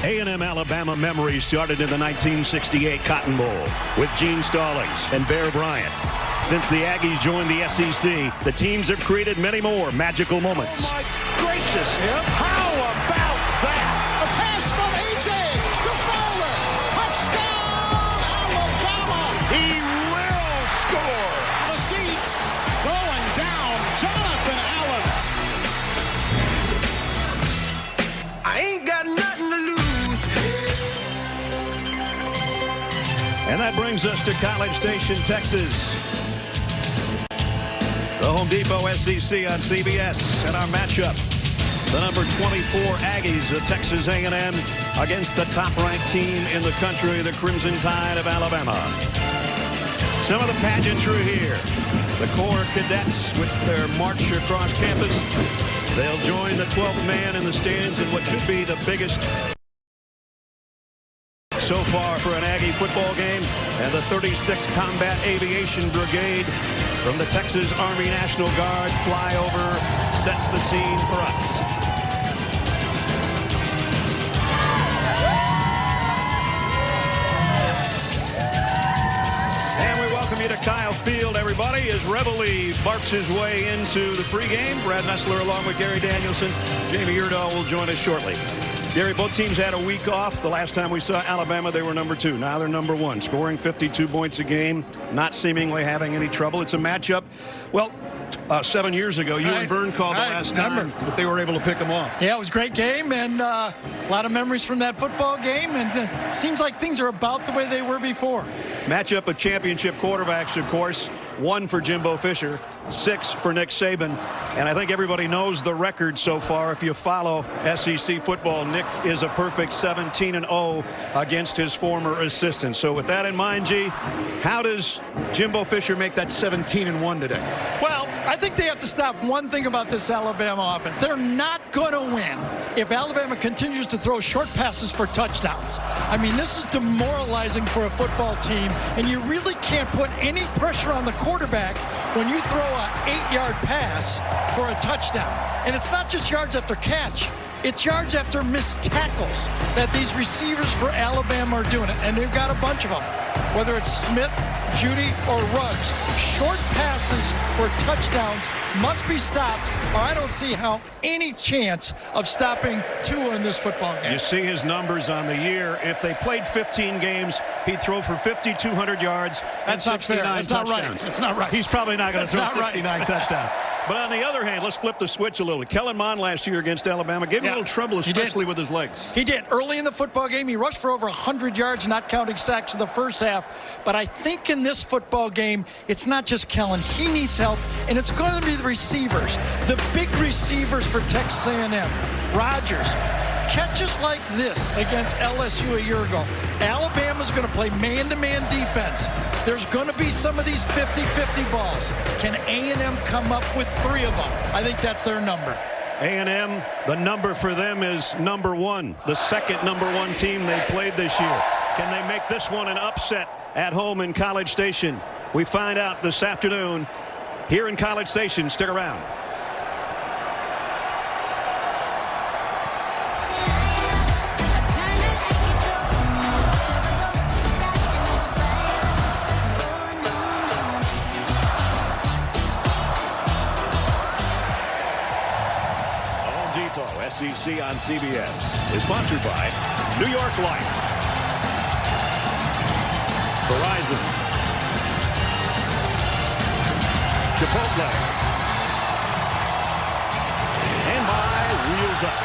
A&M Alabama memories started in the 1968 Cotton Bowl with Gene Stallings and Bear Bryant. Since the Aggies joined the SEC, the teams have created many more magical moments. Oh my gracious, how about that? A pass from A.J. to Fowler. Touchdown, Alabama. He will score. The seats going down. Jonathan Allen. I ain't got nothing to lose. And that brings us to College Station, Texas. The Home Depot SEC on CBS, and our matchup, the number 24 Aggies of Texas A&M against the top-ranked team in the country, the Crimson Tide of Alabama. Some of the pageantry here. The Corps cadets with their march across campus. They'll join the 12th man in the stands in what should be the biggest so far for an Aggie football game, and the 36th Combat Aviation Brigade from the Texas Army National Guard flyover sets the scene for us. And we welcome you to Kyle Field, everybody, as Reveille barks his way into the pregame. Brad Nessler along with Gary Danielson. Jamie Erdahl will join us shortly. Gary, both teams had a week off. The last time we saw Alabama, they were number 2. Now they're number 1, scoring 52 points a game, not seemingly having any trouble. It's a matchup. Well, 7 years ago, you and Vern called the last time, but they were able to pick them off. Yeah, it was a great game, and a lot of memories from that football game, and seems like things are about the way they were before. Matchup of championship quarterbacks, of course. 1 for Jimbo Fisher, 6 for Nick Saban. And I think everybody knows the record so far. If you follow SEC football, Nick is a perfect 17-0 against his former assistant. So with that in mind, G, how does Jimbo Fisher make that 17-1 today? Well, I think they have to stop one thing about this Alabama offense. They're not going to win if Alabama continues to throw short passes for touchdowns. I mean, this is demoralizing for a football team, and you really can't put any pressure on the quarterback when you throw an 8-yard pass for a touchdown. And it's not just yards after catch. It's yards after missed tackles that these receivers for Alabama are doing it. And they've got a bunch of them. Whether it's Smith, Judy, or Ruggs, short passes for touchdowns must be stopped, or I don't see how any chance of stopping Tua in this football game. You see his numbers on the year. If they played 15 games, he'd throw for 5,200 yards and 69 touchdowns. That's not right. That's not right. He's probably not going to throw 69 right. touchdowns. But on the other hand, let's flip the switch a little. Kellen Mond last year against Alabama gave him a little trouble, especially with his legs. He did. Early in the football game, he rushed for over 100 yards, not counting sacks in the first half. But I think in this football game, it's not just Kellen. He needs help, and it's going to be the receivers, the big receivers for Texas A&M. Rodgers. Catches like this against LSU a year ago. Alabama's going to play man-to-man defense. There's going to be some of these 50-50 balls. Can A&M come up with 3 of them? I think that's their number. A&M, the number for them is number 1, the second number 1 team they played this year. Can they make this one an upset at home in College Station? We find out this afternoon here in College Station. Stick around. SEC on CBS is sponsored by New York Life, Verizon, Chipotle, and by Wheels Up.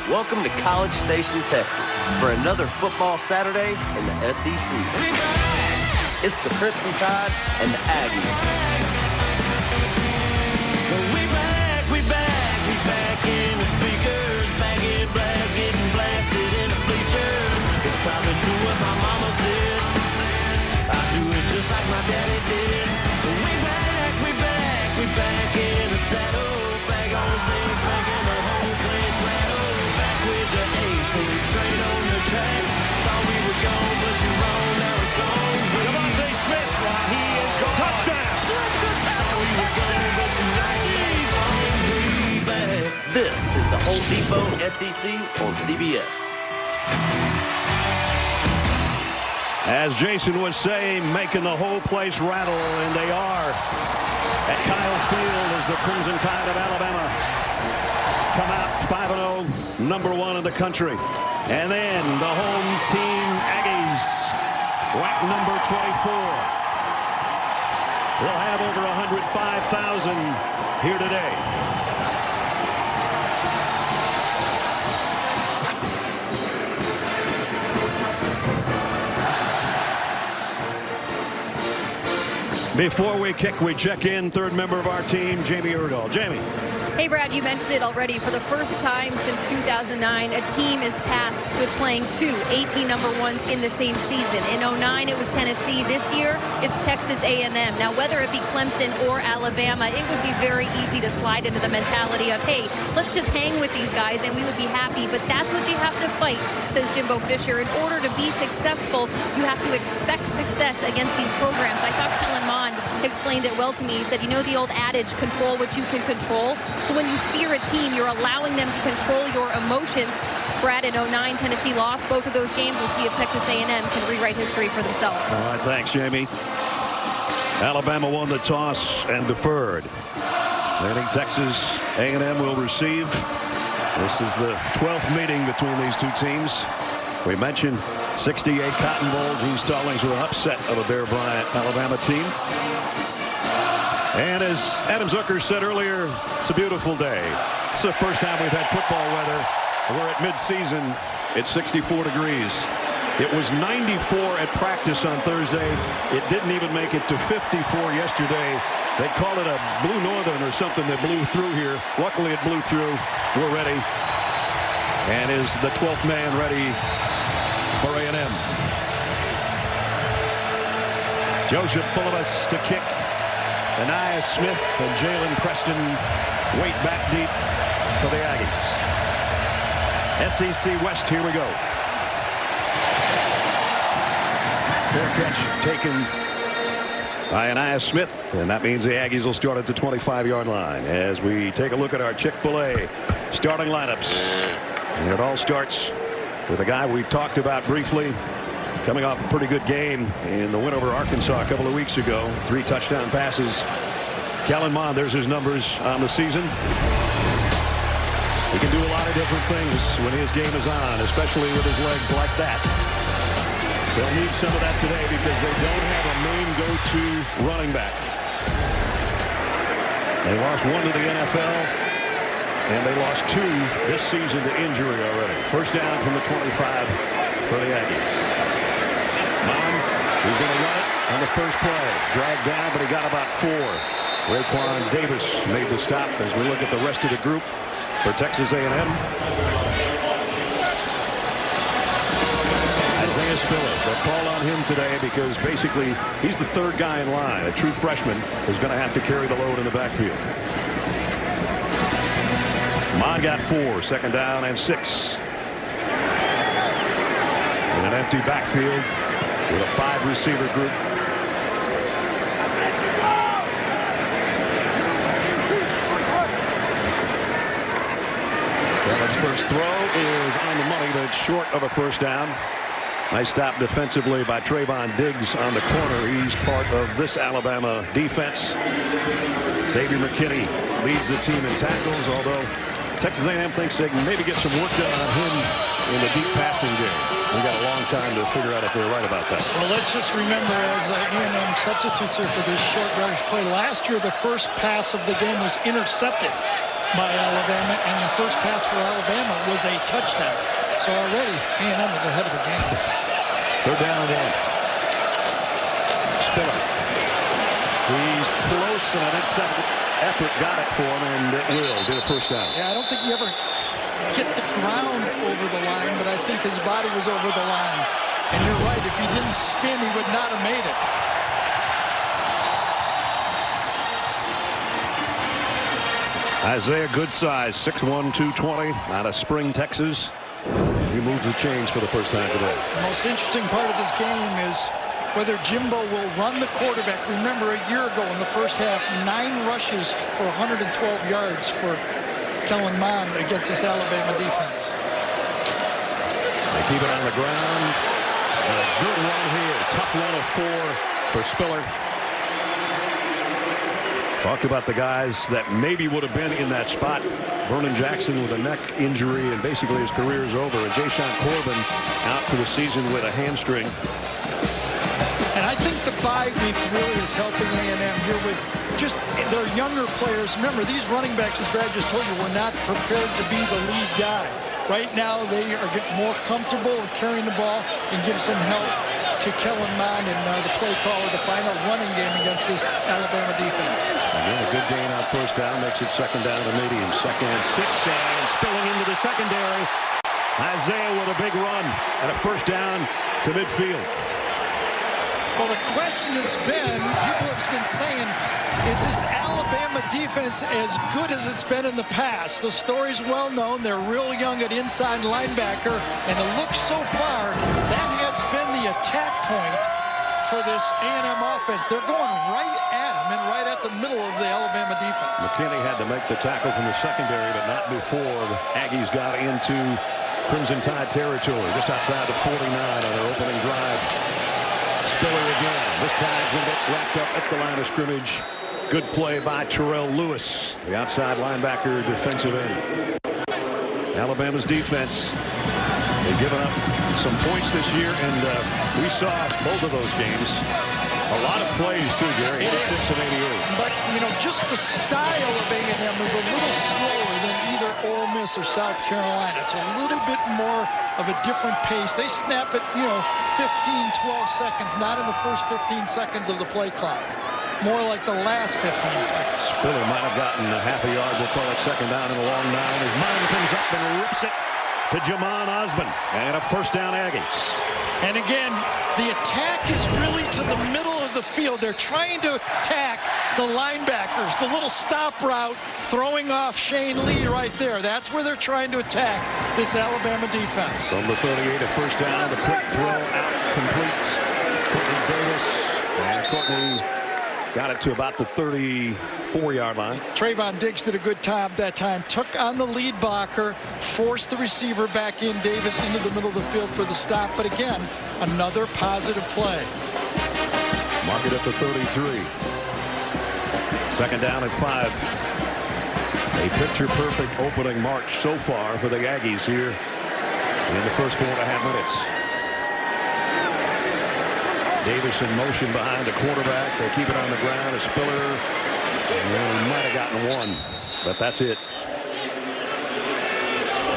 Welcome to College Station, Texas, for another football Saturday in the SEC. It's the Crimson Tide and the Aggies. We back in the speakers, back in black, getting blasted in the bleachers. It's probably true what my mama said. I do it just like my daddy did. We back in the saddle, back on stage, making the whole place rattle. Back with the A-team, train on the track. Thought we were gone, but you're wrong. Now it's on. Smith, he is gone. Touchdown. Home Depot SEC on CBS. As Jason was saying, making the whole place rattle, and they are at Kyle Field as the Crimson Tide of Alabama come out 5-0, number 1 in the country. And then the home team Aggies, ranked number 24, will have over 105,000 here today. Before we kick, we check in third member of our team, Jamie Erdahl. Jamie. Hey, Brad, you mentioned it already. For the first time since 2009, a team is tasked with playing 2 AP number 1s in the same season. In 2009, it was Tennessee. This year, it's Texas A&M. Now, whether it be Clemson or Alabama, it would be very easy to slide into the mentality of, hey, let's just hang with these guys and we would be happy. But that's what you have to fight, says Jimbo Fisher. In order to be successful, you have to expect success against these programs. I thought Kellen Mond explained it well to me. He said, you know the old adage, control what you can control? When you fear a team, you're allowing them to control your emotions. Brad, in 2009, Tennessee lost both of those games. We'll see if Texas A&M can rewrite history for themselves. All right, thanks, Jamie. Alabama won the toss and deferred. I think Texas A&M will receive. This is the 12th meeting between these two teams. We mentioned 68 Cotton Bowl. Gene Stallings with an upset of a Bear Bryant Alabama team. And as Adam Zucker said earlier, it's a beautiful day. It's the first time we've had football weather. We're at midseason. It's 64 degrees. It was 94 at practice on Thursday. It didn't even make it to 54 yesterday. They call it a blue northern or something that blew through here. Luckily, it blew through. We're ready. And is the 12th man ready for A&M? Joseph Bulovas to kick. Anaya Smith and Jalen Preston wait back deep for the Aggies. SEC West, here we go. Fair catch taken by Anaya Smith, and that means the Aggies will start at the 25-yard line as we take a look at our Chick-fil-A starting lineups. And it all starts with a guy we've talked about briefly, coming off a pretty good game in the win over Arkansas a couple of weeks ago. 3 touchdown passes. Kellen Mond, there's his numbers on the season. He can do a lot of different things when his game is on, especially with his legs like that. They'll need some of that today because they don't have a main go-to running back. They lost 1 to the NFL, and they lost 2 this season to injury already. First down from the 25 for the Aggies. Mond, he's going to run it on the first play. Dragged down, but he got about 4. Raekwon Davis made the stop as we look at the rest of the group for Texas A&M. Isaiah Spiller, they'll call on him today because basically he's the 3rd guy in line. A true freshman is going to have to carry the load in the backfield. Mond got 4, second down and 6. In an empty backfield with a 5-receiver group. Kellen's first throw is on the money, but it's short of a first down. Nice stop defensively by Trayvon Diggs on the corner. He's part of this Alabama defense. Xavier McKinney leads the team in tackles, although Texas A&M thinks they can maybe get some work done on him in the deep passing game. We've got a long time to figure out if they're right about that. Well, let's just remember as A&M substitutes here for this short yardage play. Last year, the first pass of the game was intercepted by Alabama, and the first pass for Alabama was a touchdown. So already, A&M is ahead of the game. 3rd down and 1. Spiller. He's close, and I think second effort got it for him, and it will get a first down. Yeah, I don't think he ever hit the ground over the line, but I think his body was over the line. And you're right, if he didn't spin, he would not have made it. Isaiah Goodsize, 6'1", 220, out of Spring, Texas. And he moves the chains for the first time today. The most interesting part of this game is whether Jimbo will run the quarterback. Remember, a year ago in the first half, 9 rushes for 112 yards for Kellen Mond against this Alabama defense. They keep it on the ground. And a good run here. Tough run of 4 for Spiller. Talked about the guys that maybe would have been in that spot. Vernon Jackson with a neck injury, and basically his career is over. And Jayshawn Corbin out for the season with a hamstring. And I think the bye week really is helping A&M here with just their younger players. Remember, these running backs, as Brad just told you, were not prepared to be the lead guy. Right now, they are getting more comfortable with carrying the ball and give some help to Kellen Mond and the play caller to find a running game against this Alabama defense. Again, a good gain on first down makes it second down to medium. Second and 6, and spilling into the secondary. Isaiah with a big run and a first down to midfield. Well, the question has been, people have been saying, is this Alabama defense as good as it's been in the past? The story's well known. They're real young at inside linebacker, and it looks so far that has been the attack point for this A&M offense. They're going right at them and right at the middle of the Alabama defense. McKinney had to make the tackle from the secondary, but not before the Aggies got into Crimson Tide territory, just outside the 49 on their opening drive. Spiller again. This time he's going to get wrapped up at the line of scrimmage. Good play by Terrell Lewis, the outside linebacker, defensive end. Alabama's defense, they've given up some points this year, and we saw both of those games. A lot of plays, too, Gary. 86 and 88. But, you know, just the style of A&M is a little slower than either Ole Miss or South Carolina. It's a little bit more of a different pace. They snap it, 15, 12 seconds, not in the first 15 seconds of the play clock. More like the last 15 seconds. Spiller might have gotten a half a yard. We'll call it second down in the long 9. His mind comes up and rips it to Jamon Osmond. And a first down Aggies. And again, the attack is really to the middle of the field. They're trying to attack the linebackers, the little stop route, throwing off Shane Lee right there. That's where they're trying to attack this Alabama defense. From the 38, a first down, the quick throw out complete. Courtney Davis, and Courtney got it to about the 34-yard line. Trayvon Diggs did a good job that time. Took on the lead blocker, forced the receiver back in, Davis into the middle of the field for the stop. But again, another positive play. Mark it at the 33. Second down at 5. A picture-perfect opening march so far for the Aggies here in the first 4.5 minutes. Davis in motion behind the quarterback. They keep it on the ground. A Spiller. And he might have gotten one, but that's it.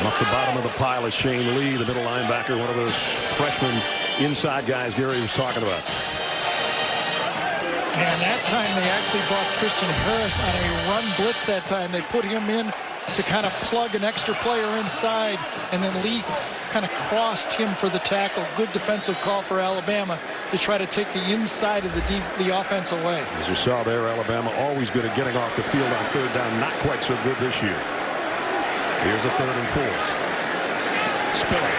Off the bottom of the pile is Shane Lee, the middle linebacker, one of those freshman inside guys Gary was talking about. And that time they actually brought Christian Harris on a run blitz that time. They put him in to kind of plug an extra player inside, and then Lee kind of crossed him for the tackle. Good defensive call for Alabama to try to take the inside of the offense away. As you saw there, Alabama always good at getting off the field on third down. Not quite so good this year. Here's a 3rd and 4. Spiller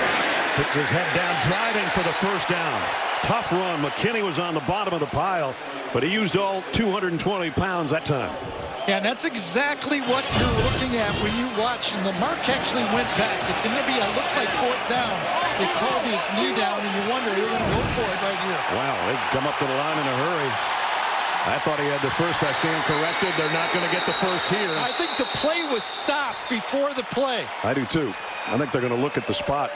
puts his head down, driving for the first down. Tough run. McKinney was on the bottom of the pile, but he used all 220 pounds that time. Yeah, and that's exactly what you're looking at when you watch. And the mark actually went back. It's going to be, it looks like 4th down. They called his knee down, and you wonder, they're going to go for it right here. Wow, they've come up to the line in a hurry. I thought he had the first. I stand corrected. They're not going to get the first here. I think the play was stopped before the play. I do, too. I think they're going to look at the spot.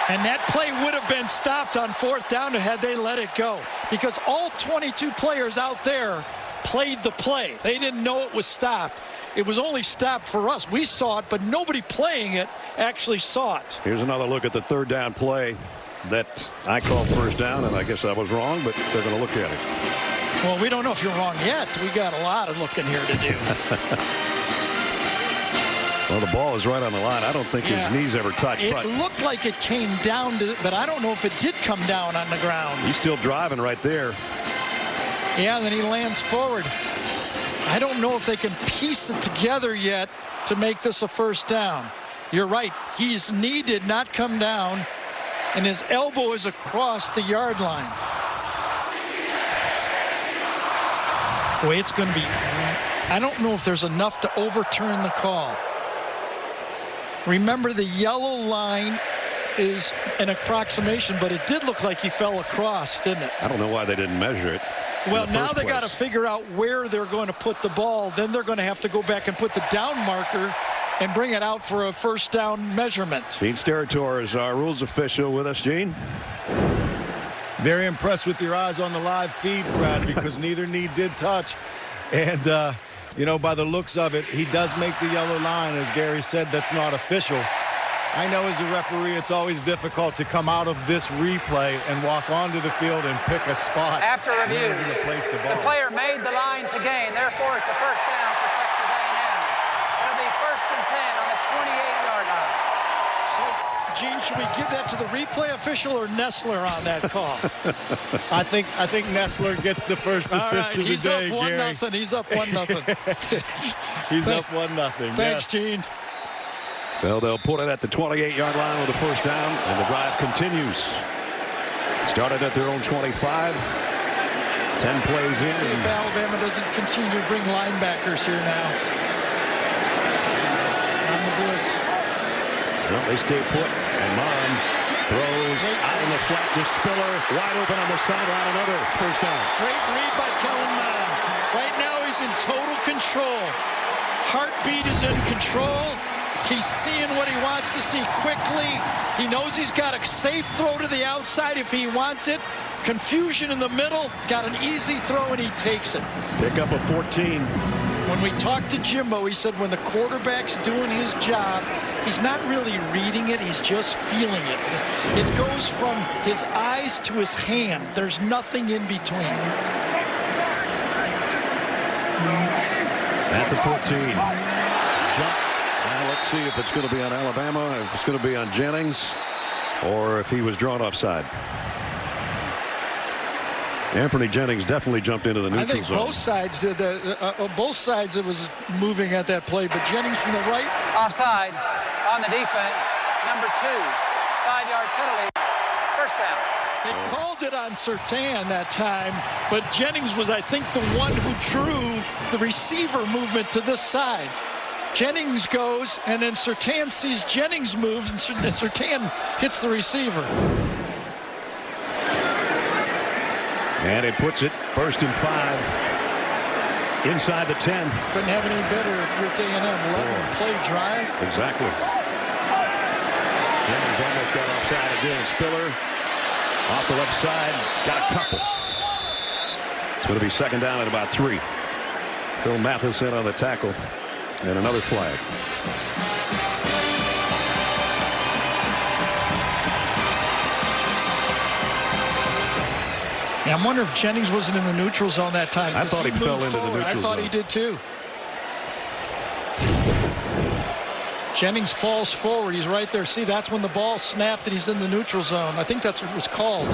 And that play would have been stopped on 4th down had they let it go. Because all 22 players out there played the play. They didn't know it was stopped. It was only stopped for us. We saw it, but nobody playing it actually saw it. Here's another look at the 3rd down play that I called first down, and I guess I was wrong, but they're going to look at it. Well, we don't know if you're wrong yet. We got a lot of looking here to do. Well, the ball is right on the line. I don't think his knees ever touched. It but looked like it came down, but I don't know if it did come down on the ground. He's still driving right there. Yeah, and then he lands forward. I don't know if they can piece it together yet to make this a first down. You're right. His knee did not come down, and his elbow is across the yard line. Boy, it's going to be, I don't know if there's enough to overturn the call. Remember, the yellow line is an approximation, but it did look like he fell across, didn't it? I don't know why they didn't measure it. Well, now they got to figure out where they're going to put the ball. Then they're going to have to go back and put the down marker and bring it out for a first down measurement. Gene Steratore is our rules official with us. Gene? Very impressed with your eyes on the live feed, Brad, because neither knee did touch. And, you know, by the looks of it, he does make the yellow line. As Gary said, that's not official. I know as a referee, it's always difficult to come out of this replay and walk onto the field and pick a spot. After review, where you're going to place the ball. The player made the line to gain. Therefore, it's a first down for Texas A&M. It'll be 1st and 10 on the 28-yard line. So, Gene, should we give that to the replay official or Nestler on that call? I think Nestler gets the first assist of the day, Gary. He's up 1-0. He's up 1-0. Thanks, Gene. So they'll put it at the 28-yard line with a first down, and the drive continues. Started at their own 25. 10 plays in. See if Alabama doesn't continue to bring linebackers here now. On the blitz. Well, they stay put, and Mon throws out in the flat to Spiller. Wide open on the sideline, another first down. Great read by Kellen Mond. Right now he's in total control. Heartbeat is in control. He's seeing what he wants to see quickly. He knows he's got a safe throw to the outside if he wants it. Confusion in the middle. He's got an easy throw, and he takes it. Pick up a 14. When we talked to Jimbo, he said when the quarterback's doing his job, he's not really reading it. He's just feeling it. It goes from his eyes to his hand. There's nothing in between. At the 14. Jump. Now let's see if it's going to be on Alabama, if it's going to be on Jennings, or if he was drawn offside. Anthony Jennings definitely jumped into the neutral zone. I think both sides did that. Both sides it was moving at that play, but Jennings from the right. Offside on the defense. Number 2. 5-yard penalty. First down. They called it on Surtain that time, but Jennings was, I think, the one who drew the receiver movement to this side. Jennings goes, and then Surtain sees Jennings moves, and Surtain hits the receiver. And it puts it 1st and 5 inside the 10. Couldn't have any better if you're A&M. 11-play drive. Exactly. Jennings almost got offside again. Spiller off the left side, got a couple. It's going to be 2nd down at about 3. Phil Matheson on the tackle. And another flag. Yeah, I'm wondering if Jennings wasn't in the neutral zone that time. I thought he fell into the neutral zone. I thought he did too. Jennings falls forward. He's right there. See, that's when the ball snapped and he's in the neutral zone. I think that's what was called.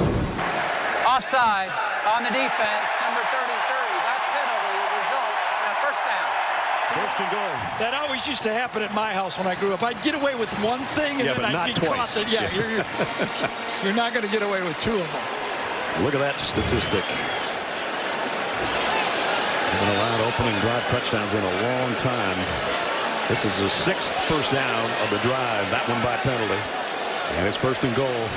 Offside on the defense. Number 33. That penalty results in a first down. 1st and goal. That always used to happen at my house when I grew up. I'd get away with one thing, and then I'd be caught. You're not going to get away with 2 of them. Look at that statistic. Haven't allowed opening drive touchdowns in a long time. This is the 6th first down of the drive. That one by penalty. And it's 1st and goal.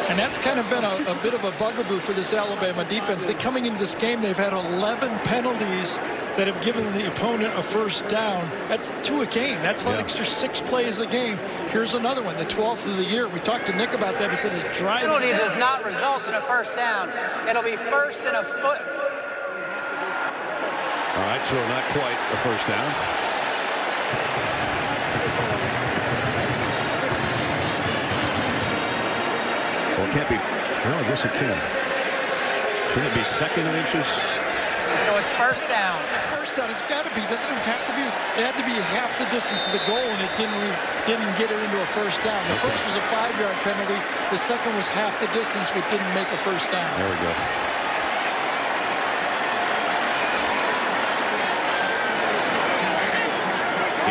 And that's kind of been a bit of a bugaboo for this Alabama defense. Coming into this game, they've had 11 penalties that have given the opponent a first down. That's 2 a game. That's an extra 6 plays a game. Here's another one, the 12th of the year. We talked to Nick about that. He said his driving. Penalty does not result in a first down. It'll be 1st and a foot. All right, so not quite a first down. Well, it can't be. Well, I guess it can. Shouldn't it be 2nd and inches? So it's first down. First down, it's got to be. Doesn't it have to be? It had to be half the distance to the goal, and it didn't get it into a first down. The first was a 5-yard penalty. The second was half the distance, which didn't make a first down. There we go.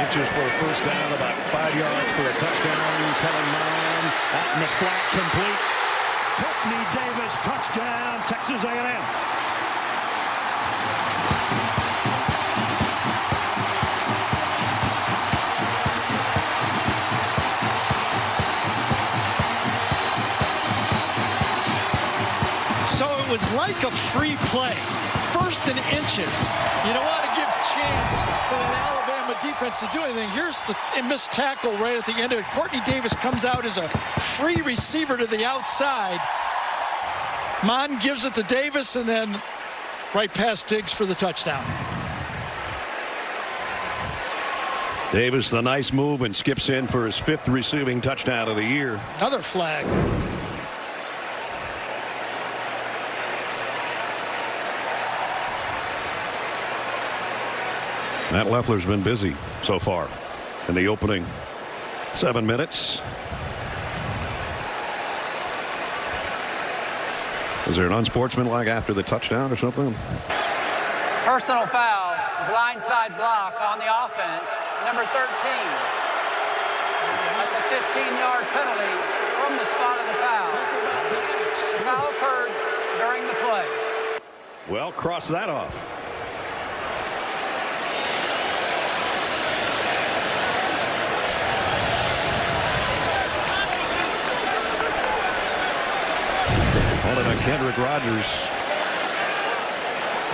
Inches for a first down, about 5 yards for a touchdown. Kellen Mond out in the flat, complete. Courtney Davis, touchdown, Texas A&M. So it was like a free play. First and inches. You don't want to give chance for that Alabama defense to do anything. Here's the missed tackle right at the end of it. Courtney Davis comes out as a free receiver to the outside. Mon gives it to Davis and then right past Diggs for the touchdown. Davis, the nice move, and skips in for his 5th receiving touchdown of the year. Another flag. Matt Leffler's been busy so far in the opening 7 minutes. Is there an unsportsmanlike after the touchdown or something? Personal foul, blindside block on the offense, number 13. That's a 15-yard penalty from the spot of the foul. The foul occurred during the play. Well, cross that off. Calling on Kendrick Rogers.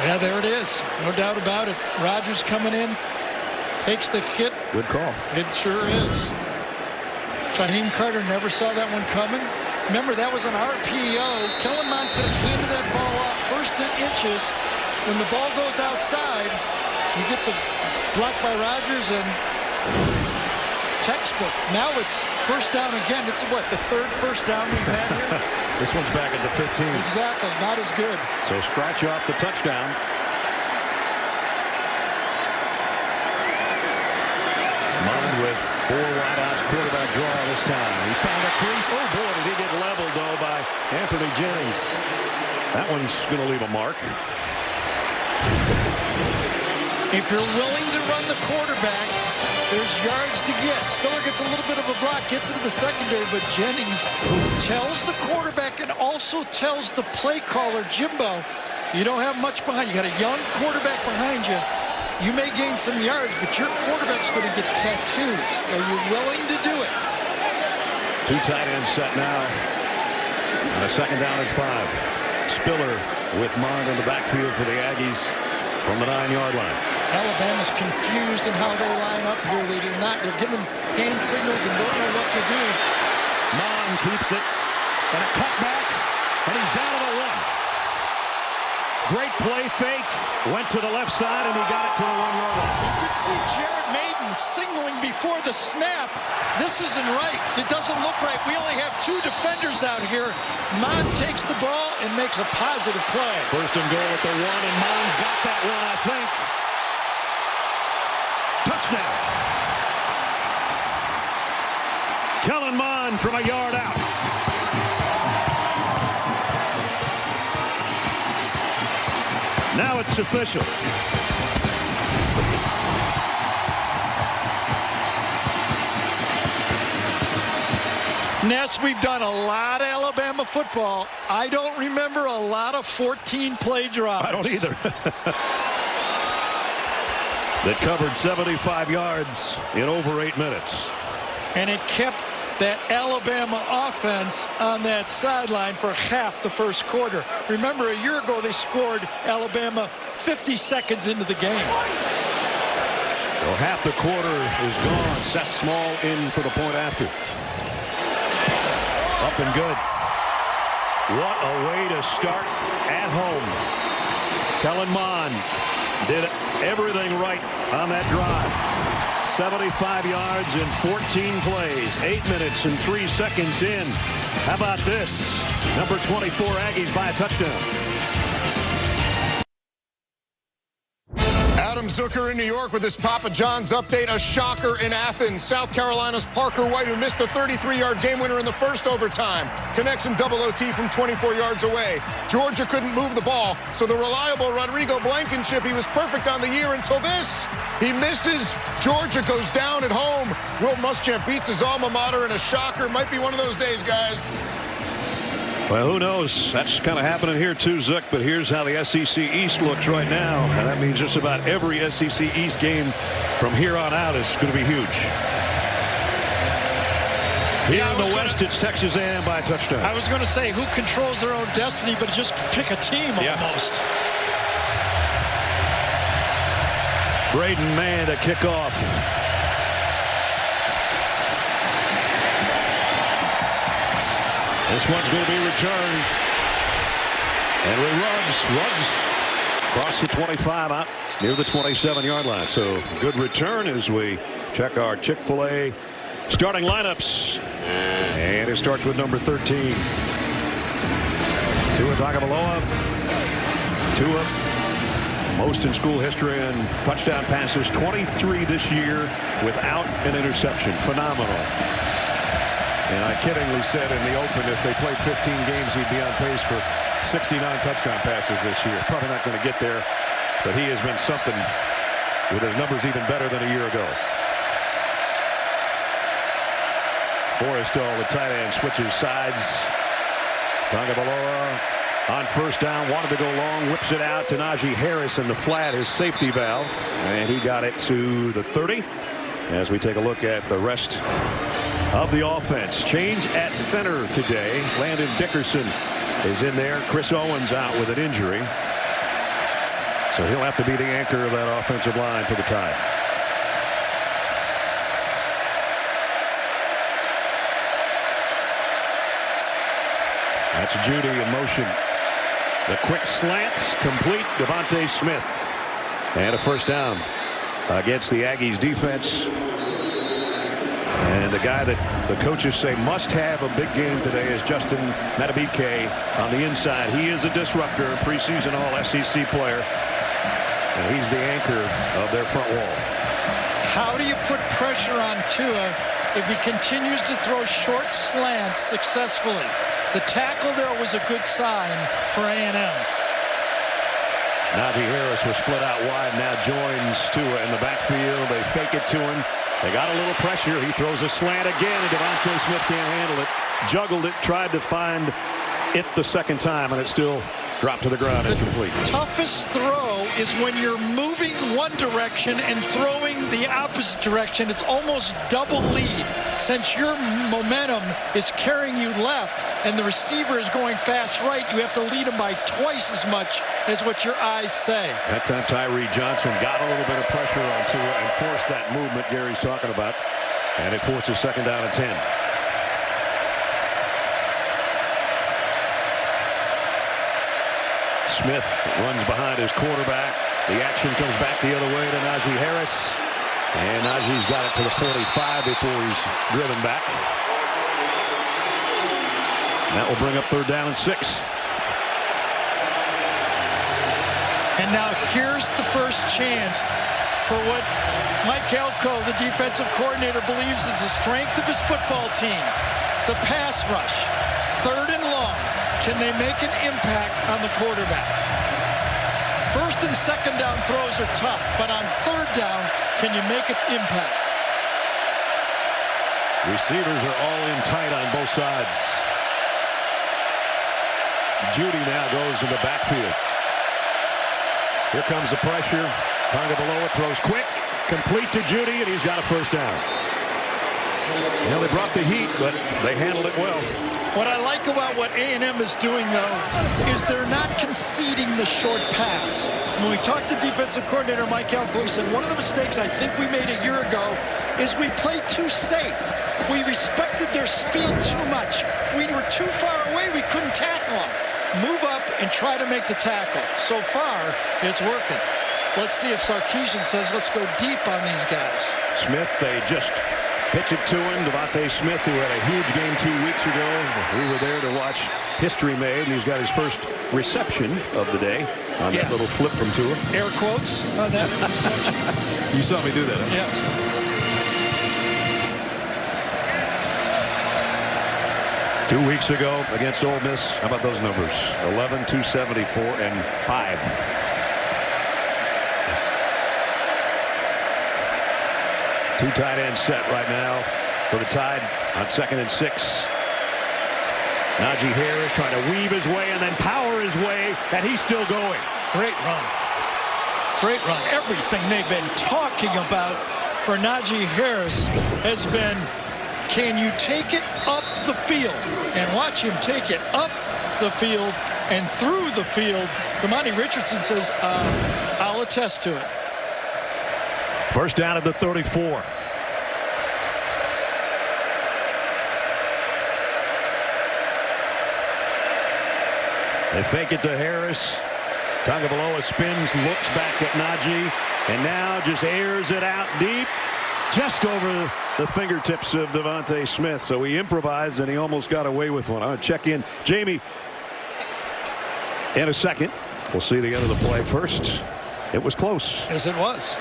Yeah, there it is. No doubt about it. Rogers coming in, takes the hit. Good call. It sure is. Shaheem Carter never saw that one coming. Remember, that was an RPO. Kellen Mond could have handed that ball off first and inches. When the ball goes outside, you get the block by Rogers and textbook. Now it's first down again. It's what, the 3rd first down we've had here? This one's back at the 15. Exactly, not as good. So scratch off the touchdown. Mond with 4 wideouts, quarterback draw this time. He found a crease. Oh boy, did he get leveled though by Anthony Jennings. That one's going to leave a mark. If you're willing to run the quarterback, there's yards to get. Spiller gets a little bit of a block, gets into the secondary, but Jennings tells the quarterback and also tells the play caller, Jimbo, you don't have much behind you. You got a young quarterback behind you. You may gain some yards, but your quarterback's going to get tattooed. Are you willing to do it? 2 tight ends set now. And a 2nd down and 5. Spiller with Mond in the backfield for the Aggies from the 9-yard line. Alabama's confused in how they line up here. They do not. They're giving hand signals and don't know what to do. Mond keeps it. And a cutback. And he's down to the 1. Great play fake. Went to the left side and he got it to the 1-yard line. You could see Jared Maiden signaling before the snap. This isn't right. It doesn't look right. We only have 2 defenders out here. Mond takes the ball and makes a positive play. First and goal at the 1, and Mond's got that one, I think. Touchdown. Kellen Mond from a yard out. Now it's official. Ness, we've done a lot of Alabama football. I don't remember a lot of 14-play drives. I don't either. That covered 75 yards in over 8 minutes. And it kept that Alabama offense on that sideline for half the first quarter. Remember, a year ago they scored Alabama 50 seconds into the game. Well, half the quarter is gone. Seth Small in for the point after. Up and good. What a way to start at home. Kellen Mond did everything right on that drive. 75 yards in 14 plays. 8 minutes and 3 seconds in. How about this? Number 24 Aggies by a touchdown. Adam Zucker in New York with his Papa John's update. A shocker in Athens. South Carolina's Parker White, who missed a 33-yard game winner in the first overtime, connects in double OT from 24 yards away. Georgia couldn't move the ball, so the reliable Rodrigo Blankenship, he was perfect on the year until this. He misses. Georgia goes down at home. Will Muschamp beats his alma mater in a shocker. Might be one of those days, guys. Well, who knows? That's kind of happening here too, Zook. But here's how the SEC East looks right now. And that means just about every SEC East game from here on out is going to be huge. Here in the West, it's Texas A&M by a touchdown. I was going to say who controls their own destiny, but just pick a team almost. Braden Mann to kick off. This one's going to be returned. And Ruggs across the 25 out near the 27-yard line. So good return as we check our Chick-fil-A starting lineups. And it starts with number 13. Tua Tagovailoa. Tua, most in school history in touchdown passes, 23 this year without an interception. Phenomenal. And I kiddingly said in the open if they played 15 games he'd be on pace for 69 touchdown passes this year. Probably not going to get there, but he has been something with his numbers even better than a year ago. Forrestal, the tight end, switches sides. Tagovailoa on first down, wanted to go long, whips it out to Najee Harris in the flat, his safety valve, and he got it to the 30. As we take a look at the rest of the offense. Change at center today. Landon Dickerson is in there. Chris Owens out with an injury. So he'll have to be the anchor of that offensive line for the Tide. That's Judy in motion. The quick slant complete. Devontae Smith. And a first down against the Aggies defense. And the guy that the coaches say must have a big game today is Justin Madubuike on the inside. He is a disruptor, preseason All-SEC player. And he's the anchor of their front wall. How do you put pressure on Tua if he continues to throw short slants successfully? The tackle there was a good sign for A&M. Najee Harris was split out wide, now joins Tua in the backfield. They fake it to him. They got a little pressure. He throws a slant again, and Devontae Smith can't handle it. Juggled it, tried to find it the second time, and it still dropped to the ground incomplete. The toughest throw is when you're moving one direction and throwing the opposite direction. It's almost double lead. Since your momentum is carrying you left and the receiver is going fast right, you have to lead him by twice as much as what your eyes say. That time Tyree Johnson got a little bit of pressure on Tua and forced that movement Gary's talking about. And it forces second down and 10. Smith runs behind his quarterback. The action comes back the other way to Najee Harris. And Najee's got it to the 45 before he's driven back. That will bring up third down and 6. And now here's the first chance for what Mike Elko, the defensive coordinator, believes is the strength of his football team. The pass rush. Third and long. Can they make an impact on the quarterback? First and second down throws are tough, but on third down, can you make an impact? Receivers are all in tight on both sides. Judy now goes in the backfield. Here comes the pressure. Tagovailoa throws quick, complete to Judy, and he's got a first down. Well, they brought the heat, but they handled it well. What I like about what A&M is doing, though, is they're not conceding the short pass. When we talked to defensive coordinator Mike Elko, he said one of the mistakes I think we made a year ago is we played too safe. We respected their speed too much. We were too far away. We couldn't tackle them. Move up and try to make the tackle. So far, it's working. Let's see if Sarkisian says, let's go deep on these guys. Smith, they just pitch it to him. Devontae Smith, who had a huge game 2 weeks ago. We were there to watch history made. He's got his first reception of the day on that little flip from Tua. Air quotes on that reception. You saw me do that, huh? Yes. 2 weeks ago against Ole Miss. How about those numbers? 11, 274, and 5. Two tight ends set right now for the Tide on 2nd and 6. Najee Harris trying to weave his way and then power his way, and he's still going. Great run. Great run. Everything they've been talking about for Najee Harris has been, can you take it up the field? And watch him take it up the field and through the field. Damani Richardson says, I'll attest to it. First down at the 34. They fake it to Harris. Tagovailoa spins, looks back at Najee, and now just airs it out deep, just over the fingertips of Devontae Smith. So he improvised, and he almost got away with one. I'll check in, Jamie, in a second. We'll see the end of the play first. It was close. Yes, it was.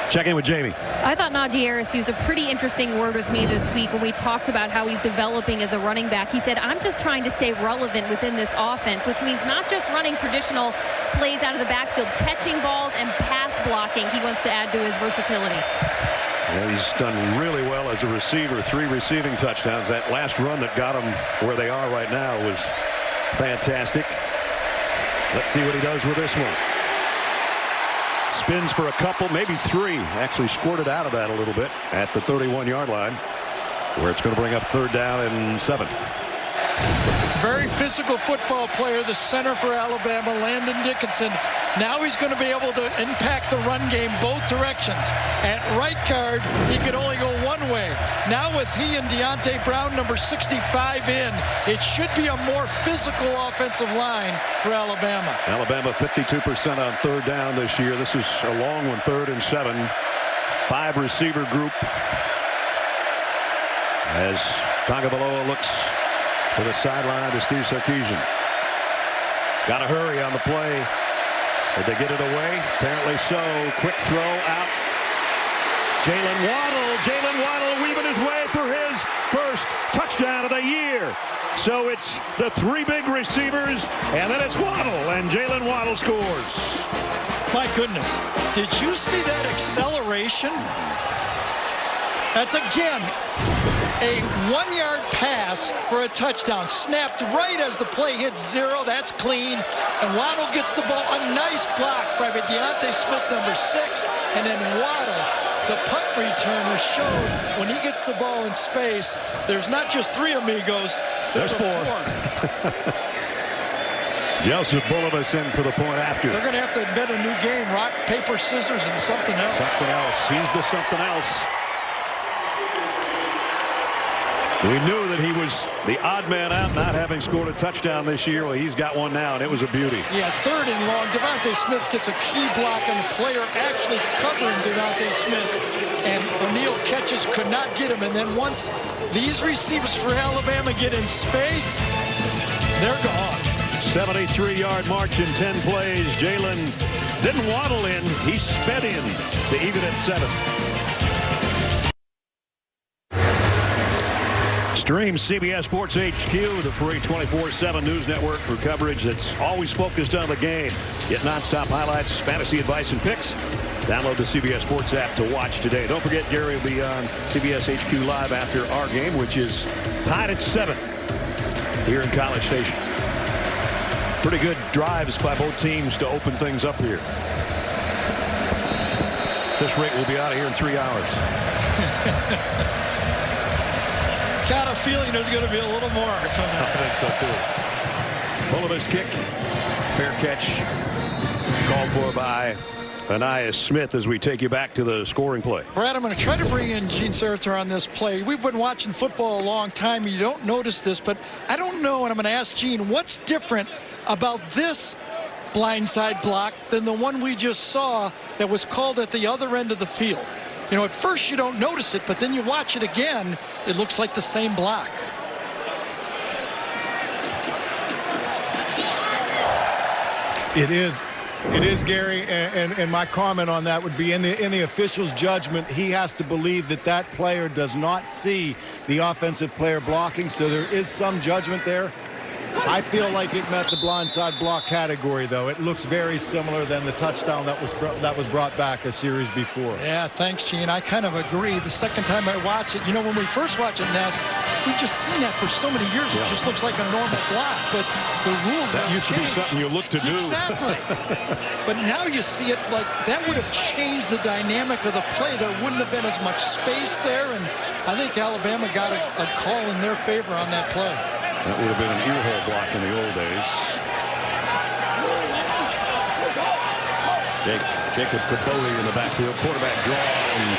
Check in with Jamie. I thought Najee Harris used a pretty interesting word with me this week when we talked about how he's developing as a running back. He said, I'm just trying to stay relevant within this offense, which means not just running traditional plays out of the backfield, catching balls and pass blocking. He wants to add to his versatility. Yeah, he's done really well as a receiver. 3 receiving touchdowns. That last run that got him where they are right now was fantastic. Let's see what he does with this one. Spins for a couple, maybe 3. Actually squirted out of that a little bit at the 31-yard line, where it's going to bring up 3rd down and 7. Very physical football player, the center for Alabama, Landon Dickinson. Now he's going to be able to impact the run game both directions. At right guard, he could only go one way. Now with he and Deontay Brown, number 65, in, it should be a more physical offensive line for Alabama. Alabama 52% on 3rd down this year. This is a long one, 3rd and 7. 5 receiver group as Tagovailoa looks to the sideline to Steve Sarkisian. Got to hurry on the play. Did they get it away? Apparently so. Quick throw out. Jalen Waddle weaving his way for his first touchdown of the year. So it's the 3 big receivers, and then it's Waddle, and Jalen Waddle scores. My goodness, did you see that acceleration? That's again a 1-yard pass for a touchdown, snapped right as the play hits 0. That's clean, and Waddle gets the ball. A nice block by Deontay Smith, number 6, and then Waddle, the punt returner, showed when he gets the ball in space, there's not just 3 amigos, there's 4. Joseph Bulovas in for the point after. They're going to have to invent a new game, rock, paper, scissors, and something else. Something else. He's the something else. We knew that he was the odd man out, not having scored a touchdown this year. Well, he's got one now, and it was a beauty. Yeah, 3rd and long. Devontae Smith gets a key block on the player actually covering Devontae Smith, and O'Neal catches, could not get him. And then once these receivers for Alabama get in space, they're gone. 73-yard march in 10 plays. Jalen didn't waddle in. He sped in to even at 7. Stream CBS Sports HQ, the free 24/7 news network for coverage that's always focused on the game. Get nonstop highlights, fantasy advice, and picks. Download the CBS Sports app to watch today. Don't forget, Gary will be on CBS HQ Live after our game, which is tied at 7 here in College Station. Pretty good drives by both teams to open things up here. This rate will be out of here in 3 hours. Got a feeling there's going to be a little more coming up. I think so, too. Bulovas kick. Fair catch. Called for by Ainias Smith as we take you back to the scoring play. Brad, I'm going to try to bring in Gene Seritzer on this play. We've been watching football a long time. You don't notice this, but I don't know, and I'm going to ask Gene, what's different about this blindside block than the one we just saw that was called at the other end of the field? You know, at first you don't notice it, but then you watch it again, it looks like the same block. It is, Gary, and my comment on that would be in the official's judgment, he has to believe that that player does not see the offensive player blocking, so there is some judgment there. I feel like it met the blindside block category, though. It looks very similar than the touchdown that was brought back a series before. Yeah, thanks, Gene. I kind of agree. The second time I watch it, you know, when we first watch it, Ness, we've just seen that for so many years. It just looks like a normal block, but the rules That used to be something you look to do. Exactly. But now you see it like that would have changed the dynamic of the play. There wouldn't have been as much space there, and I think Alabama got a call in their favor on that play. That would have been an earhole block in the old days. Jacob Caboli in the backfield, quarterback draw, and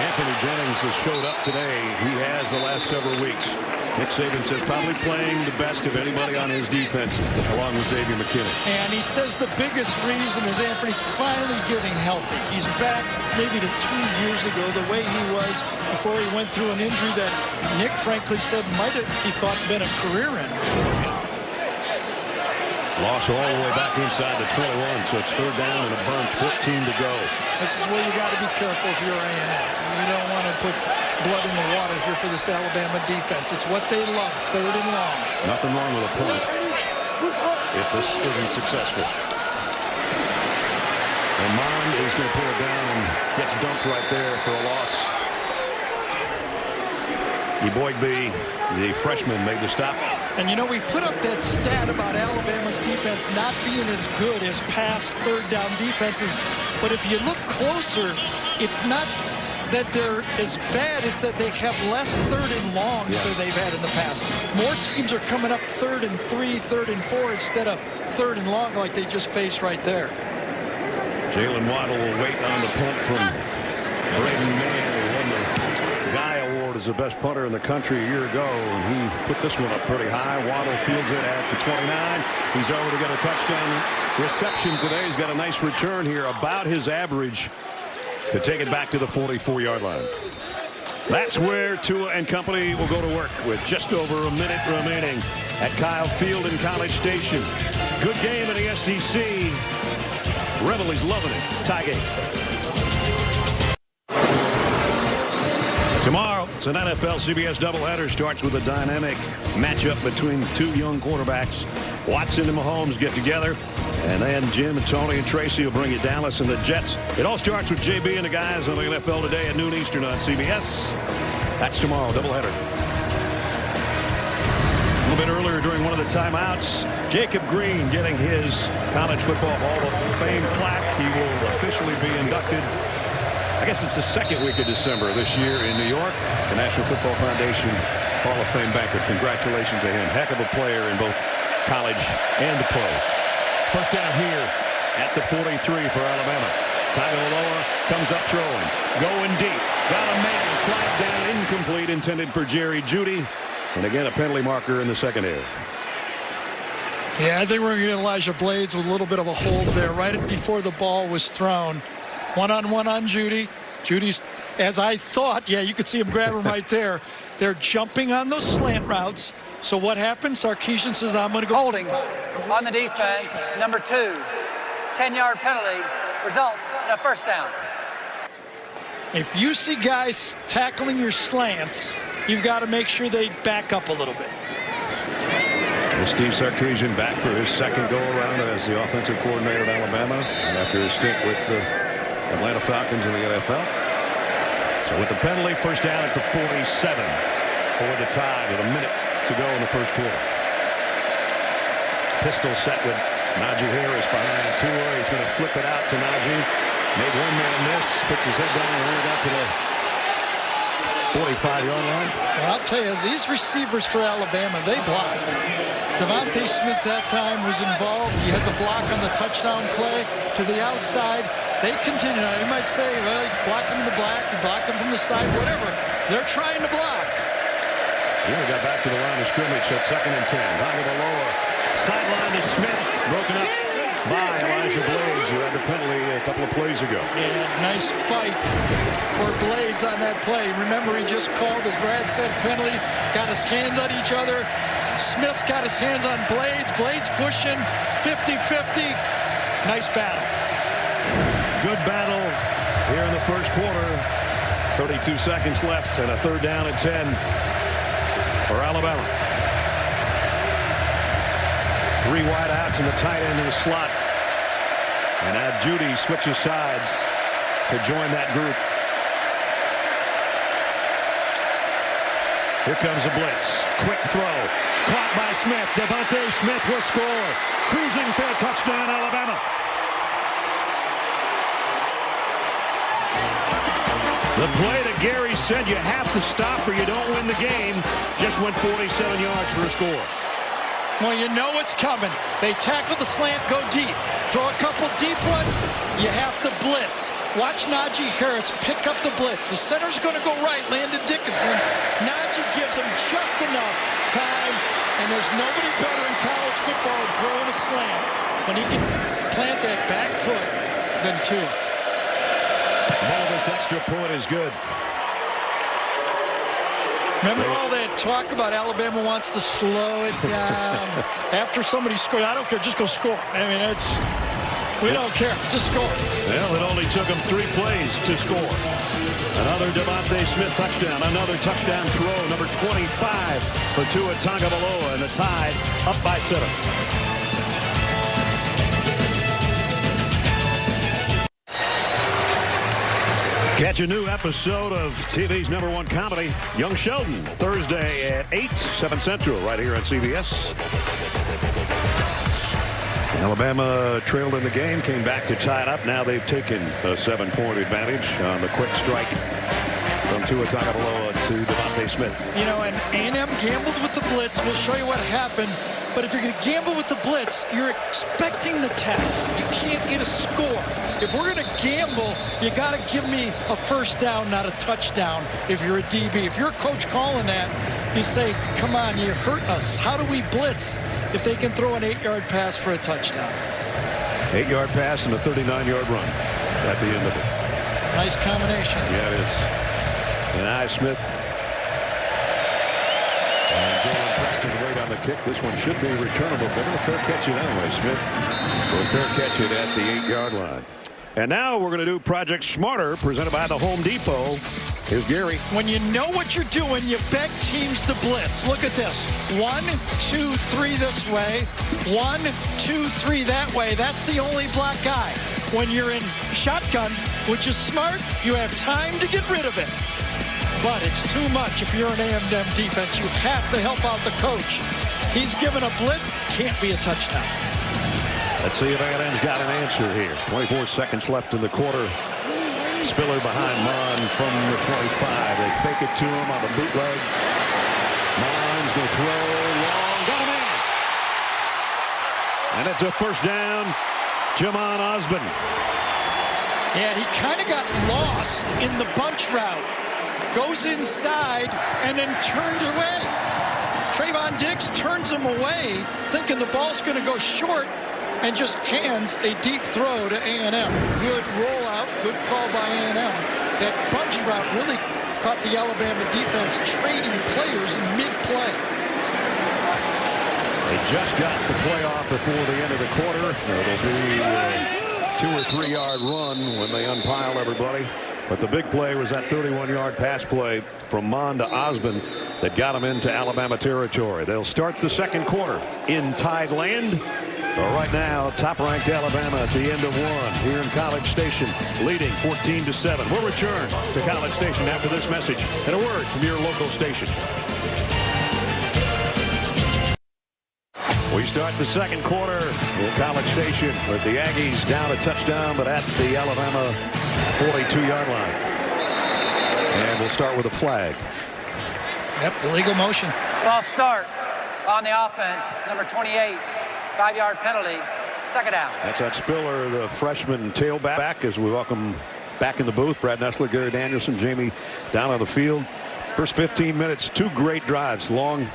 Anthony Jennings has showed up today. He has the last several weeks. Nick Saban says probably playing the best of anybody on his defense, along with Xavier McKinney. And he says the biggest reason is Anthony's finally getting healthy. He's back maybe to 2 years ago, the way he was before he went through an injury that Nick frankly said might have, he thought, been a career ender for him. Loss all the way back inside the 21, so it's third down and a bunch, 14 to go. This is where you got to be careful if you're A&M. You don't want to put blood in the water here for this Alabama defense. It's what they love, third and long. Nothing wrong with a punt if this isn't successful. And Mond is going to pull it down and gets dumped right there for a loss. Eboigbe, the freshman, made the stop. And you know, we put up that stat about Alabama's defense not being as good as past third down defenses. But if you look closer, it's not that they're as bad, it's that they have less third and longs than they've had in the past. More teams are coming up 3rd and 3, 3rd and 4 instead of 3rd and long like they just faced right there. Jalen Waddle will wait on the punt from Braden Mann, who won the Guy Award as the best punter in the country a year ago. And he put this one up pretty high. Waddle fields it at the 29. He's already got a touchdown reception today. He's got a nice return here, about his average, to take it back to the 44-yard line. That's where Tua and company will go to work with just over a minute remaining at Kyle Field in College Station. Good game in the SEC. Rebels loving it. Tie game. Tomorrow, it's an NFL CBS doubleheader. Starts with a dynamic matchup between two young quarterbacks. Watson and Mahomes get together. And then Jim and Tony and Tracy will bring you Dallas and the Jets. It all starts with JB and the guys on the NFL Today at noon Eastern on CBS. That's tomorrow, doubleheader. A little bit earlier during one of the timeouts, Jacob Green getting his College Football Hall of Fame plaque. He will officially be inducted. I guess it's the second week of December this year in New York. The National Football Foundation Hall of Fame banquet. Congratulations to him. Heck of a player in both college and the pros. First down here at the 43 for Alabama. Tagovailoa comes up throwing. Going deep. Got a man. Flag down. Incomplete. Intended for Jerry Jeudy. And again, a penalty marker in the secondary. Yeah, I think we're going to get Elijah Blades with a little bit of a hold there right before the ball was thrown. One-on-one on Jeudy. Judy's, as I thought, yeah, you could see him grab him right there. They're jumping on those slant routes. So what happens? Sarkisian says, I'm going to go. Holding on the defense, number 2. 10-yard penalty results in a first down. If you see guys tackling your slants, you've got to make sure they back up a little bit. Here's Steve Sarkisian back for his second go-around as the offensive coordinator at Alabama after his stint with the Atlanta Falcons in the NFL. So with the penalty, first down at the 47 for the tie with a minute to go in the first quarter. Pistol set with Najee Harris behind Tua. He's going to flip it out to Najee. Made one man miss, puts his head down and only got to the 45-yard line. Well, I'll tell you, these receivers for Alabama, they block. Devontae Smith that time was involved. He had the block on the touchdown play to the outside. They continue. Now, you might say, well, he blocked him in the black, he blocked him from the side, whatever. They're trying to block. Here we got back to the line of scrimmage at 2nd and 10. Tagovailoa sideline to Smith, broken up by Elijah Blades, who had the penalty a couple of plays ago. Yeah, nice fight for Blades on that play. Remember, he just called, as Brad said, penalty, got his hands on each other. Smith's got his hands on Blades. Blades pushing 50-50. Nice battle. Good battle here in the first quarter. 32 seconds left and a third down at 10 for Alabama. 3 wide outs and the tight end in the slot. And now Jeudy switches sides to join that group. Here comes a blitz. Quick throw. Caught by Smith. Devontae Smith will score. Cruising for a touchdown, Alabama. The play that Gary said you have to stop or you don't win the game just went 47 yards for a score. Well, you know what's coming. They tackle the slant, go deep. Throw a couple deep ones, you have to blitz. Watch Najee Harris pick up the blitz. The center's going to go right, Landon Dickinson. Najee gives him just enough time, and there's nobody better in college football than throwing a slant when he can plant that back foot than Tua. Well, this extra point is good. Remember all that talk about Alabama wants to slow it down after somebody scores? I don't care, just go score. I mean, we don't care, just score. Well, it only took them 3 plays to score. Another Devontae Smith touchdown, another touchdown throw, number 25 for Tua Tagovailoa, and the Tide up by 7. Catch a new episode of TV's #1 comedy, Young Sheldon, Thursday at 8, 7 Central, right here on CBS. Alabama trailed in the game, came back to tie it up. Now they've taken a 7-point advantage on the quick strike from Tua Tagovailoa to Devontae Smith. You know, and A&M gambled with the blitz. We'll show you what happened. But if you're going to gamble with the blitz, you're expecting the tackle. You can't get a score. If we're going to gamble, you got to give me a first down, not a touchdown if you're a DB. If you're a coach calling that, you say, come on, you hurt us. How do we blitz if they can throw an 8-yard pass for a touchdown? 8-yard pass and a 39-yard run at the end of it. Nice combination. Yeah, it is. And Smith and Jalen Preston wait on the kick. This one should be returnable. They're going to fair catch it anyway. Smith will fair catch it at the 8-yard line. And now we're going to do Project Smarter, presented by the Home Depot. Here's Gary. When you know what you're doing, you beg teams to blitz. Look at this. 1, 2, 3 this way. 1, 2, 3 that way. That's the only black guy. When you're in shotgun, which is smart, you have time to get rid of it. But it's too much if you're an A&M defense. You have to help out the coach. He's given a blitz, can't be a touchdown. Let's see if A&M's got an answer here. 24 seconds left in the quarter. Spiller behind Mon from the 25. They fake it to him on the bootleg. Mon's going to throw long. Got him in. And it's a first down. Jamon Osborne. Yeah, he kind of got lost in the bunch route. Goes inside and then turns away. Trayvon Diggs turns him away, thinking the ball's going to go short, and just hands a deep throw to A&M. Good rollout, good call by A&M. That bunch route really caught the Alabama defense trading players in mid-play. They just got the play off before the end of the quarter. It'll be a 2 or 3 yard run when they unpile everybody. But the big play was that 31-yard pass play from Mon to Osborne that got them into Alabama territory. They'll start the second quarter in Tide land. But right now, top-ranked Alabama at the end of 1 here in College Station, leading 14-7. We'll return to College Station after this message and a word from your local station. We start the second quarter in College Station with the Aggies down a touchdown, but at the Alabama 42-yard line. And we'll start with a flag. Yep, illegal motion. False start on the offense, number 28. 5-yard penalty, second down. That's on Spiller, the freshman tailback, as we welcome back in the booth. Brad Nessler, Gary Danielson, Jamie down on the field. First 15 minutes, 2 great drives, long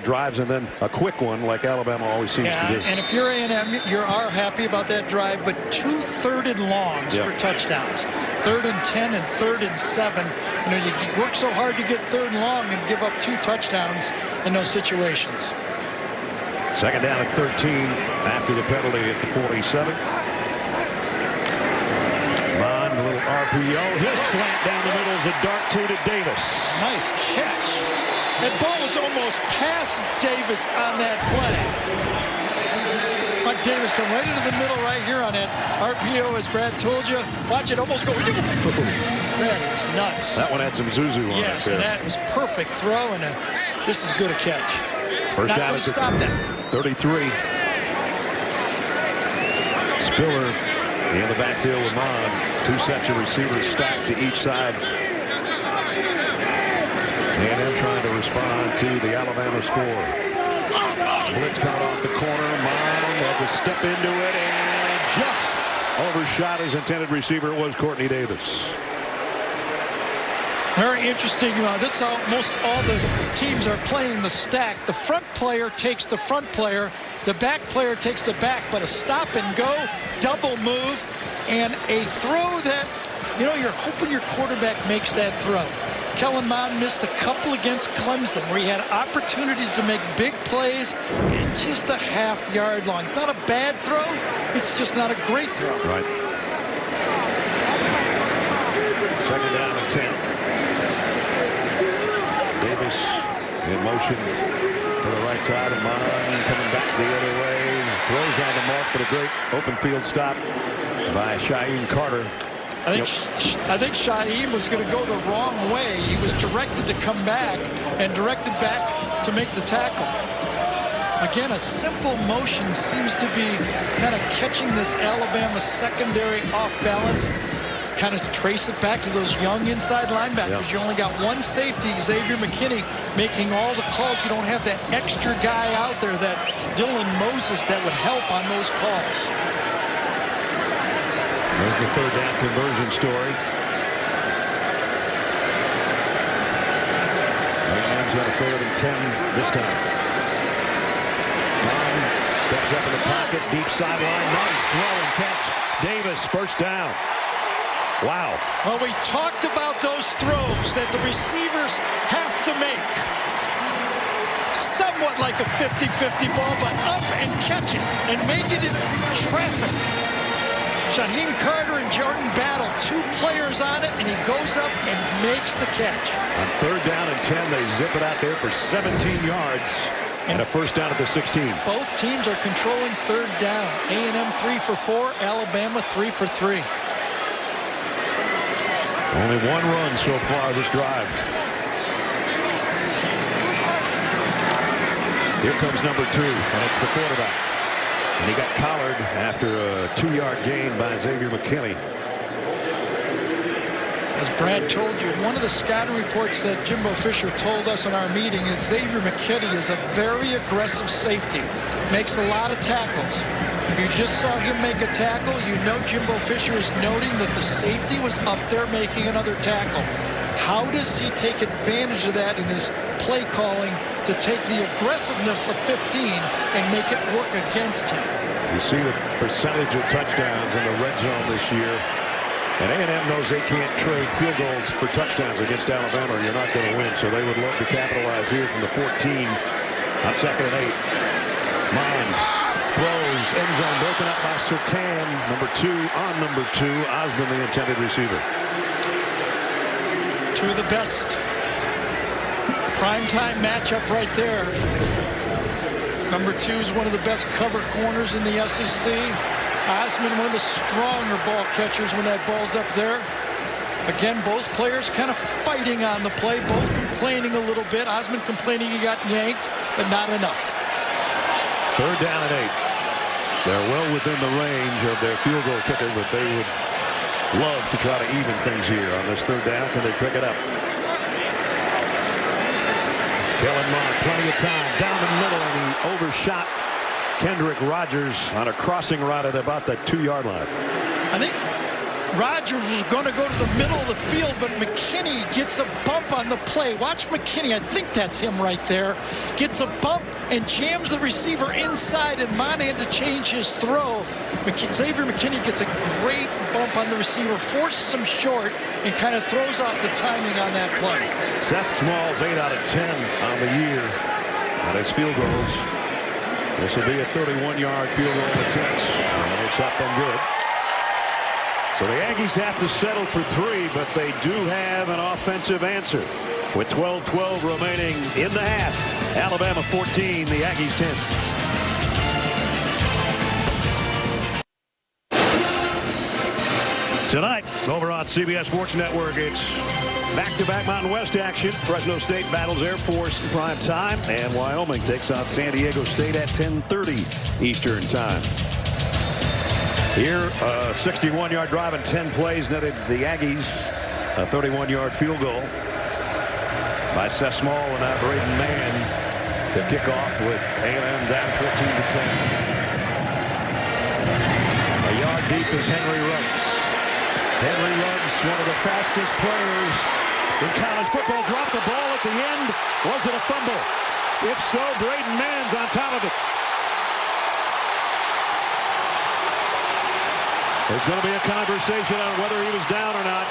drives, and then a quick one like Alabama always seems to do. And if you're A&M, you are happy about that drive, but 2 3rd and longs for touchdowns. 3rd and 10 and 3rd and 7. You know, you work so hard to get 3rd and long and give up 2 touchdowns in those situations. Second down at 13 after the penalty at the 47. Mon, a little RPO. He'll slant down the middle as a dart to Davis. Nice catch. That ball was almost past Davis on that play. Watch Davis come right into the middle right here on that RPO, as Brad told you. Watch it almost go. That is nuts. That one had some Zuzu on it. Yes, and that was perfect throw and just as good a catch. First Not down going to stop that. 33. Spiller in the backfield with Mon. Two sets of receivers stacked to each side. And then trying to respond to the Alabama score. Blitz caught off the corner. Mon had to step into it and just overshot his intended receiver. It was Courtney Davis. Very interesting. This is how most all the teams are playing the stack. The front player takes the front player. The back player takes the back. But a stop and go, double move, and a throw that, you're hoping your quarterback makes that throw. Kellen Mond missed a couple against Clemson where he had opportunities to make big plays in just a half-yard line. It's not a bad throw. It's just not a great throw. Right. Second down and 10. Davis in motion to the right side, and Mon coming back the other way. Throws on the mark, but a great open field stop by Shaheem Carter. I think Shaheem was going to go the wrong way. He was directed to come back and directed back to make the tackle. Again, a simple motion seems to be kind of catching this Alabama secondary off balance. Kind of trace it back to those young inside linebackers. Yep. You only got one safety, Xavier McKinney, making all the calls. You don't have that extra guy out there, that Dylan Moses, that would help on those calls. There's the third down conversion story. A&M's got a 3rd and 10 this time. Mon steps up in the pocket, deep sideline, nice throw and catch. Davis, first down. Wow. Well, we talked about those throws that the receivers have to make. Somewhat like a 50-50 ball, but up and catch it and make it in traffic. Shaheem Carter and Jordan Battle, 2 players on it, and he goes up and makes the catch. On 3rd down and 10, they zip it out there for 17 yards and a first down at the 16. Both teams are controlling 3rd down. A&M 3 for 4, Alabama 3 for 3. Only one run so far this drive. Here comes number 2, and it's the quarterback. And he got collared after a 2-yard gain by Xavier McKinney. As Brad told you, one of the scouting reports that Jimbo Fisher told us in our meeting is Xavier McKinney is a very aggressive safety. Makes a lot of tackles. You just saw him make a tackle. You know Jimbo Fisher is noting that the safety was up there making another tackle. How does he take advantage of that in his play calling to take the aggressiveness of 15 and make it work against him? You see the percentage of touchdowns in the red zone this year. And A&M knows they can't trade field goals for touchdowns against Alabama, or you're not going to win. So they would love to capitalize here from the 14 on 2nd and 8. Mon throws, end zone broken up by Surtain. Number 2 on number 2. Osmond, the intended receiver. 2 of the best primetime matchup right there. Number 2 is one of the best cover corners in the SEC. Osmond, one of the stronger ball catchers when that ball's up there. Again, both players kind of fighting on the play, both complaining a little bit. Osmond complaining he got yanked, but not enough. 3rd down and 8. They're well within the range of their field goal kicker, but they would love to try to even things here on this 3rd down. Can they pick it up? Kellen Mond, plenty of time down the middle, and he overshot Kendrick Rogers on a crossing route at about the 2-yard line. I think Rogers was going to go to the middle of the field, but McKinney gets a bump on the play. Watch McKinney. I think that's him right there. Gets a bump and jams the receiver inside, and Mond had to change his throw. Xavier McKinney gets a great bump on the receiver, forces him short, and kind of throws off the timing on that play. Seth Small's 8 out of 10 on the year on his field goals. This will be a 31-yard field goal attempt, and it's up and good. So the Aggies have to settle for 3, but they do have an offensive answer. With 12-12 remaining in the half, Alabama 14, the Aggies 10. Tonight, over on CBS Sports Network, it's back-to-back Mountain West action. Fresno State battles Air Force in prime time, and Wyoming takes on San Diego State at 10:30 Eastern time. Here, a 61-yard drive and 10 plays netted the Aggies a 31-yard field goal by Seth Small, and now Braden Mann to kick off with A&M down 14-10. A yard deep is Henry Ruggs. Henry Ruggs, one of the fastest players in college football, dropped the ball at the end. Was it a fumble? If so, Braden Mann's on top of it. There's going to be a conversation on whether he was down or not.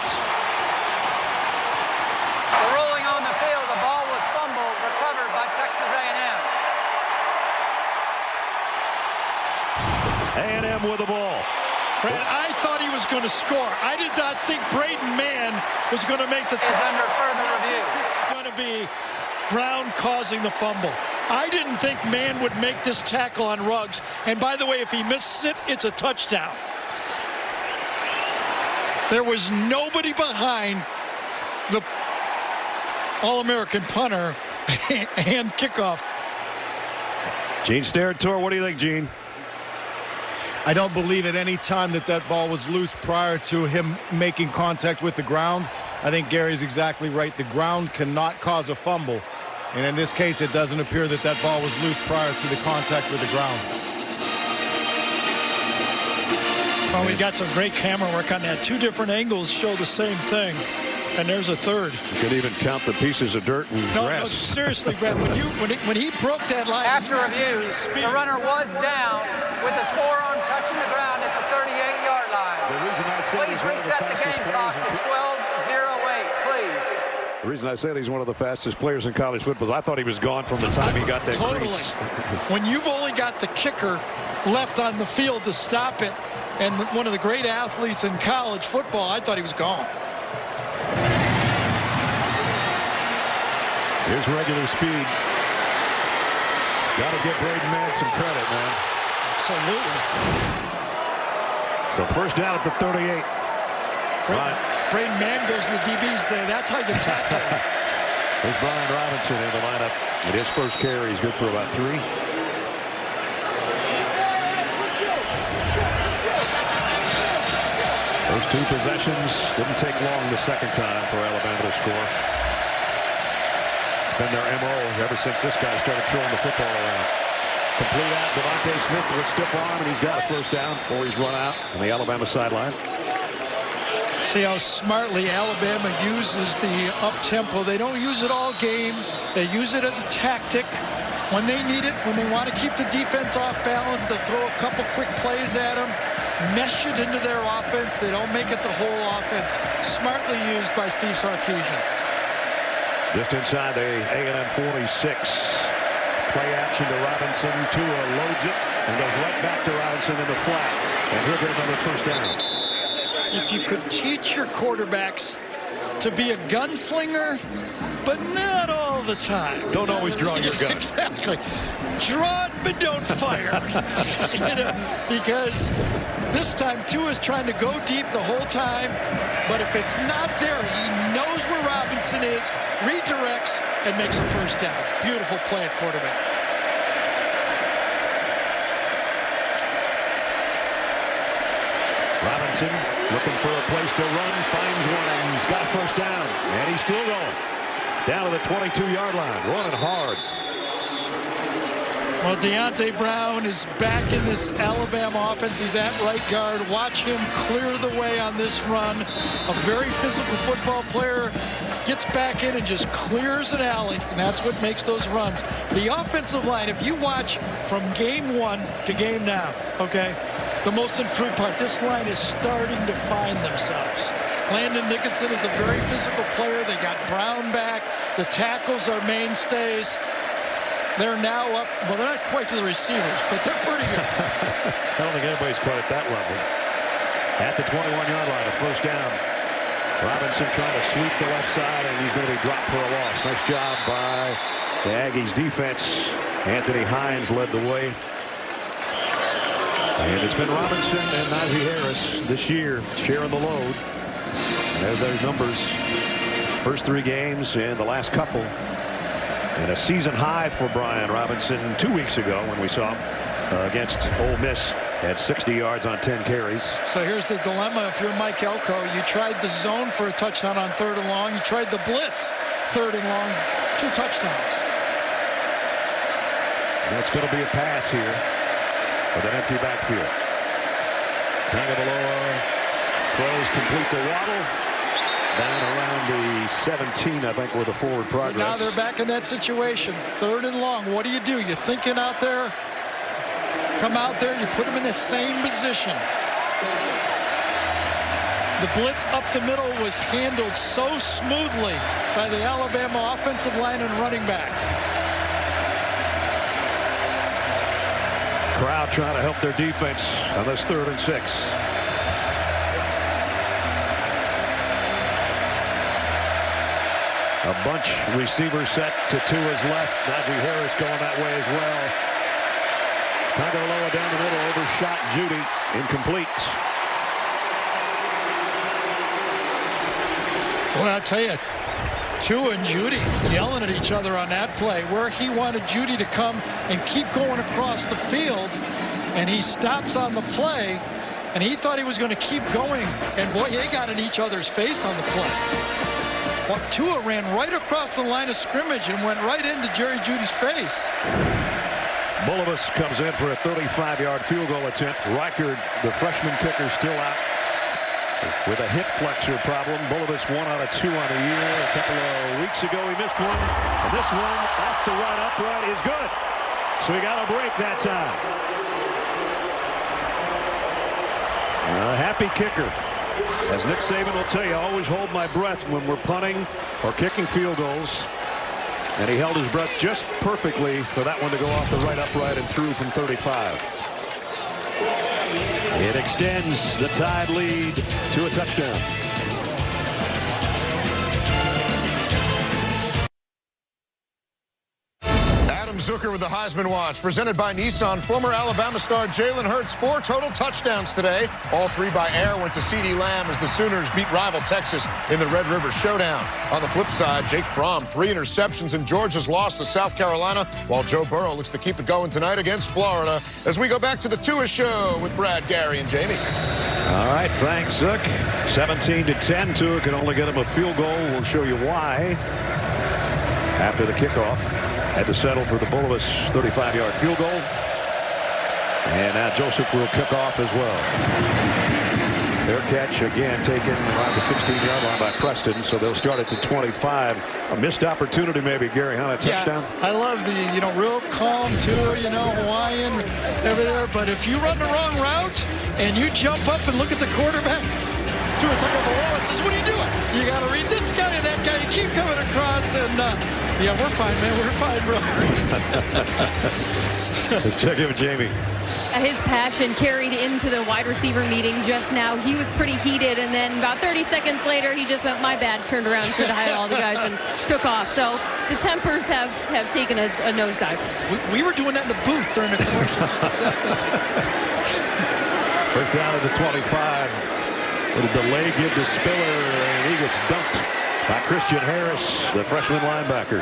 The ruling on the field, the ball was fumbled, recovered by Texas A&M. A&M with the ball. Brad, I thought he was going to score. I did not think Braden Mann was going to make the Is under further review. This is going to be Brown causing the fumble. I didn't think Mann would make this tackle on Ruggs. And by the way, if he misses it, it's a touchdown. There was nobody behind the All-American punter and kickoff. Gene Steratore, what do you think, Gene? I don't believe at any time that ball was loose prior to him making contact with the ground. I think Gary's exactly right. The ground cannot cause a fumble. And in this case, it doesn't appear that ball was loose prior to the contact with the ground. Well, we got some great camera work on that. Two different angles show the same thing. And there's a third. You could even count the pieces of dirt and grass. No, seriously, Brad, when he broke that line. After review, the runner was down with his forearm touching the ground at the 38-yard line. The reason I said Please he's one of the reset the fastest game clock players. to 12:08, please. The reason I said he's one of the fastest players in college football is I thought he was gone from the time he got that Totally. crease. When you've only got the kicker left on the field to stop it, and one of the great athletes in college football, I thought he was gone. Here's regular speed. Got to give Braden Mann some credit, man. Absolutely. So first down at the 38. Braden Mann goes to the DBs, say that's how you tackle him. There's Brian Robinson in the lineup. At his first carry, he's good for about 3. Those 2 possessions didn't take long the second time for Alabama to score. It's been their MO ever since this guy started throwing the football around. Complete out, Devontae Smith with a stiff arm, and he's got a first down before he's run out on the Alabama sideline. See how smartly Alabama uses the up-tempo. They don't use it all game. They use it as a tactic. When they need it, when they want to keep the defense off balance, they throw a couple quick plays at them, mesh it into their offense. They don't make it the whole offense. Smartly used by Steve Sarkisian. Just inside the A&M 46. Play action to Robinson. Tua loads it and goes right back to Robinson in the flat. And he'll get another first down. If you could teach your quarterbacks to be a gunslinger, but not all the time. Don't always draw your gun. Exactly. Draw it, but don't fire. Because this time Tua's trying to go deep the whole time, but if it's not there, he knows where Robinson is, redirects, and makes a first down. Beautiful play at quarterback. Robinson looking for a place to run, finds one, and he's got a first down. And he's still going. Down to the 22-yard line, running hard. Well, Deontay Brown is back in this Alabama offense. He's at right guard. Watch him clear the way on this run. A very physical football player gets back in and just clears an alley, and that's what makes those runs. The offensive line, if you watch from game 1 to game now, okay, the most improved part, this line is starting to find themselves. Landon Dickinson is a very physical player. They got Brown back. The tackles are mainstays. They're now up, well, they're not quite to the receivers, but they're pretty good. I don't think anybody's quite at that level. At the 21-yard line, a first down. Robinson trying to sweep the left side, and he's going to be dropped for a loss. Nice job by the Aggies defense. Anthony Hines led the way. And it's been Robinson and Najee Harris this year sharing the load. And there's their numbers. First 3 games and the last couple. And a season high for Brian Robinson 2 weeks ago when we saw him against Ole Miss. Had 60 yards on 10 carries. So here's the dilemma. If you're Mike Elko, you tried the zone for a touchdown on 3rd and long. You tried the blitz 3rd and long. 2 touchdowns. Well, it's going to be a pass here with an empty backfield. Tagovailoa throws complete to Waddle. Down around the 17, I think, with the forward progress. So now they're back in that situation. 3rd and long. What do? You're thinking out there. Come out there, you put them in the same position. The blitz up the middle was handled so smoothly by the Alabama offensive line and running back. Crowd trying to help their defense on this 3rd and 6. A bunch receiver set to Tua's left. Najee Harris going that way as well. Tagovailoa down the middle, overshot Judy, incomplete. Well, I'll tell you, Tua and Judy yelling at each other on that play, where he wanted Judy to come and keep going across the field, and he stops on the play, and he thought he was going to keep going, and boy, they got in each other's face on the play. Well, Tua ran right across the line of scrimmage and went right into Jerry Judy's face. Bulovas comes in for a 35-yard field goal attempt. Reichard, the freshman kicker, still out with a hip flexor problem. Bulovas 1 out of 2 on the year. A couple of weeks ago he missed one, and this one off the right upright is good. So he got a break that time. A happy kicker. As Nick Saban will tell you, I always hold my breath when we're punting or kicking field goals. And he held his breath just perfectly for that one to go off the right upright and through from 35. It extends the Tide lead to a touchdown. Zucker with the Heisman Watch, presented by Nissan. Former Alabama star Jalen Hurts, 4 total touchdowns today. All 3 by air went to CeeDee Lamb as the Sooners beat rival Texas in the Red River Showdown. On the flip side, Jake Fromm, 3 interceptions, and Georgia's loss to South Carolina, while Joe Burrow looks to keep it going tonight against Florida. As we go back to the Tua Show with Brad, Gary, and Jamie. All right, thanks, Zook. 17-10. Tua can only get him a field goal. We'll show you why after the kickoff. Had to settle for the Bulovas 35-yard field goal. And now Joseph will kick off as well. Fair catch again taken around the 16-yard line by Preston, so they'll start at the 25. A missed opportunity maybe, Gary, on a touchdown. I love the, real calm too, Hawaiian over there. But if you run the wrong route and you jump up and look at the quarterback, Tua Tagovailoa says, what are you doing? You got to read this guy and that guy. You keep coming across, and yeah, we're fine, man. We're fine, bro. Let's check in with Jamie. His passion carried into the wide receiver meeting just now. He was pretty heated, and then about 30 seconds later, he just went, my bad, turned around, said hi to all the guys, and took off. So the tempers have taken a nosedive. We were doing that in the booth during the commercial. Exactly. First down at the 25. Little delay give to Spiller, and he gets dunked by Christian Harris, the freshman linebacker.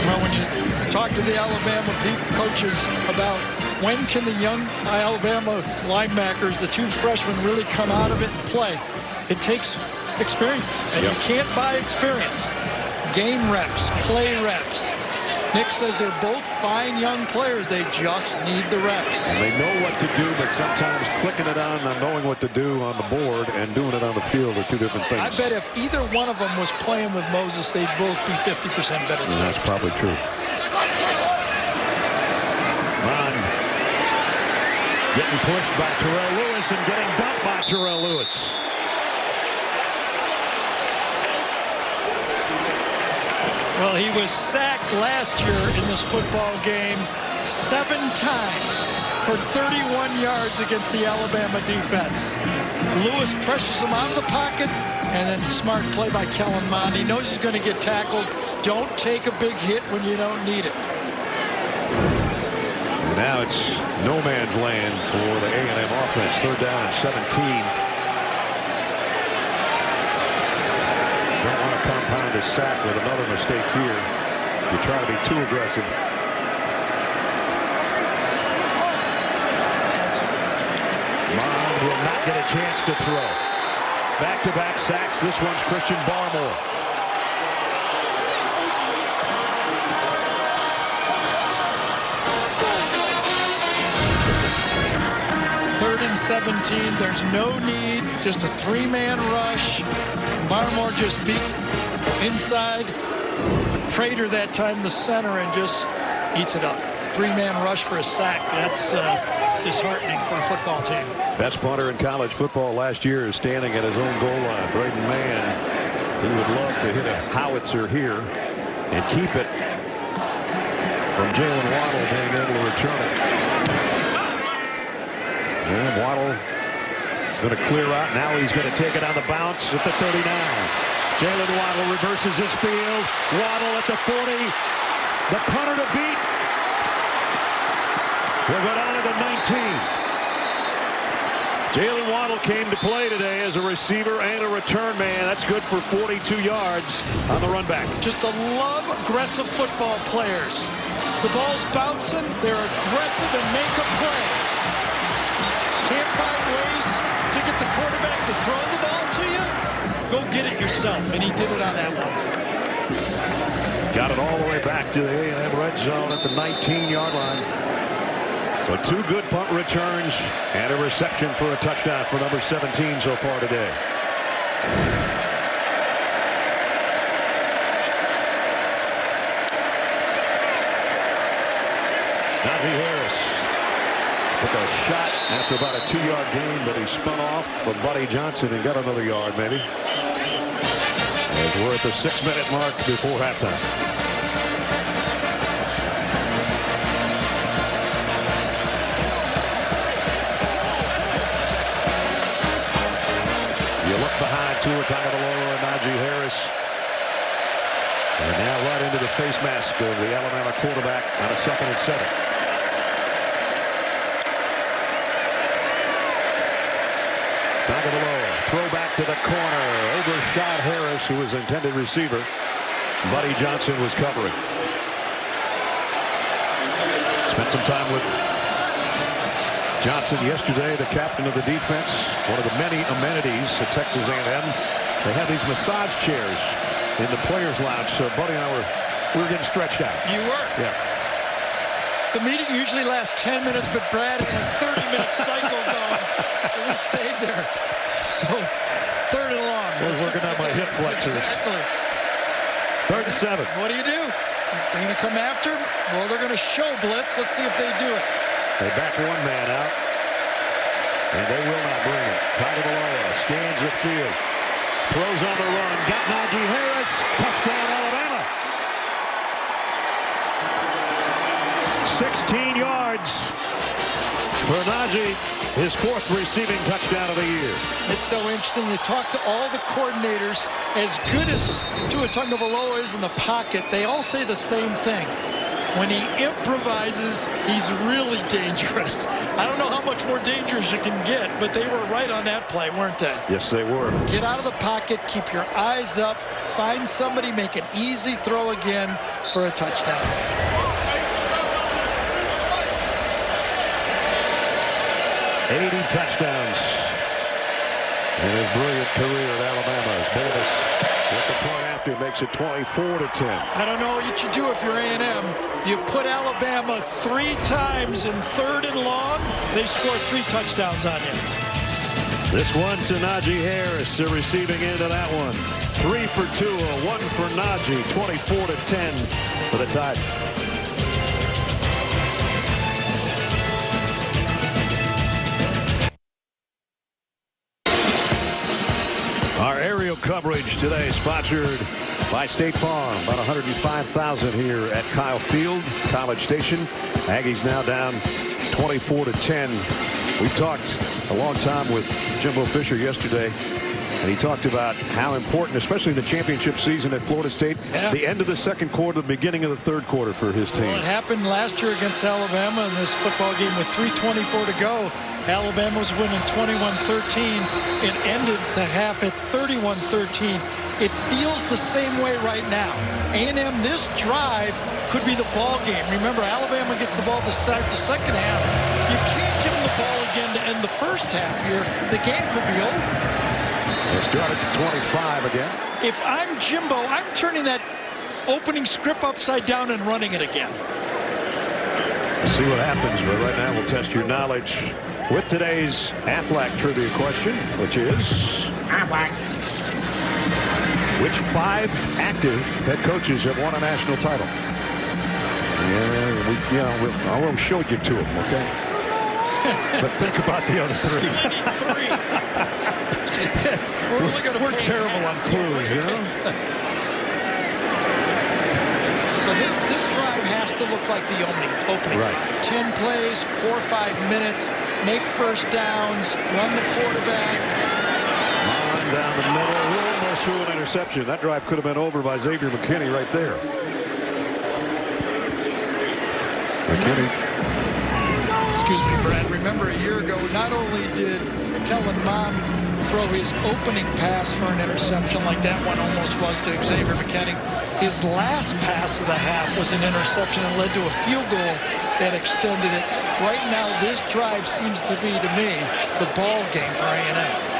Well, when you talk to the Alabama coaches about when can the young Alabama linebackers, the 2 freshmen, really come out of it and play, it takes experience, and you can't buy experience. Game reps, play reps. Nick says they're both fine young players. They just need the reps. And they know what to do, but sometimes clicking it on and knowing what to do on the board and doing it on the field are 2 different things. I bet if either one of them was playing with Moses, they'd both be 50% better. And that's probably true. Mon getting pushed by Terrell Lewis and getting dumped by Terrell Lewis. Well, he was sacked last year in this football game 7 times for 31 yards against the Alabama defense. Lewis pressures him out of the pocket, and then smart play by Kellen Mond. He knows he's going to get tackled. Don't take a big hit when you don't need it. And now it's no man's land for the A&M offense. 3rd down and 17. Don't want to compound a sack with another mistake here. If you try to be too aggressive. Mond will not get a chance to throw. Back-to-back sacks. This one's Christian Barmore. Third and 17. There's no need. Just a 3-man rush. Barmore just beats inside. Prater that time the center and just eats it up. 3-man rush for a sack. That's disheartening for a football team. Best punter in college football last year is standing at his own goal line. Braden Mann, he would love to hit a howitzer here and keep it from Jalen Waddle being able to return it. And Waddle is going to clear out. Now he's going to take it on the bounce at the 39. Jalen Waddle reverses his field. Waddle at the 40. The punter to beat. He'll go down to the 19. Jalen Waddle came to play today as a receiver and a return man. That's good for 42 yards on the run back. Just to love aggressive football players. The ball's bouncing. They're aggressive and make a play. Can't find ways to get the quarterback to throw the ball to you? Go get it yourself. And he did it on that one. Got it all the way back to the A&M red zone at the 19-yard line. So 2 good punt returns and a reception for a touchdown for number 17 so far today. Najee Harris took a shot after about a 2-yard gain, but he spun off of Buddy Johnson and got another yard maybe. As we're at the 6-minute mark before halftime. Behind Tua Tagovailoa and Najee Harris. And now right into the face mask of the Alabama quarterback on a 2nd and 7. Tagovailoa, throw back to the corner. Overshot Harris, who was intended receiver. Buddy Johnson was covering. Spent some time with Johnson yesterday, the captain of the defense. One of the many amenities at Texas A&M. They have these massage chairs in the players' lounge. So Buddy and I were getting stretched out. You were? Yeah. The meeting usually lasts 10 minutes, but Brad had a 30-minute cycle going. So we stayed there. So 3rd and long. I was working on my hip flexors. Exactly. 3rd and 7. What do? They're going to come after him? Well, they're going to show blitz. Let's see if they do it. They back 1 man out. And they will not bring it. Tagovailoa scans the field. Throws on the run. Got Najee Harris. Touchdown Alabama. 16 yards for Najee. His 4th receiving touchdown of the year. It's so interesting. You talk to all the coordinators. As good as Tua Tagovailoa is in the pocket, they all say the same thing. When he improvises, he's really dangerous. I don't know how much more dangerous you can get, but they were right on that play, weren't they? Yes, they were. Get out of the pocket, keep your eyes up, find somebody, make an easy throw again for a touchdown. 80 touchdowns in his brilliant career at Alabama. As Davis with the point after makes it 24-10. I don't know what you do if you're A&M. You put Alabama 3 times in 3rd and long, they score 3 touchdowns on you. This one to Najee Harris, the receiving end of that one. 3 for Tua, 1 for Najee, 24-10 for the Tide. Our aerial coverage today sponsored by State Farm. About 105,000 here at Kyle Field, College Station. Aggies now down 24-10. We talked a long time with Jimbo Fisher yesterday. And he talked about how important, especially in the championship season at Florida State, the end of the second quarter, the beginning of the third quarter for his team. Well, it happened last year against Alabama in this football game with 3:24 to go. Alabama was winning 21-13. It ended the half at 31-13. It feels the same way right now. A&M, this drive could be the ball game. Remember, Alabama gets the ball to start the second half. You can't give them the ball again to end the first half here. The game could be over. They start at the 25 again. If I'm Jimbo, I'm turning that opening script upside down and running it again. See what happens, but right now we'll test your knowledge with today's Aflac trivia question, which is which 5 active head coaches have won a national title? Yeah, I will show you 2 of them, okay? But think about the other 3. We're terrible on clues, you know? So this drive has to look like the opening drive. 10 plays, 4 or 5 minutes, make first downs, run the quarterback. On down the middle, almost threw an interception. That drive could have been over by Xavier McKinney right there. McKinney. Excuse me, Brad. Remember a year ago, not only did Kellen Mond throw his opening pass for an interception like that one almost was to Xavier McKinney, his last pass of the half was an interception and led to a field goal that extended it. Right now, this drive seems to be, to me, the ball game for A&M.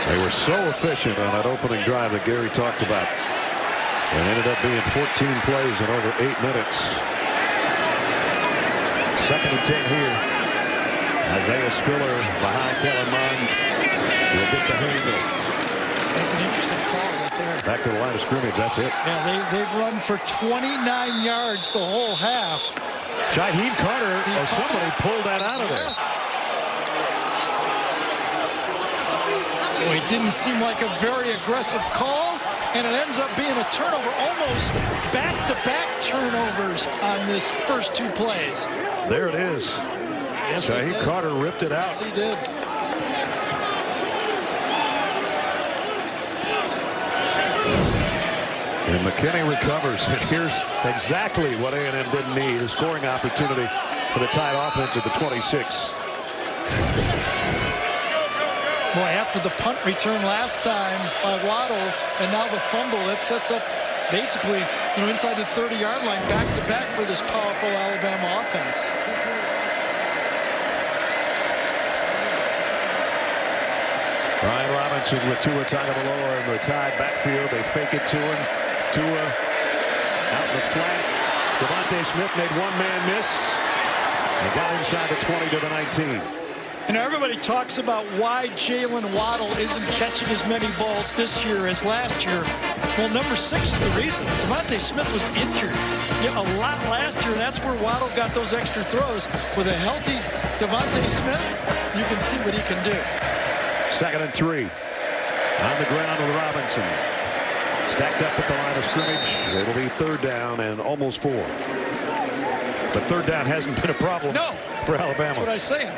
They were so efficient on that opening drive that Gary talked about. It ended up being 14 plays in over 8 minutes. 2nd and 10 here. Isaiah Spiller behind Kellen Mond will get the handle. That's an interesting call right there. Back to the line of scrimmage. That's it. Yeah, they've run for 29 yards the whole half. Shaheed Carter or somebody pulled that out of there. Well, it didn't seem like a very aggressive call, and it ends up being a turnover, almost back-to-back turnovers on this first 2 plays. There it is. Yes, Shaheed Carter ripped it out. Yes, he did. And McKinney recovers. And here's exactly what A&M didn't need, a scoring opportunity for the Tide offense at the 26. Boy, after the punt return last time by Waddle, and now the fumble, that sets up basically, inside the 30-yard line, back-to-back for this powerful Alabama offense. Brian Robinson with Tua Tagovailoa in the Tide backfield. They fake it to him. Tua out in the flat. Devontae Smith made one-man miss and got inside the 20 to the 19. Everybody talks about why Jalen Waddle isn't catching as many balls this year as last year. Well, number 6 is the reason. Devontae Smith was injured a lot last year, and that's where Waddle got those extra throws. With a healthy Devontae Smith, you can see what he can do. 2nd and 3. On the ground with Robinson. Stacked up at the line of scrimmage. It'll be 3rd down and almost 4. But 3rd down hasn't been a problem for Alabama. That's what I'm saying.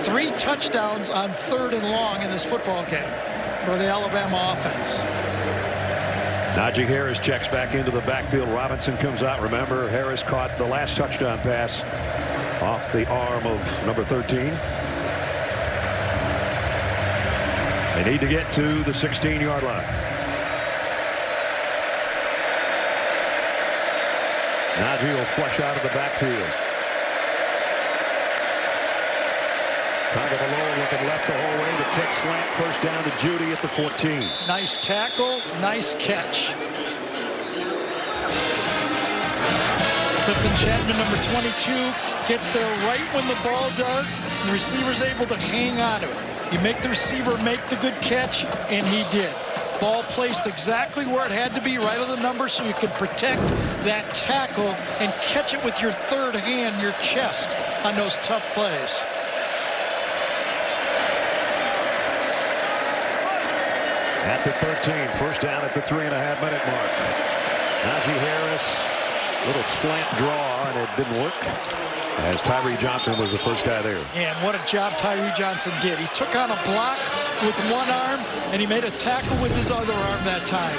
3 touchdowns on 3rd and long in this football game for the Alabama offense. Najee Harris checks back into the backfield. Robinson comes out. Remember, Harris caught the last touchdown pass off the arm of number 13. They need to get to the 16-yard line. Najee will flush out of the backfield. Tagovailoa looking left the whole way. The quick slant. First down to Judy at the 14. Nice tackle. Nice catch. Clifton Chapman, number 22, gets there right when the ball does. And the receiver's able to hang on to it. You make the receiver make the good catch, and he did. Ball placed exactly where it had to be, right on the number, so you can protect that tackle and catch it with your 3rd hand, your chest, on those tough plays. At the 13, first down at the 3.5-minute mark. Najee Harris, little slant draw, and it didn't work. as Tyree Johnson was the first guy there. And what a job Tyree Johnson did. He took on a block with one arm, and he made a tackle with his other arm that time.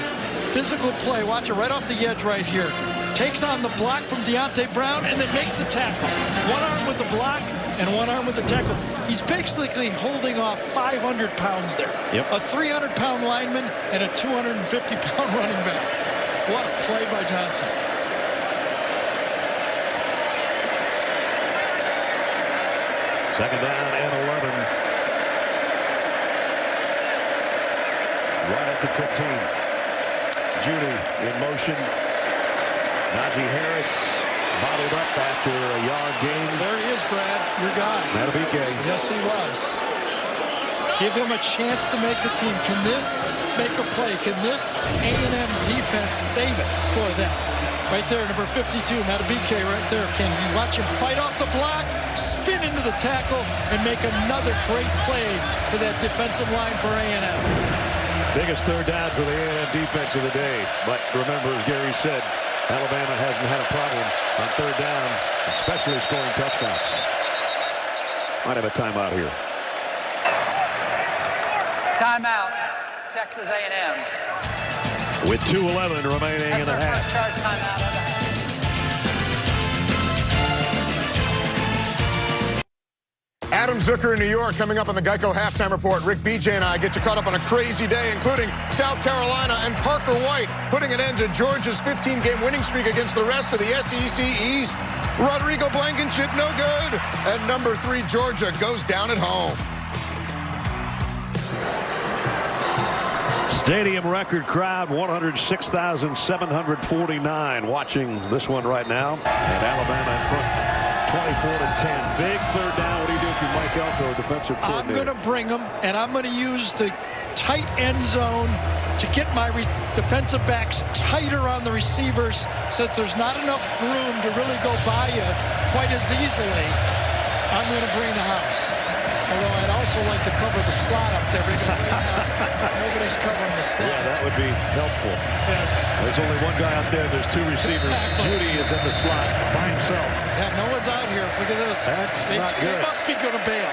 Physical play. Watch it right off the edge right here. Takes on the block from Deontay Brown and then makes the tackle. One arm with the block and one arm with the tackle. He's basically holding off 500 pounds there. Yep. A 300-pound lineman and a 250-pound running back. What a play by Johnson. Second down and 11. Right at the 15. Judy in motion. Najee Harris bottled up after a yard gain. There he is, Brad. Your guy. Matabike. Yes, he was. Give him a chance to make the team. Can this make a play? Can this A&M defense save it for them? Right there, number 52, Matabike right there. Can he watch him fight off the block, spin into the tackle, and make another great play for that defensive line for A&M? Biggest third down for the A&M defense of the day. But remember, as Gary said, Alabama hasn't had a problem on third down, especially scoring touchdowns. Might have a timeout here. Timeout, Texas A&M. With 2:11 remaining in the half. First charge timeout of the half. Adam Zucker in New York coming up on the Geico Halftime Report. Rick BJ and I get you caught up on a crazy day, including South Carolina and Parker White putting an end to Georgia's 15-game winning streak against the rest of the SEC East. Rodrigo Blankenship no good. And number 3 Georgia goes down at home. Stadium record crowd, 106,749 watching this one right now. And Alabama in front, 24-10. Big third down. What do you do if you're Mike Elko, defensive coordinator? I'm going to bring him, and I'm going to use the tight end zone to get my defensive backs tighter on the receivers, since there's not enough room to really go by you quite as easily. I'm going to bring the house. Although I'd also like to cover the slot up there. Nobody's covering the slot. Yeah, that would be helpful. Yes. There's only one guy out there. There's 2 receivers. Exactly. Judy is in the slot by himself. Yeah, no one's out here. Look at this. That's not good. They must be going to bail.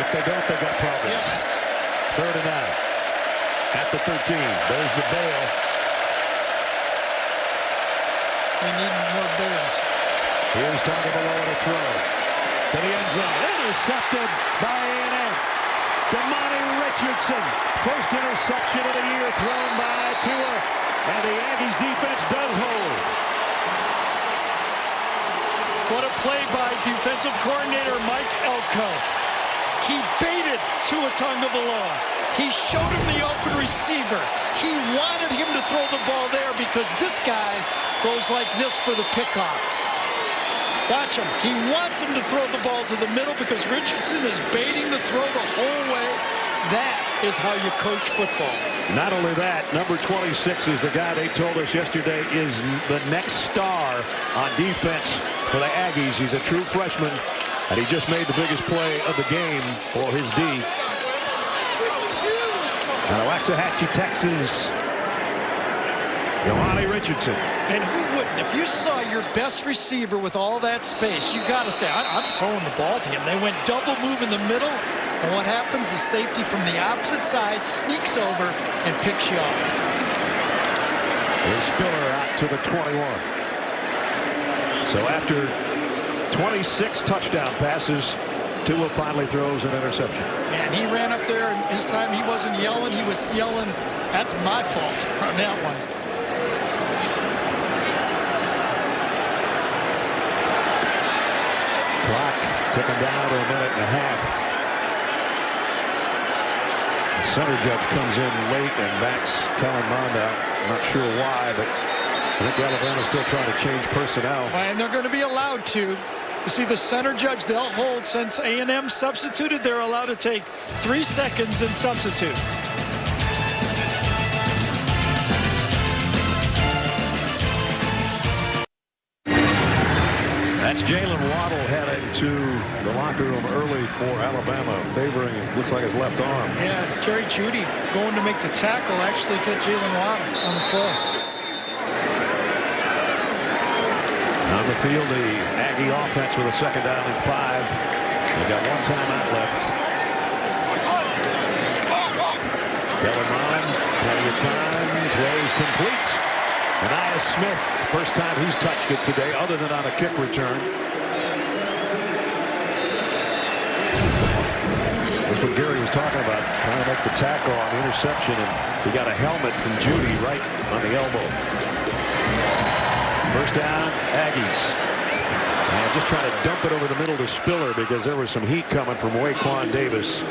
If they don't, they got problems. Yes. Third and 9. At the 13. There's the bail. They need more bails. Here's Tagovailoa to throw. To the end zone. Intercepted by A&M. Damani Richardson. First interception of the year thrown by Tua. And the Aggies defense does hold. What a play by defensive coordinator Mike Elko. He baited Tua Tagovailoa. He showed him the open receiver. He wanted him to throw the ball there because this guy goes like this for the pickoff. Watch him. He wants him to throw the ball to the middle because Richardson is baiting the throw the whole way. That is how you coach football. Not only that, number 26 is the guy they told us yesterday is the next star on defense for the Aggies. He's a true freshman, and he just made the biggest play of the game for his D. Out of Waxahachie, Texas, Damani Richardson. And who wouldn't? If you saw your best receiver with all that space, you got to say, I'm throwing the ball to him. They went double move in the middle, and what happens? The safety from the opposite side sneaks over and picks you off. Here's Spiller out to the 21. So after 26 touchdown passes, Tua finally throws an interception. And he ran up there, and this time he wasn't yelling. He was yelling, that's my fault on that one. Clock ticking down to a minute and a half. The center judge comes in late and backs Kellen Mond out. I'm not sure why, but I think Alabama's still trying to change personnel. And they're going to be allowed to. You see, the center judge, they'll hold. Since A&M substituted, they're allowed to take 3 seconds and substitute. That's Jalen Waddle heading to the locker room early for Alabama, favoring, looks like, his left arm. Yeah, Jerry Jeudy going to make the tackle, actually hit Jalen Waddle on the play. On On the field, the Aggie offense with a 2nd down and 5. They got 1 timeout left. Kellen Mond, plenty of time, throws complete. And Aya Smith, first time he's touched it today, other than on a kick return. That's what Gary was talking about, trying to make the tackle on the interception, and he got a helmet from Judy right on the elbow. First down, Aggies. And just trying to dump it over the middle to Spiller because there was some heat coming from Waquan Davis,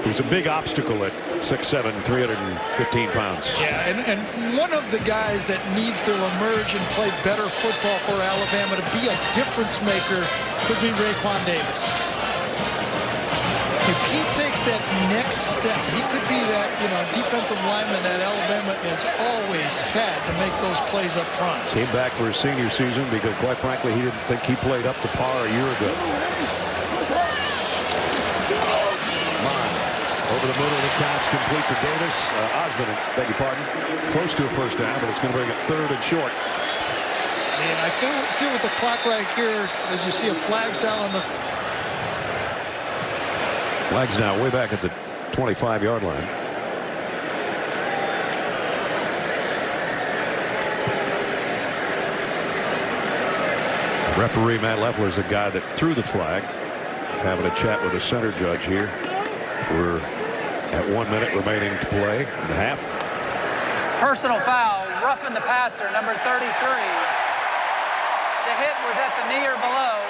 who's a big obstacle at 6'7", 315 pounds. Yeah, and one of the guys that needs to emerge and play better football for Alabama to be a difference maker could be Raekwon Davis. If he takes that next step, he could be that, defensive lineman that Alabama has always had to make those plays up front. Came back for his senior season because, quite frankly, he didn't think he played up to par a year ago. Over the middle, this time it's complete to Davis. Osmond, beg your pardon. Close to a first down, but it's going to bring it 3rd and short. Yeah, I feel with the clock right here, as you see a flag's down on the... Flag's now way back at the 25-yard line. Referee Matt Leffler is the guy that threw the flag. Having a chat with the center judge here. We're at 1 minute remaining to play in the half. Personal foul, roughing the passer, number 33. The hit was at the knee or below.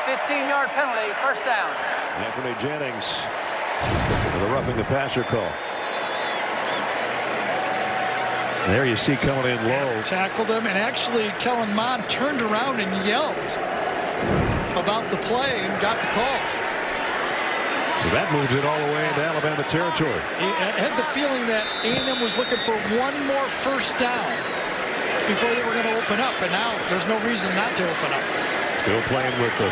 15-yard penalty, first down. Anthony Jennings with a roughing the passer call. There you see coming in low. Tackled him, and actually Kellen Mond turned around and yelled about the play and got the call. So that moves it all the way into Alabama territory. I had the feeling that A&M was looking for one more first down before they were going to open up, and now there's no reason not to open up. Still playing with the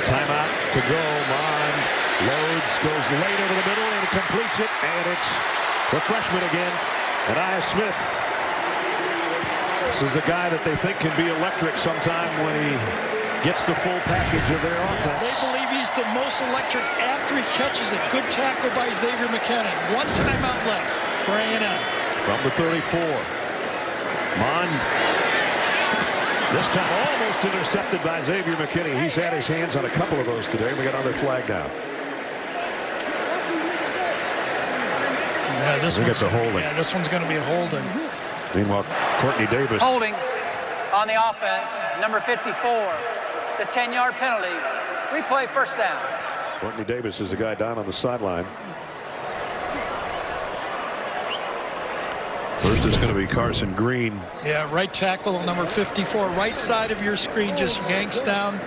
timeout to go. Mond loads, goes late over the middle, and completes it, and it's the freshman again, and Aya Smith. This is the guy that they think can be electric sometime when he gets the full package of their offense. They believe he's the most electric after he catches it. Good tackle by Xavier McKinney. 1 timeout left for A&M. From the 34. Mond. This time almost intercepted by Xavier McKinney. He's had his hands on a couple of those today. We got another flag down. Yeah, this one's a holding. Yeah, this one's going to be a holding. Meanwhile, Courtney Davis. Holding on the offense, number 54. It's a 10-yard penalty. Replay, first down. Courtney Davis is the guy down on the sideline. First is going to be Carson Green. Yeah, right tackle, number 54. Right side of your screen just yanks down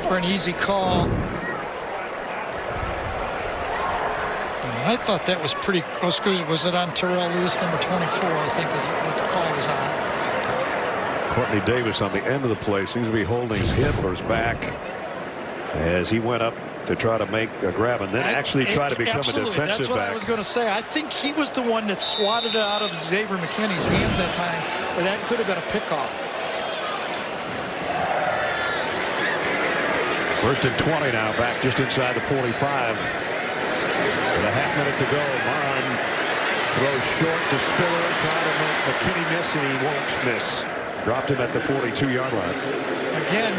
for an easy call. I thought that was pretty. Oh, excuse me, was it on Terrell Lewis, number 24? I think is what the call was on. Courtney Davis on the end of the play seems to be holding his hip or his back as he went up to try to make a grab and then actually try to become a defensive back. That's what I was going to say. I think he was the one that swatted it out of Xavier McKinney's hands that time, but that could have been a pickoff. First and 20 now, back just inside the 45. With a half minute to go. Mond throws short to Spiller, trying to make McKinney miss, and he won't miss. Dropped him at the 42-yard line. Again,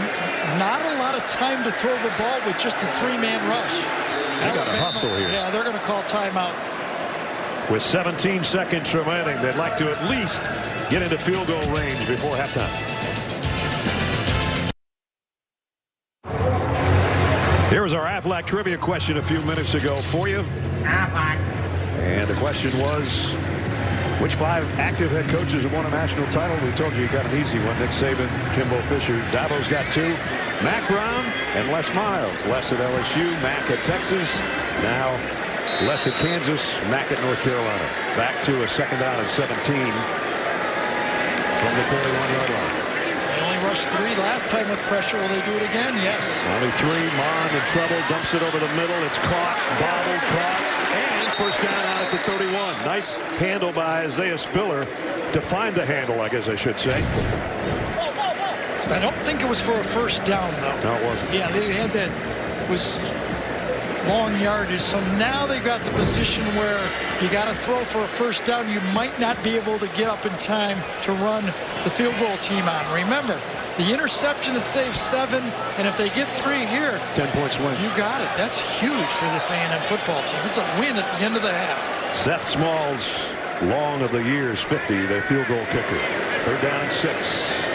not a lot of time to throw the ball with just a 3-man rush. They got to hustle here. Yeah, they're going to call timeout. With 17 seconds remaining, they'd like to at least get into field goal range before halftime. Here was our Aflac trivia question a few minutes ago for you. Aflac. And the question was, which 5 active head coaches have won a national title? We told you got an easy one. Nick Saban, Jimbo Fisher. Dabo's got 2. Mac Brown and Les Miles. Les at LSU, Mac at Texas. Now Les at Kansas, Mac at North Carolina. Back to a 2nd down and 17 from the 41-yard line. They only rushed 3 last time with pressure. Will they do it again? Yes. Only 3. Mond in trouble. Dumps it over the middle. It's caught. Bobbled. Caught. And first down out at the 31. Nice handle by Isaiah Spiller to find the handle, I guess I should say. So I don't think it was for a first down, though. No, it wasn't. Yeah, they had that was long yardage. So now they got the position where you got to throw for a first down. You might not be able to get up in time to run the field goal team on. Remember, the interception that saves 7, and if they get 3 here, 10-point swing. You got it. That's huge for this A&M football team. It's a win at the end of the half. Seth Small's long of the years 50, the field goal kicker. 3rd down and 6.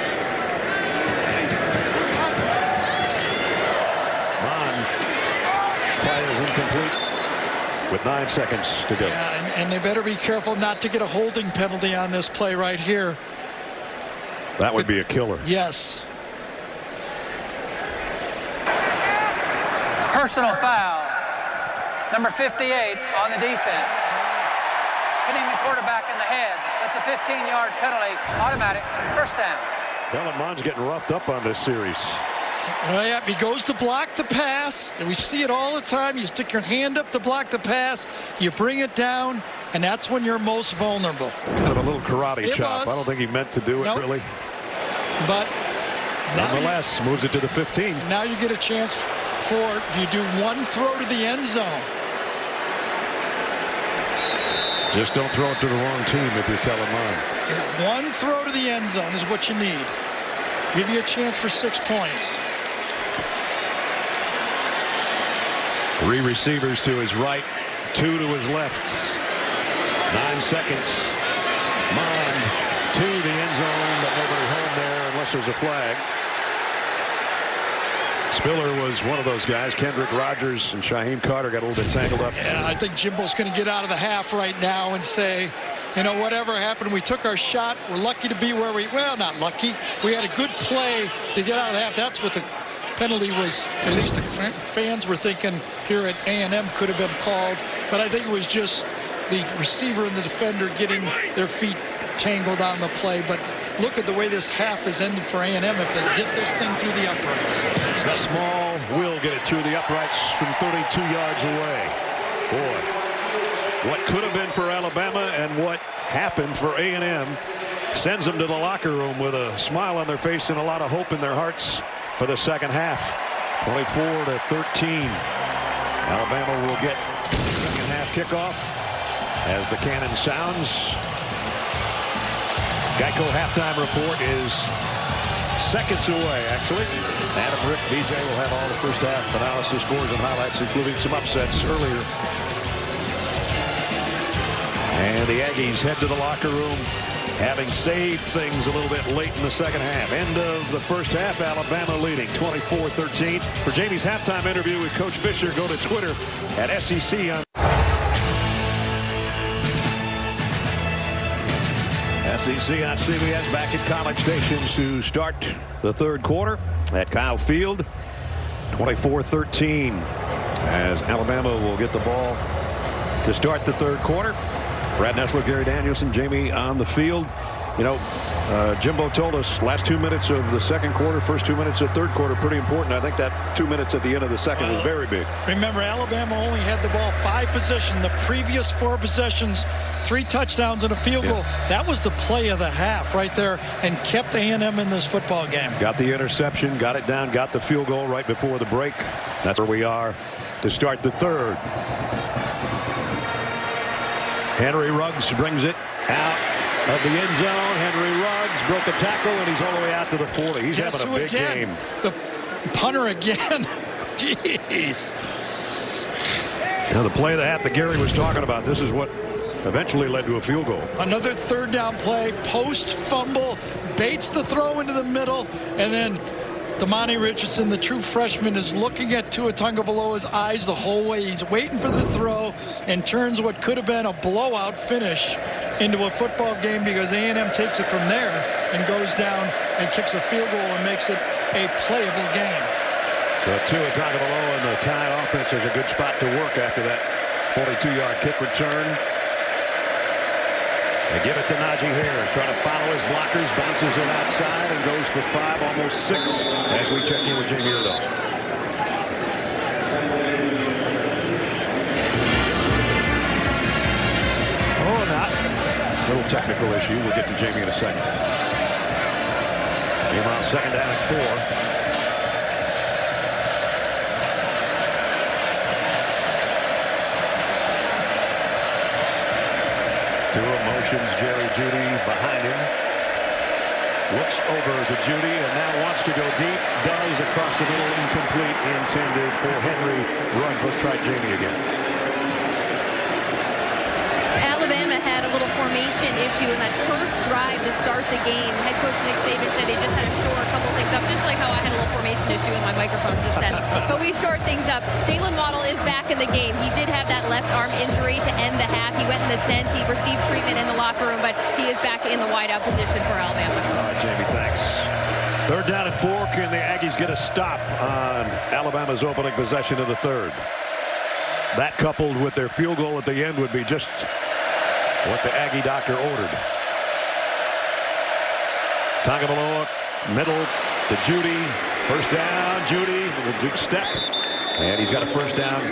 Fires incomplete with 9 seconds to go. Yeah, and they better be careful not to get a holding penalty on this play right here. That would be a killer. Yes. Personal foul. Number 58 on the defense. Hitting the quarterback in the head. That's a 15-yard penalty. Automatic. First down. Kellen Mond's getting roughed up on this series. Well, yeah, he goes to block the pass, and we see it all the time. You stick your hand up to block the pass, you bring it down, and that's when you're most vulnerable. Kind of a little karate chop. I don't think he meant to do it, really. But nonetheless, moves it to the 15. Now you get a chance for, you do one throw to the end zone. Just don't throw it to the wrong team if you're Kellen Mond. Yeah, one throw to the end zone is what you need. Give you a chance for 6 points. 3 receivers to his right, 2 to his left. 9 seconds. Mond to the end zone, but nobody home there unless there's a flag. Spiller was one of those guys. Kendrick Rogers and Shaheem Carter got a little bit tangled up. Yeah, I think Jimbo's going to get out of the half right now and say, you know, whatever happened, we took our shot. We're lucky to be where well, not lucky. We had a good play to get out of the half. That's what the penalty was. At least the fans were thinking here at A&M could have been called. But I think it was just the receiver and the defender getting their feet tangled on the play. But look at the way this half has ended for A&M if they get this thing through the uprights. Seth Small will get it through the uprights from 32 yards away. Boy. What could have been for Alabama and what happened for A&M sends them to the locker room with a smile on their face and a lot of hope in their hearts for the second half. 24-13. Alabama will get second half kickoff as the cannon sounds. Geico halftime report is seconds away, actually. Adam Rick, DJ will have all the first half analysis, scores, and highlights, including some upsets earlier. And the Aggies head to the locker room, having saved things a little bit late in the second half. End of the first half, Alabama leading 24-13. For Jamie's halftime interview with Coach Fisher, go to Twitter at SEC on SEC on CBS, back at College Station to start the third quarter at Kyle Field. 24-13 as Alabama will get the ball to start the third quarter. Brad Nessler, Gary Danielson, Jamie on the field. You know, Jimbo told us last 2 minutes of the second quarter, first 2 minutes of third quarter, pretty important. I think that 2 minutes at the end of the second was very big. Remember, Alabama only had the ball 5 possessions. The previous 4 possessions, 3 touchdowns and a field goal. That was the play of the half right there and kept A&M in this football game. Got the interception, got it down, got the field goal right before the break. That's where we are to start the third. Henry Ruggs brings it out of the end zone. Henry Ruggs broke a tackle, and he's all the way out to the 40. He's having a big game. The punter again. Jeez. Now the play of the half that Gary was talking about, this is what eventually led to a field goal. Another third down play, post fumble, baits the throw into the middle, and then Damani Richardson, the true freshman, is looking at Tua Tagovailoa's eyes the whole way. He's waiting for the throw and turns what could have been a blowout finish into a football game because A&M takes it from there and goes down and kicks a field goal and makes it a playable game. So Tua Tagovailoa and the Tide offense is a good spot to work after that 42-yard kick return. They give it to Najee Harris, trying to follow his blockers, bounces it outside and goes for 5, almost 6 as we check in with Jamie Erdahl. Oh, not. A little technical issue. We'll get to Jamie in a second. Meanwhile, second down and 4. Two motions, Jerry Jeudy behind him. Looks over to Jeudy and now wants to go deep. Does across the middle, incomplete, intended for Henry Ruggs. Let's try Jamie again. Alabama had a little formation issue in that first drive to start the game. Head coach Nick Saban said they just had to shore a couple things up, just like how I had a little formation issue in my microphone just then. But we shored things up. Jalen Waddle is back in the game. He did have that left arm injury to end the half. He went in the tent. He received treatment in the locker room, but he is back in the wideout position for Alabama. All right, Jamie, thanks. Third down and 4. Can the Aggies get a stop on Alabama's opening possession of the third? That coupled with their field goal at the end would be just what the Aggie doctor ordered. Tagovailoa, middle to Jeudy. First down, Jeudy, the juke step. And he's got a first down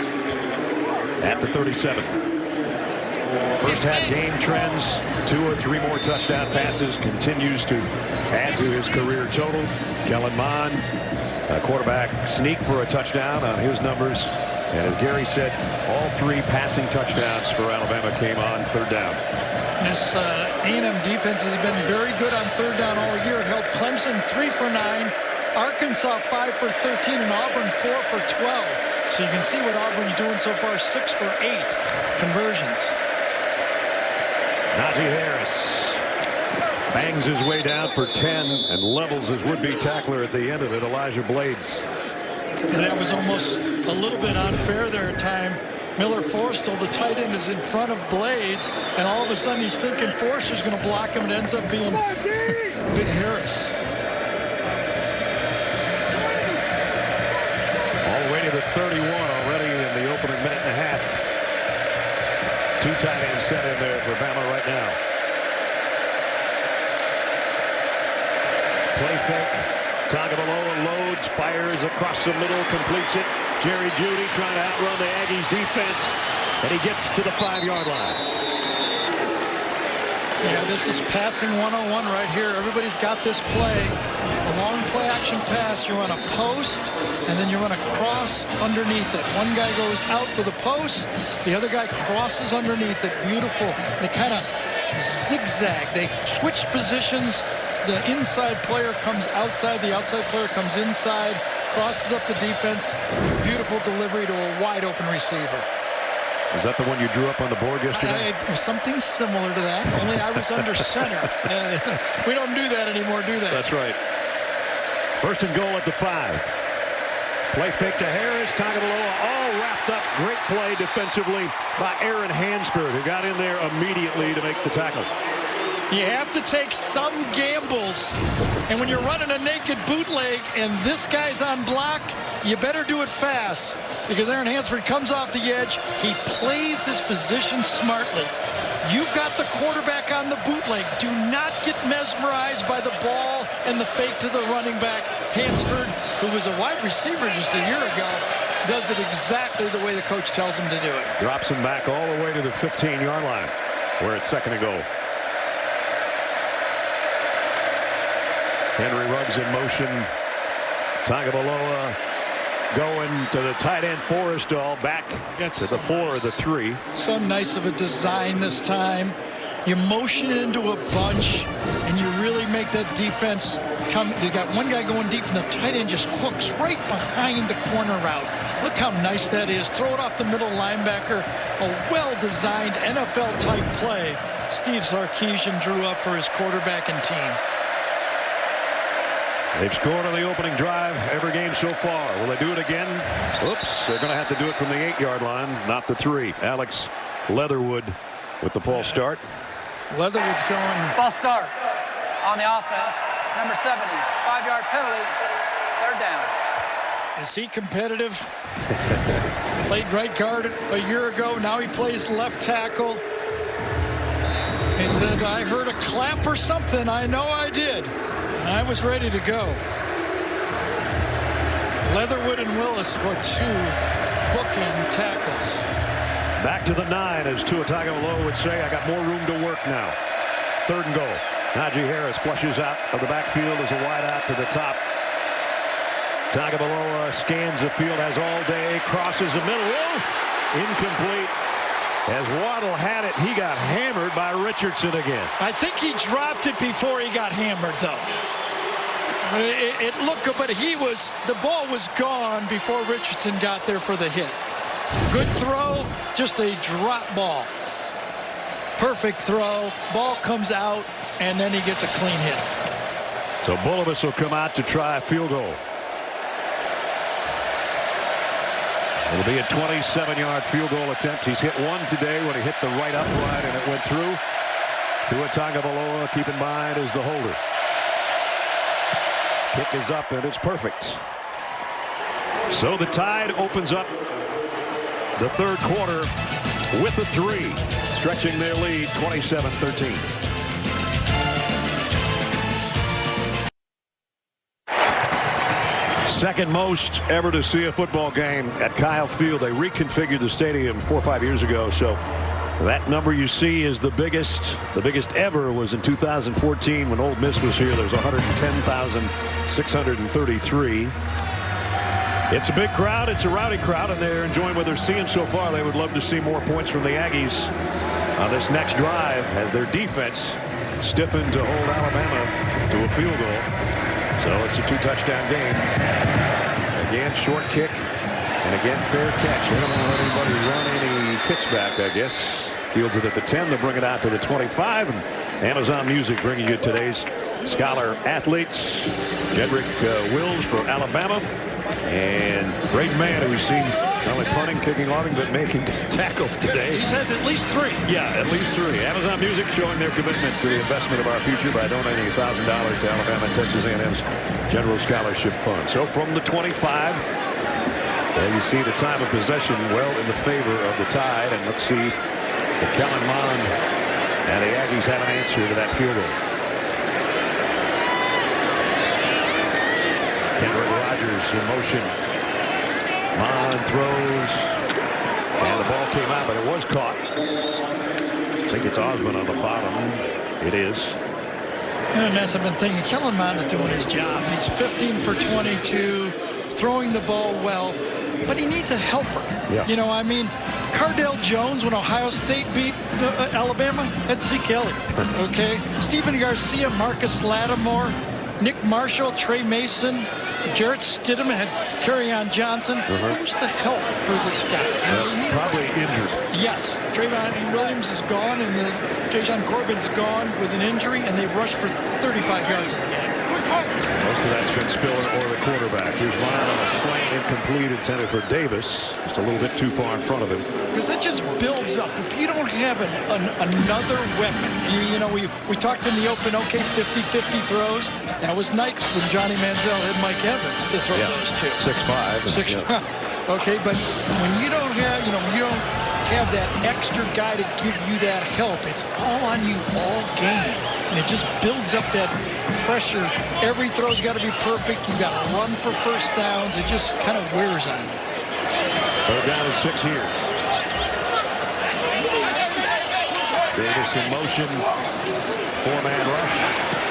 at the 37. First half game trends, 2 or 3 more touchdown passes, continues to add to his career total. Kellen Mond, quarterback sneak for a touchdown on his numbers. And as Gary said, all 3 passing touchdowns for Alabama came on third down. This A&M defense has been very good on third down all year. It held Clemson 3 for 9, Arkansas 5 for 13, and Auburn 4 for 12. So you can see what Auburn's doing so far, 6 for 8 conversions. Najee Harris bangs his way down for 10 and levels his would-be tackler at the end of it, Elijah Blades. And that was almost a little bit unfair there at time. Miller Forrestal, the tight end, is in front of Blades, and all of a sudden he's thinking Forrester's going to block him. It ends up being Big Harris. All the way to the 31 already in the opening minute and a half. 2 tight ends set in there for Bama right now. Play fake. Tagovailoa loads, fires across the middle, completes it. Jerry Jeudy trying to outrun the Aggies defense, and he gets to the 5-yard line. Yeah, this is passing 101 right here. Everybody's got this play. A long play action pass. You run a post, and then you run a cross underneath it. One guy goes out for the post. The other guy crosses underneath it. Beautiful. They kind of zigzag. They switch positions. The inside player comes outside. The outside player comes inside. Crosses up the defense. Beautiful delivery to a wide open receiver. Is that the one you drew up on the board yesterday? Something similar to that, only I was under center. We don't do that anymore, do they? That's right. First and goal at the 5. Play fake to Harris. Tagovailoa all wrapped up. Great play defensively by Aaron Hansford, who got in there immediately to make the tackle. You have to take some gambles, and when you're running a naked bootleg and this guy's on block, you better do it fast, because Aaron Hansford comes off the edge. He plays his position smartly. You've got the quarterback on the bootleg. Do not get mesmerized by the ball and the fake to the running back. Hansford, who was a wide receiver just a year ago, does it exactly the way the coach tells him to do it. Drops him back all the way to the 15-yard line, where it's second and goal. Henry Ruggs in motion. Tagovailoa going to the tight end Forrestal, back to the 4 or the 3. So nice of a design this time. You motion it into a bunch, and you really make that defense come. You got one guy going deep, and the tight end just hooks right behind the corner route. Look how nice that is. Throw it off the middle linebacker. A well-designed NFL-type play Steve Sarkisian drew up for his quarterback and team. They've scored on the opening drive every game so far. Will they do it again? Oops, they're going to have to do it from the 8-yard line, not the 3. Alex Leatherwood with the false start. Leatherwood's going. False start on the offense. Number 70, 5-yard penalty, third down. Is he competitive? Played right guard a year ago. Now he plays left tackle. He said, I heard a clap or something. I know I did. I was ready to go. Leatherwood and Willis for 2 bookend tackles. Back to the 9, as Tua Tagovailoa would say. I got more room to work now. Third and goal. Najee Harris flushes out of the backfield as a wide out to the top. Tagovailoa scans the field, has all day, crosses the middle. Incomplete. As Waddle had it, he got hammered by Richardson again. I think he dropped it before he got hammered, though. It looked good, but the ball was gone before Richardson got there for the hit. Good throw, just a drop ball. Perfect throw, ball comes out, and then he gets a clean hit. So Bulovas will come out to try a field goal. It'll be a 27-yard field goal attempt. He's hit one today when he hit the right upright and it went through. Tua Tagovailoa, keep in mind, is the holder. Kick is up and it's perfect. So the Tide opens up the third quarter with a 3, stretching their lead 27-13. Second most ever to see a football game at Kyle Field. They reconfigured the stadium 4 or 5 years ago, so that number you see is the biggest. The biggest ever was in 2014 when Ole Miss was here. There was 110,633. It's a big crowd. It's a rowdy crowd, and they're enjoying what they're seeing so far. They would love to see more points from the Aggies on this next drive as their defense stiffened to hold Alabama to a field goal. So it's a 2-touchdown game. Again, short kick, and again, fair catch. They don't want to let anybody run any kicks back, I guess. Fields it at the 10. They'll bring it out to the 25. And Amazon Music bringing you today's Scholar Athletes. Jedrick Wills for Alabama. And Braden Mann, who's seen not only punting, kicking, lobbing, but making tackles today. He's had at least 3. Yeah, at least 3. Amazon Music showing their commitment to the investment of our future by donating $1,000 to Alabama and Texas A&M's General Scholarship Fund. So from the 25, there you see the time of possession well in the favor of the Tide. And let's see if Kellen Mond and the Aggies have an answer to that field goal. Kendrick Rogers in motion. Mond throws, and the ball came out, but it was caught. I think it's Osmond on the bottom. It is. And that's I've been thinking. Kellen Mond's doing his job. He's 15 for 22, throwing the ball well, but he needs a helper. Yeah. You know, I mean, Cardale Jones, when Ohio State beat Alabama, that's Zeke Elliott. Okay, Stephen Garcia, Marcus Lattimore, Nick Marshall, Trey Mason, Jarrett Stidham, had Kerryon Johnson. Who's the help for this guy? Probably injured. Yes. Trayvon Williams is gone, and Jason Corbin's gone with an injury, and they've rushed for 35 yards in the game. Most of that's been Spiller or the quarterback. Here's Mond on a slant, incomplete, intended for Davis. Just a little bit too far in front of him. Because that just builds up. If you don't have another weapon, you know, we talked in the open, okay, 50-50 throws. That was nice when Johnny Manziel had Mike Evans to throw those two. 6'5". 6'5". Okay, but when you don't have, you don't have that extra guy to give you that help, it's all on you all game. And it just builds up that pressure. Every throw's got to be perfect. You got to run for first downs. It just kind of wears on you. Third down and 6 here. Davis in motion. 4-man rush.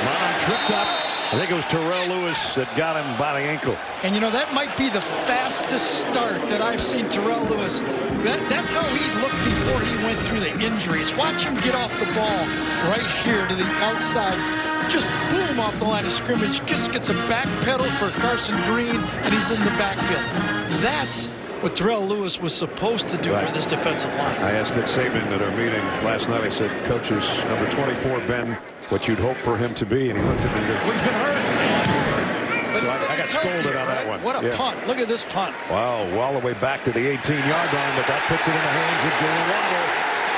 Mond tripped up. I think it was Terrell Lewis that got him by the ankle. And, you know, that might be the fastest start that I've seen Terrell Lewis. That's how he looked before he went through the injuries. Watch him get off the ball right here to the outside. Just boom off the line of scrimmage. Just gets a back pedal for Carson Green, and he's in the backfield. That's what Terrell Lewis was supposed to do for this defensive line. I asked Nick Saban at our meeting last night. I said, Coach, is number 24 been what you'd hope for him to be? And he looked at me and goes, well, he's been hurt. So I got scolded on that one. What a punt. Look at this punt. Wow, all the way back to the 18-yard line, but that puts it in the hands of Jalen Waddle.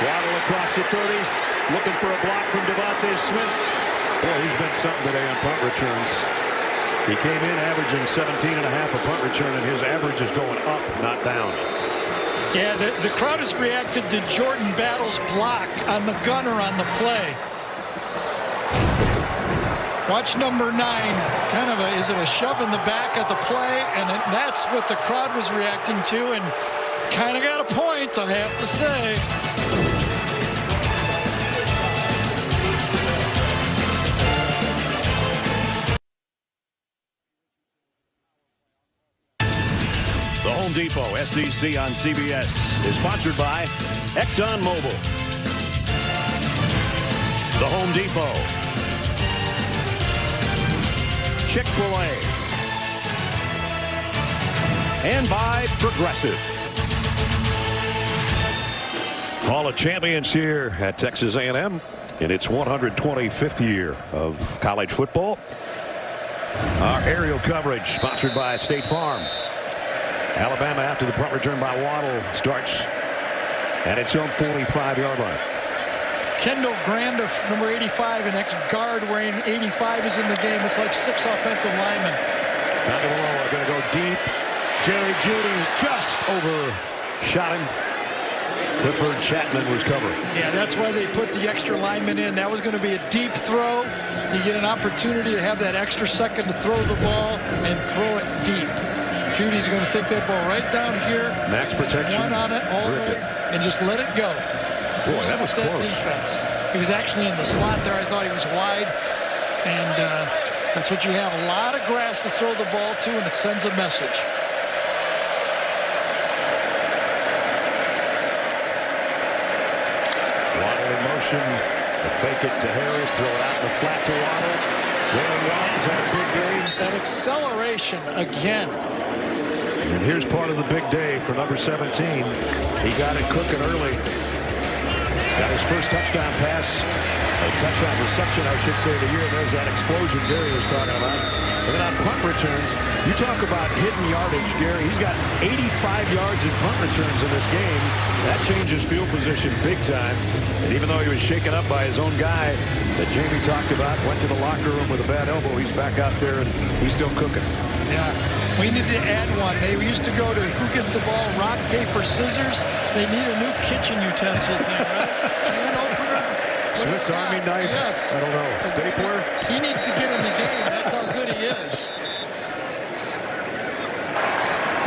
Waddle across the 30s, looking for a block from Devontae Smith. Boy, he's been something today on punt returns. He came in averaging 17.5 a punt return, and his average is going up, not down. Yeah, the crowd has reacted to Jordan Battle's block on the gunner on the play. Watch number 9, kind of is it a shove in the back at the play? And that's what the crowd was reacting to, and kind of got a point, I have to say. Home Depot, SEC on CBS, is sponsored by ExxonMobil. The Home Depot. Chick-fil-A. And by Progressive. Hall of Champions here at Texas A&M in its 125th year of college football. Our aerial coverage sponsored by State Farm. Alabama, after the punt return by Waddle, starts at its own 45-yard line. Kendall Granda, number 85, an ex-guard wearing 85 is in the game. It's like 6 offensive linemen. Tagovailoa going to go deep. Jerry Jeudy just overshot him. Clifford Chapman was covering. Yeah, that's why they put the extra lineman in. That was going to be a deep throw. You get an opportunity to have that extra second to throw the ball and throw it deep. Judy's going to take that ball right down here. Max protection. One on it all the way, and just let it go. Boy, that was close. Defense. He was actually in the slot there. I thought he was wide. And that's what you have. A lot of grass to throw the ball to, and it sends a message. Waddle in motion. A fake it to Harris. Throw it out in the flat to Waddle. Jalen Waddle's had a big day. That acceleration again. And here's part of the big day for number 17. He got it cooking early. Got his first touchdown pass. A touchdown reception, I should say, of the year. There's that explosion Gary was talking about. And then on punt returns, you talk about hidden yardage, Gary. He's got 85 yards in punt returns in this game. That changes field position big time. And even though he was shaken up by his own guy that Jamie talked about, went to the locker room with a bad elbow, he's back out there and he's still cooking. Yeah, we need to add one. They used to go to who gets the ball, rock, paper, scissors. They need a new kitchen utensil thing, right? Can opener. Swiss Army knife. Yes. I don't know. Stapler. He needs to get in the game. That's how good he is.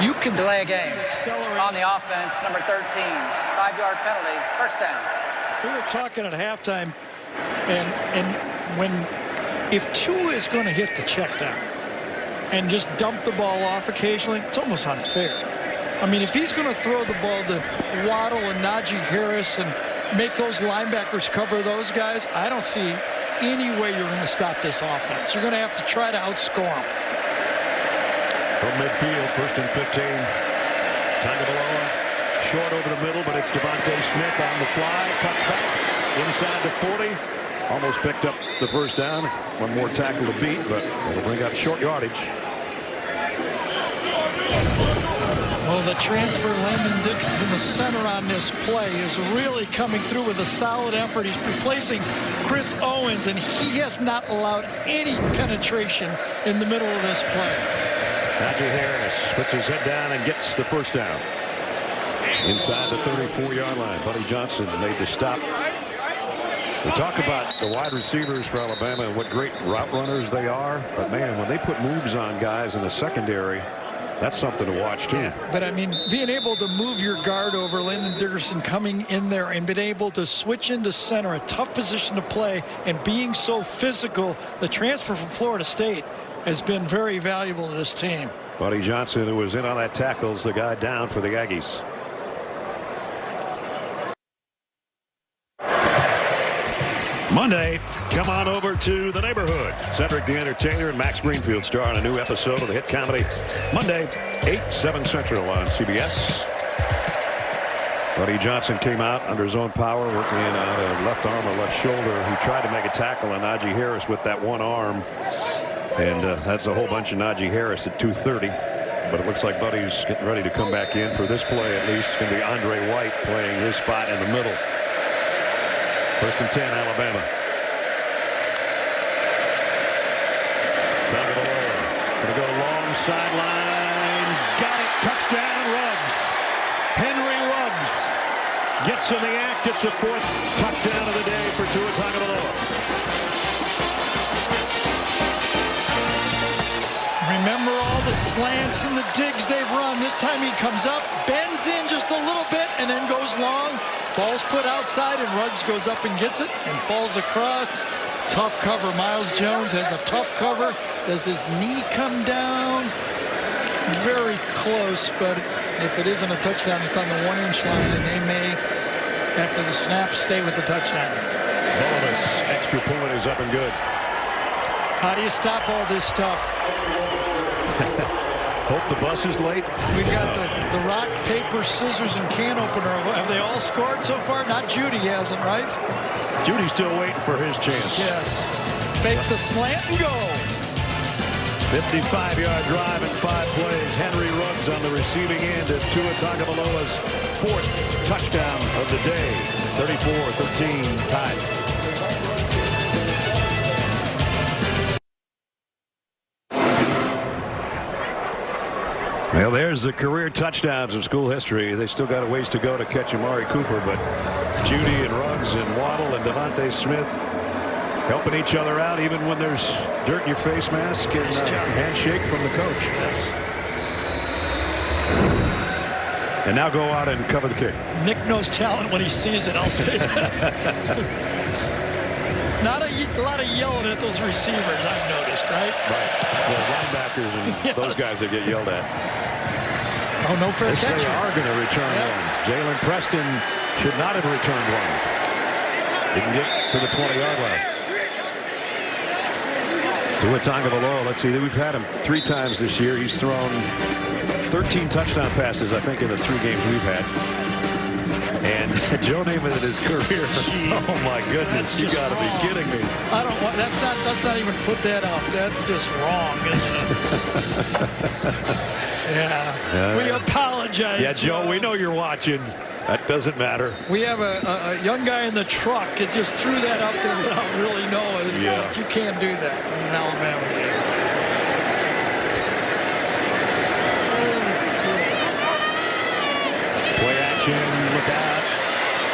You can delay a game accelerate on the offense. Number 13, 5-yard penalty, first down. We were talking at halftime, and when if Tua is going to hit the check down and just dump the ball off occasionally, it's almost unfair. I mean, if he's going to throw the ball to Waddle and Najee Harris and make those linebackers cover those guys, I don't see any way you're going to stop this offense. You're going to have to try to outscore them. From midfield, 1st and 15. Tagovailoa short over the middle, but it's Devontae Smith on the fly. Cuts back inside the 40. Almost picked up the first down. One more tackle to beat, but it'll bring up short yardage. Well, the transfer, Landon Dixon, the center on this play, is really coming through with a solid effort. He's replacing Chris Owens, and he has not allowed any penetration in the middle of this play. Najee Harris puts his head down and gets the first down. Inside the 34-yard line, Buddy Johnson made the stop. We talk about the wide receivers for Alabama and what great route runners they are, but man, when they put moves on guys in the secondary, that's something to watch too. Yeah, but I mean, being able to move your guard over, Landon Dickerson coming in there and being able to switch into center, a tough position to play, and being so physical, the transfer from Florida State has been very valuable to this team. Buddy Johnson, who was in on that tackle, is the guy down for the Aggies. Monday, come on over to the neighborhood. Cedric the Entertainer and Max Greenfield star on a new episode of the hit comedy Monday, 8, 7 Central on CBS. Buddy Johnson came out under his own power, working on a left arm or left shoulder. He tried to make a tackle on Najee Harris with that one arm. And that's a whole bunch of Najee Harris at 230. But it looks like Buddy's getting ready to come back in for this play at least. It's going to be Andre White playing his spot in the middle. 1st and 10, Alabama. Tagovailoa going to go long sideline. Got it. Touchdown, Ruggs. Henry Ruggs gets in the act. It's the 4th touchdown of the day for Tua Tagovailoa. Remember all the slants and the digs they've run. This time he comes up, bends in just a little bit, and then goes long. Ball's put outside, and Ruggs goes up and gets it and falls across. Tough cover. Miles Jones has a tough cover. Does his knee come down? Very close, but If it isn't a touchdown, it's on the 1-inch line, and they may, after the snap, stay with the touchdown. Bonus extra point is up and good. How do you stop all this stuff? Hope the bus is late. We've got the rock, paper, scissors, and can opener. Have they all scored so far? Not Judy hasn't, right? Judy's still waiting for his chance. Yes. Fake the slant and go. 55-yard drive in 5 plays. Henry Ruggs on the receiving end of Tua Tagovailoa's 4th touchdown of the day. 34-13 Tide. Well, there's the career touchdowns of school history. They still got a ways to go to catch Amari Cooper, but Judy and Ruggs and Waddle and Devontae Smith helping each other out even when there's dirt in your face mask and handshake from the coach. Yes. And now go out and cover the kick. Nick knows talent when he sees it, I'll say that. Not a lot of yelling at those receivers, I've noticed, right? Right. It's the linebackers and those guys that get yelled at. Oh, no fair catch. They are going to return one. Jalen Preston should not have returned one. Didn't get to the 20-yard line. Tua Tagovailoa, let's see, we've had him 3 times this year. He's thrown 13 touchdown passes, I think, in the 3 games we've had. And Joe Namath in his career. Oh my goodness, you got to be kidding me. I don't want. Let's not even put that up. That's just wrong, isn't it? Yeah. We apologize. Yeah, Joe, we know you're watching. That doesn't matter. We have a young guy in the truck that just threw that out there without really knowing that you can't do that in an Alabama game. Play action, look out.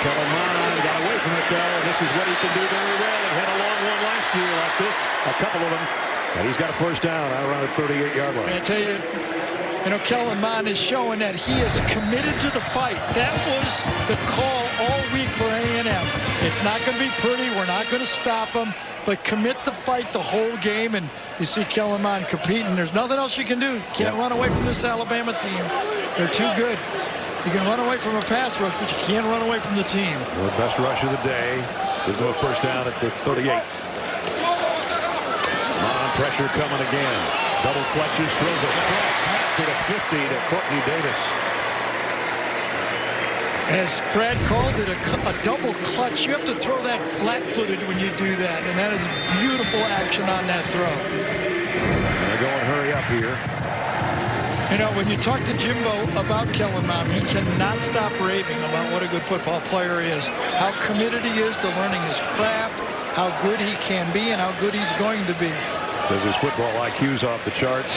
Kellen Mond got away from it though. This is what he can do very well. He had a long one last year like this, a couple of them. And he's got a first down out around the 38-yard line. I tell you, Kellen Mond is showing that he is committed to the fight. That was the call all week for A&M. It's not going to be pretty. We're not going to stop him. But commit to fight the whole game. And you see Kellen Mond competing. There's nothing else you can do. Can't run away from this Alabama team. They're too good. You can run away from a pass rush, but you can't run away from the team. Well, best rush of the day. Gives him a first down at the 38. Mond pressure coming again. Double clutches, throws a strike. To the 50 to Courtney Davis. As Brad called it, a double clutch. You have to throw that flat-footed when you do that, and that is beautiful action on that throw. And they're going hurry up here. When you talk to Jimbo about Kellen Mond, he cannot stop raving about what a good football player he is, how committed he is to learning his craft, how good he can be, and how good he's going to be. Says his football IQ's off the charts.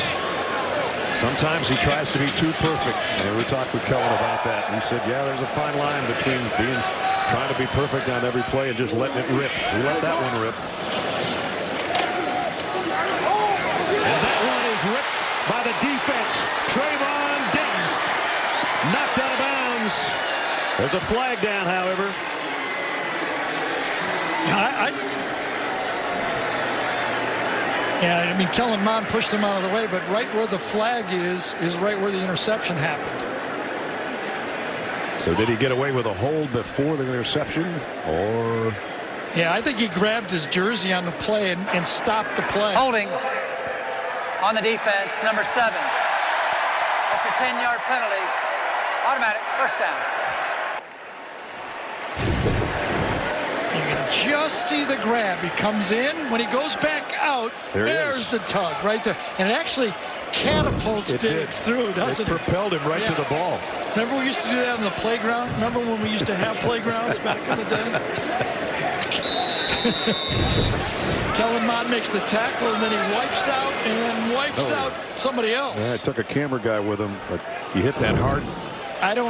Sometimes he tries to be too perfect. And we talked with Kellen about that. He said, yeah, there's a fine line between trying to be perfect on every play and just letting it rip. We let that one rip. And that one is ripped by the defense. Trayvon Diggs knocked out of bounds. There's a flag down, however. Yeah, I mean, Kellen Mond pushed him out of the way, but right where the flag is right where the interception happened. So did he get away with a hold before the interception, or? Yeah, I think he grabbed his jersey on the play and stopped the play. Holding on the defense, number 7. That's a 10-yard penalty. Automatic, first down. You can just see the grab. He comes in. When he goes back out, there's the tug right there. And it actually catapults Diggs through, doesn't it? It propelled him right to the ball. Remember we used to do that on the playground? Remember when we used to have playgrounds back in the day? Kellen Mond makes the tackle, and then he wipes out, and then wipes out somebody else. Yeah, I took a camera guy with him, but he hit that hard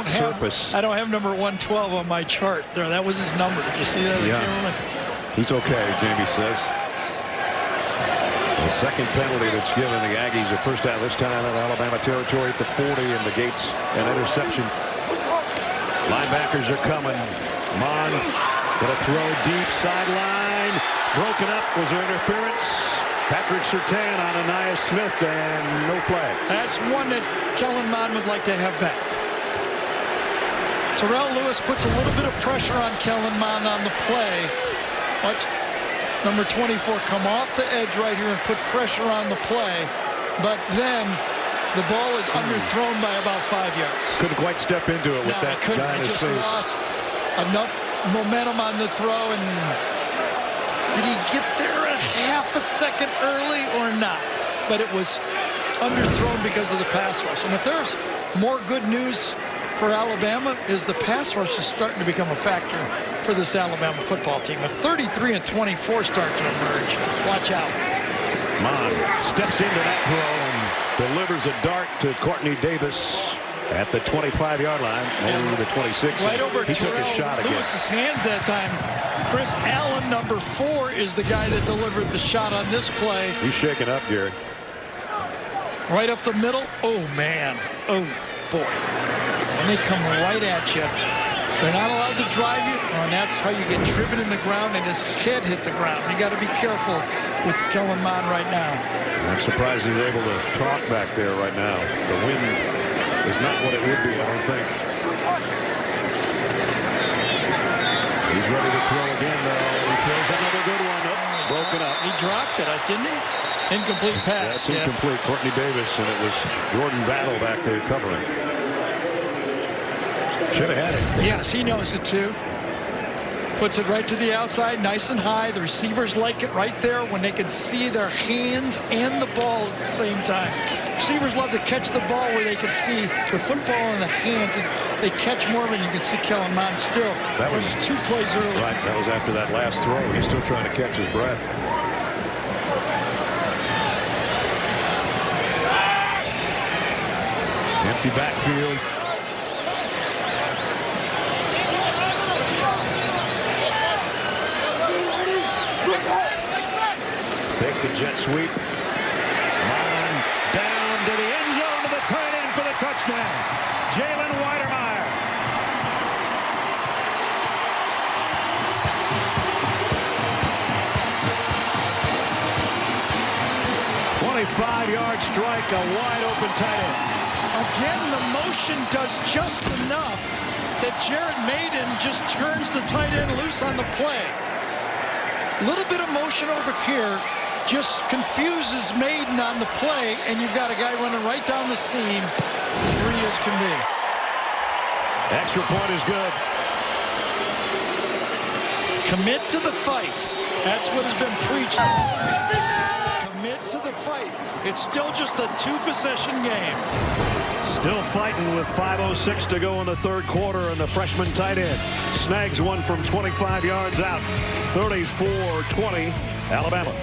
surface. I don't have number 112 on my chart there. That was his number. Did you see that? Yeah. He's okay, Jamie says. The second penalty that's given the Aggies a first down, this time in Alabama territory at the 40, and the Gates an interception. Linebackers are coming. Mond going to throw deep sideline. Broken up. Was there interference? Patrick Surtain on Anais Smith, and no flags. That's one that Kellen Mond would like to have back. Terrell Lewis puts a little bit of pressure on Kellen Mond on the play. Watch number 24 come off the edge right here and put pressure on the play. But then the ball is underthrown by about 5 yards. Couldn't quite step into it with that guy in his just face. Lost enough momentum on the throw. And did he get there a half a second early or not? But it was underthrown because of the pass rush. And if there's more good news for Alabama, is the pass rush is starting to become a factor for this Alabama football team. A 33-24 start to emerge. Watch out. Mond steps into that throw and delivers a dart to Courtney Davis at the 25-yard line, maybe the 26. Right over he took a shot again. Lewis's hands that time. Chris Allen, number 4, is the guy that delivered the shot on this play. He's shaking up, Gary. Right up the middle. Oh, man. Oh, boy. When they come right at you, they're not allowed to drive you, and that's how you get driven in the ground, and his head hit the ground. You got to be careful with Kellen Mond right now. I'm surprised he's able to talk back there right now. The wind is not what it would be, I don't think. He's ready to throw again, though. He throws another good one. Oh, broken up. He dropped it, didn't he? Incomplete pass. That's incomplete. Courtney Davis, and it was Jordan Battle back there covering. Should have had it. Yes, he knows it too. Puts it right to the outside, nice and high. The receivers like it right there when they can see their hands and the ball at the same time. Receivers love to catch the ball where they can see the football in the hands, and they catch more of it. You can see Kellen Mond still. That was 2 plays early. Right, that was after that last throw. He's still trying to catch his breath. Empty backfield. Fake the jet sweep. Mond down to the end zone to the tight end for the touchdown. Jalen Weidermeyer. $25-yard strike, a wide open tight end. Again, the motion does just enough that Jared Maiden just turns the tight end loose on the play. A little bit of motion over here just confuses Maiden on the play, and you've got a guy running right down the seam, free as can be. Extra point is good. Commit to the fight. That's what has been preached. Commit to the fight. It's still just a 2-possession game. Still fighting with 5:06 to go in the third quarter, and the freshman tight end snags one from 25 yards out. 34-20, Alabama.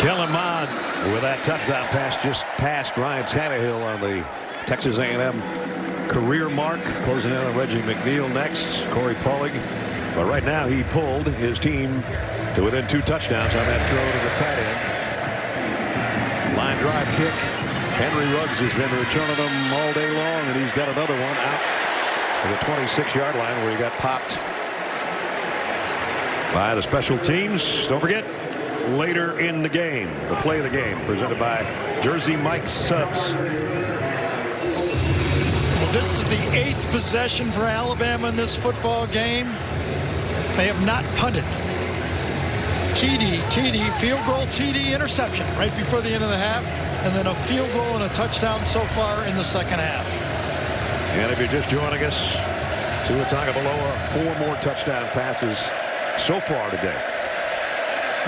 Kellen Mond with that touchdown pass just past Ryan Tannehill on the Texas A&M career mark. Closing in on Reggie McNeil next. Corey Paulig. But right now he pulled his team to within 2 touchdowns on that throw to the tight end. Line drive kick. Henry Ruggs has been returning them all day long, and he's got another one out to the 26-yard line where he got popped by the special teams. Don't forget, later in the game, the play of the game presented by Jersey Mike's Subs. Well, this is the 8th possession for Alabama in this football game. They have not punted. TD, field goal, TD, interception right before the end of the half, and then a field goal and a touchdown so far in the second half. And if you're just joining us, Tua Tagovailoa, 4 more touchdown passes so far today.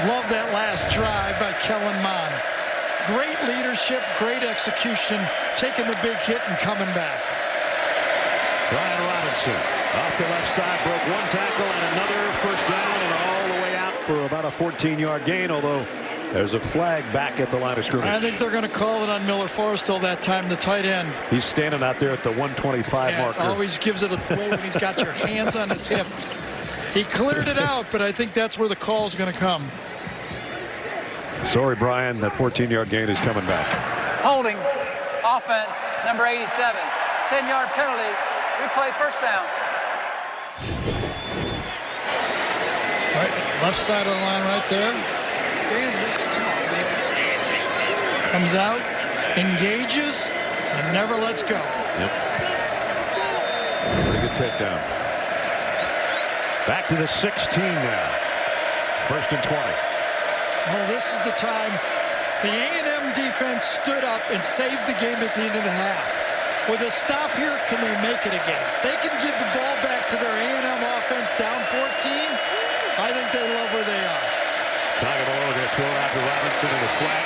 Love that last drive by Kellen Mond. Great leadership, great execution, taking the big hit and coming back. Brian Robinson off the left side, broke 1 tackle and another first down, and all the way out for about a 14-yard gain, although there's a flag back at the line of scrimmage. I think they're going to call it on Miller Forrestal that time, the tight end. He's standing out there at the 125 marker. Always gives it away when he's got your hands on his hip. He cleared it out, but I think that's where the call is going to come. Sorry, Brian, that 14-yard gain is coming back. Holding, offense, number 87. 10-yard penalty, replay first down. Right, left side of the line right there. Comes out, engages, and never lets go. Yep. Pretty good takedown. Back to the 16 now. 1st and 20. Well, this is the time the A&M defense stood up and saved the game at the end of the half. With a stop here, can they make it again? They can give the ball back to their A&M offense down 14. I think they love where they are. Tagovailoa going to throw it out to Robinson in the flat.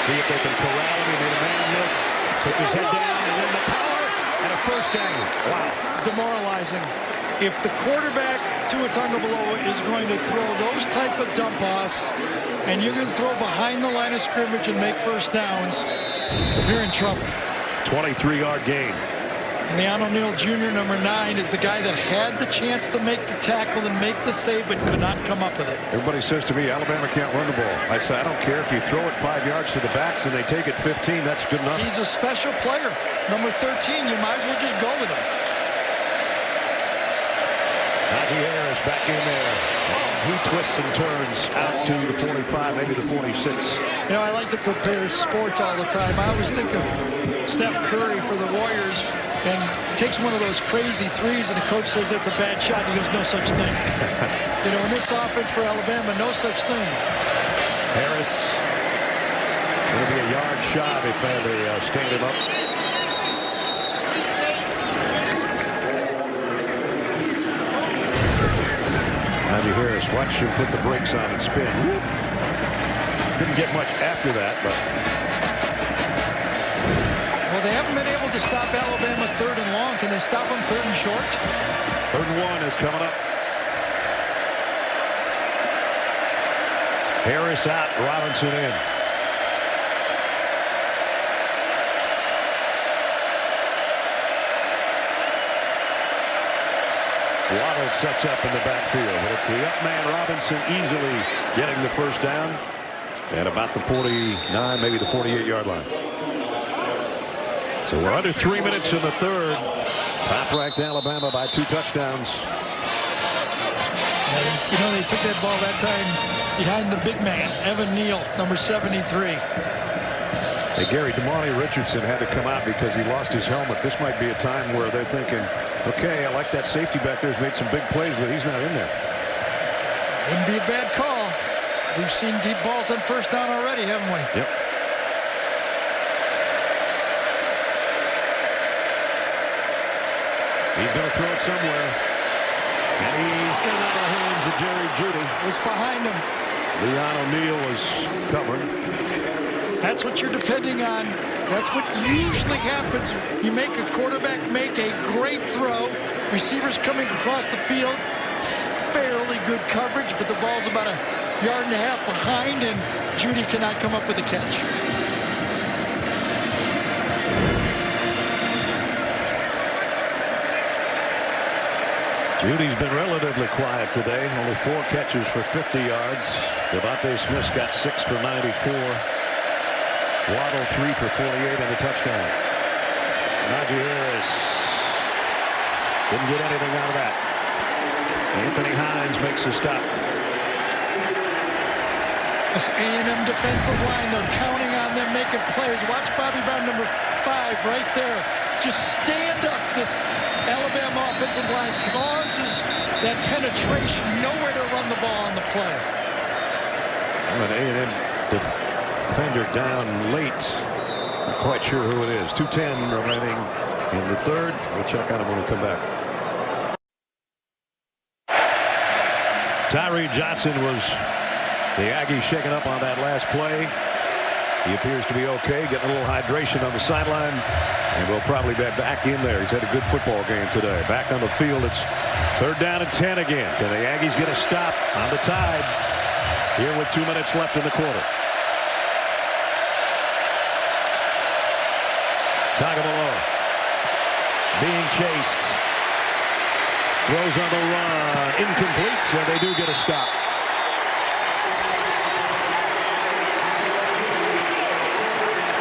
See if they can corral him. He made a man miss. Puts his head down, and then the power, and a first down. Wow. Demoralizing. If the quarterback, Tua Tagovailoa, is going to throw those type of dump-offs, and you're going to throw behind the line of scrimmage and make first downs, you're in trouble. 23-yard gain. And Leon O'Neal Jr., number 9, is the guy that had the chance to make the tackle and make the save, but could not come up with it. Everybody says to me, Alabama can't run the ball. I say, I don't care if you throw it 5 yards to the backs and they take it 15. That's good enough. He's a special player. Number 13, you might as well just go with him. Najee Harris back in there. He twists and turns out to the 45, maybe the 46. You know, I like to compare sports all the time. I always think of Steph Curry for the Warriors, and he takes one of those crazy threes, and the coach says that's a bad shot, and he goes, no such thing. You know, in this offense for Alabama, no such thing. Harris going to be a yard shy if they stand him up. Najee Harris, watch him put the brakes on and spin. Didn't get much after that, but. Well, they haven't been able to stop Alabama 3rd and long. Can they stop them 3rd and short? 3rd and 1 is coming up. Harris out, Robinson in. Waddle sets up in the backfield, but it's the up man Robinson easily getting the first down at about the 49, maybe the 48-yard line. So we're under 3 minutes in the 3rd. Top-ranked Alabama by 2 touchdowns. You know, they took that ball that time behind the big man, Evan Neal, number 73. Hey, Gary, Damani Richardson had to come out because he lost his helmet. This might be a time where they're thinking, okay, I like that safety back there. He's made some big plays, but he's not in there. Wouldn't be a bad call. We've seen deep balls on first down already, haven't we? Yep. He's going to throw it somewhere. And he's in out of the hands of Jerry Jeudy. It was behind him. Leon O'Neal was covering. That's what you're depending on. That's what usually happens. You make a quarterback make a great throw. Receivers coming across the field. Fairly good coverage, but the ball's about a yard and a half behind, and Jeudy cannot come up with a catch. Judy's been relatively quiet today. Only 4 catches for 50 yards. Devontae Smith's got 6 for 94. Waddle 3 for 48 and a touchdown. Najee Harris didn't get anything out of that. Anthony Hines makes a stop. This A&M defensive line, they're counting on them making plays. Watch Bobby Brown, number 5, right there. Just stand up. This Alabama offensive line causes that penetration. Nowhere to run the ball on the play. An A&M defender down late. Not quite sure who it is. 2:10 remaining in the 3rd. We'll check on him when we come back. Tyree Johnson was the Aggies shaking up on that last play. He appears to be okay, getting a little hydration on the sideline, and will probably be back in there. He's had a good football game today. Back on the field, it's 3rd down and 10 again. Can the Aggies get a stop on the Tide here with 2 minutes left in the quarter? Tagovailoa being chased. Throws on the run. Incomplete, so they do get a stop.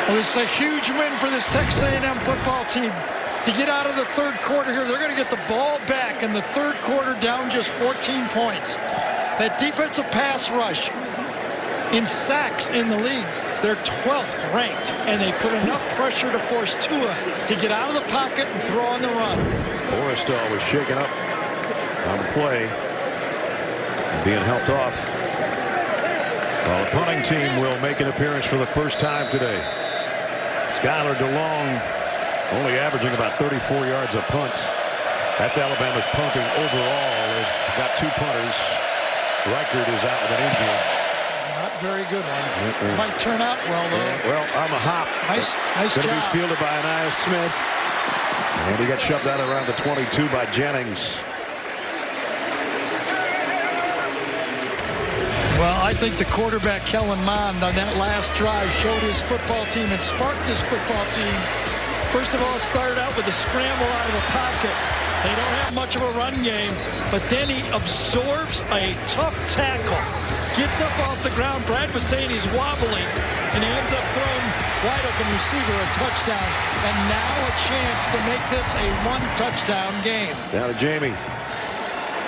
Well, this is a huge win for this Texas A&M football team. To get out of the 3rd quarter here, they're going to get the ball back in the 3rd quarter down just 14 points. That defensive pass rush In sacks in the league, they're 12th ranked, and they put enough pressure to force Tua to get out of the pocket and throw on the run. Forrestal was shaken up on the play, being helped off. Well, the punting team will make an appearance for the first time today. Skylar DeLong only averaging about 34 yards a punt. That's Alabama's punting overall. They've got 2 punters. Reichert is out with an injury. Not very good one. Might turn out well, though. Well, on the hop. Nice job. Going to be fielded by Anais Smith. And he got shoved out around the 22 by Jennings. Well, I think the quarterback, Kellen Mond, on that last drive showed his football team and sparked his football team. First of all, it started out with a scramble out of the pocket. They don't have much of a run game, but then he absorbs a tough tackle, gets up off the ground. Brad was saying he's wobbling, and he ends up throwing wide open receiver a touchdown, and now a chance to make this a 1-touchdown game. Down to Jamie.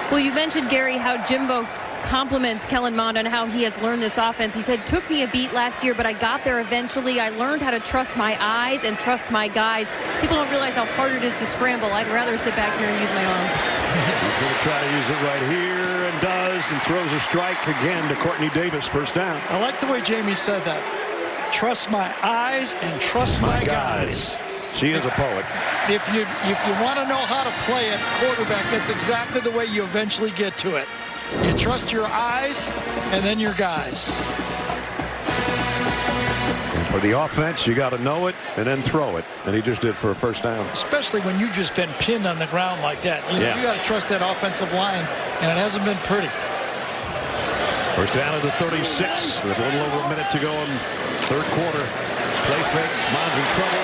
Well, you mentioned, Gary, how Jimbo compliments Kellen Mond on how he has learned this offense. He said, took me a beat last year, but I got there eventually. I learned how to trust my eyes and trust my guys. People don't realize how hard it is to scramble. I'd rather sit back here and use my arm. He's going to try to use it right here, and does, and throws a strike again to Courtney Davis. First down. I like the way Jamie said that. Trust my eyes and trust my guys. She is a poet. If you want to know how to play at quarterback, that's exactly the way you eventually get to it. You trust your eyes and then your guys. And for the offense, you got to know it and then throw it. And he just did for a first down. Especially when you've just been pinned on the ground like that. You got to trust that offensive line, and it hasn't been pretty. First down at the 36 with a little over a minute to go in third quarter. Play fake. Mond's in trouble.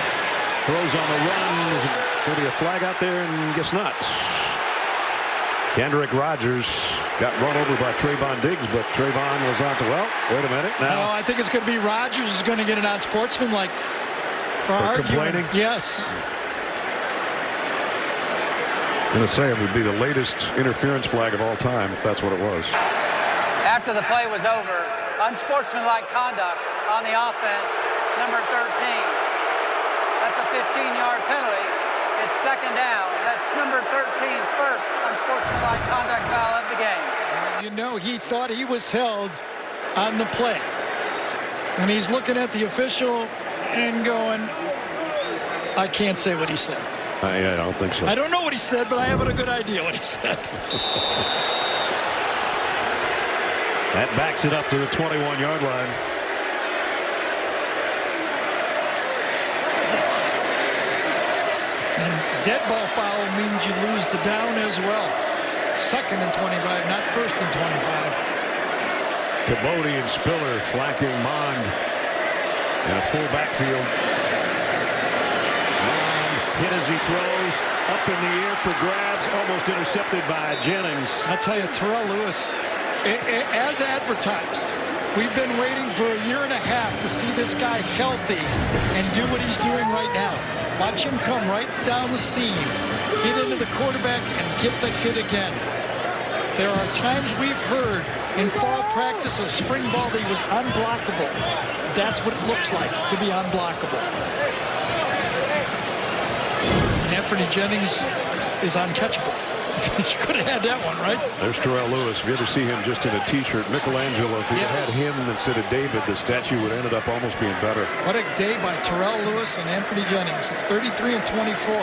Throws on the run. Is it going to be a flag out there? And guess not. Kendrick Rogers got run over by Trayvon Diggs, but Trayvon was on to, well, wait a minute. Now, I think it's going to be Rogers is going to get it on sportsmanlike for arguing. Complaining? Yes. I was going to say it would be the latest interference flag of all time if that's what it was. After the play was over, unsportsmanlike conduct on the offense, number 13. That's a 15-yard penalty. It's second down. That's number 13's first unsportsmanlike conduct foul of the game. You know, he thought he was held on the play. And he's looking at the official and going, I can't say what he said. Yeah, I don't think so. I don't know what he said, but I have a good idea what he said. That backs it up to the 21-yard line. And dead ball foul means you lose the down as well. Second and 25, not first and 25. Caboti and Spiller flanking Mond in a full backfield. Mond hit as he throws, up in the air for grabs, almost intercepted by Jennings. I'll tell you, Terrell Lewis, as advertised, we've been waiting for a year and a half to see this guy healthy and do what he's doing right now. Watch him come right down the seam, get into the quarterback, and get the hit again. There are times we've heard in fall practice of spring ball that he was unblockable. That's what it looks like to be unblockable. And Anthony Jennings is uncatchable. You could have had that one, right? There's Terrell Lewis. If you ever see him just in a T-shirt, Michelangelo, if he had him instead of David, the statue would have ended up almost being better. What a day by Terrell Lewis and Anthony Jennings. 33 and 24.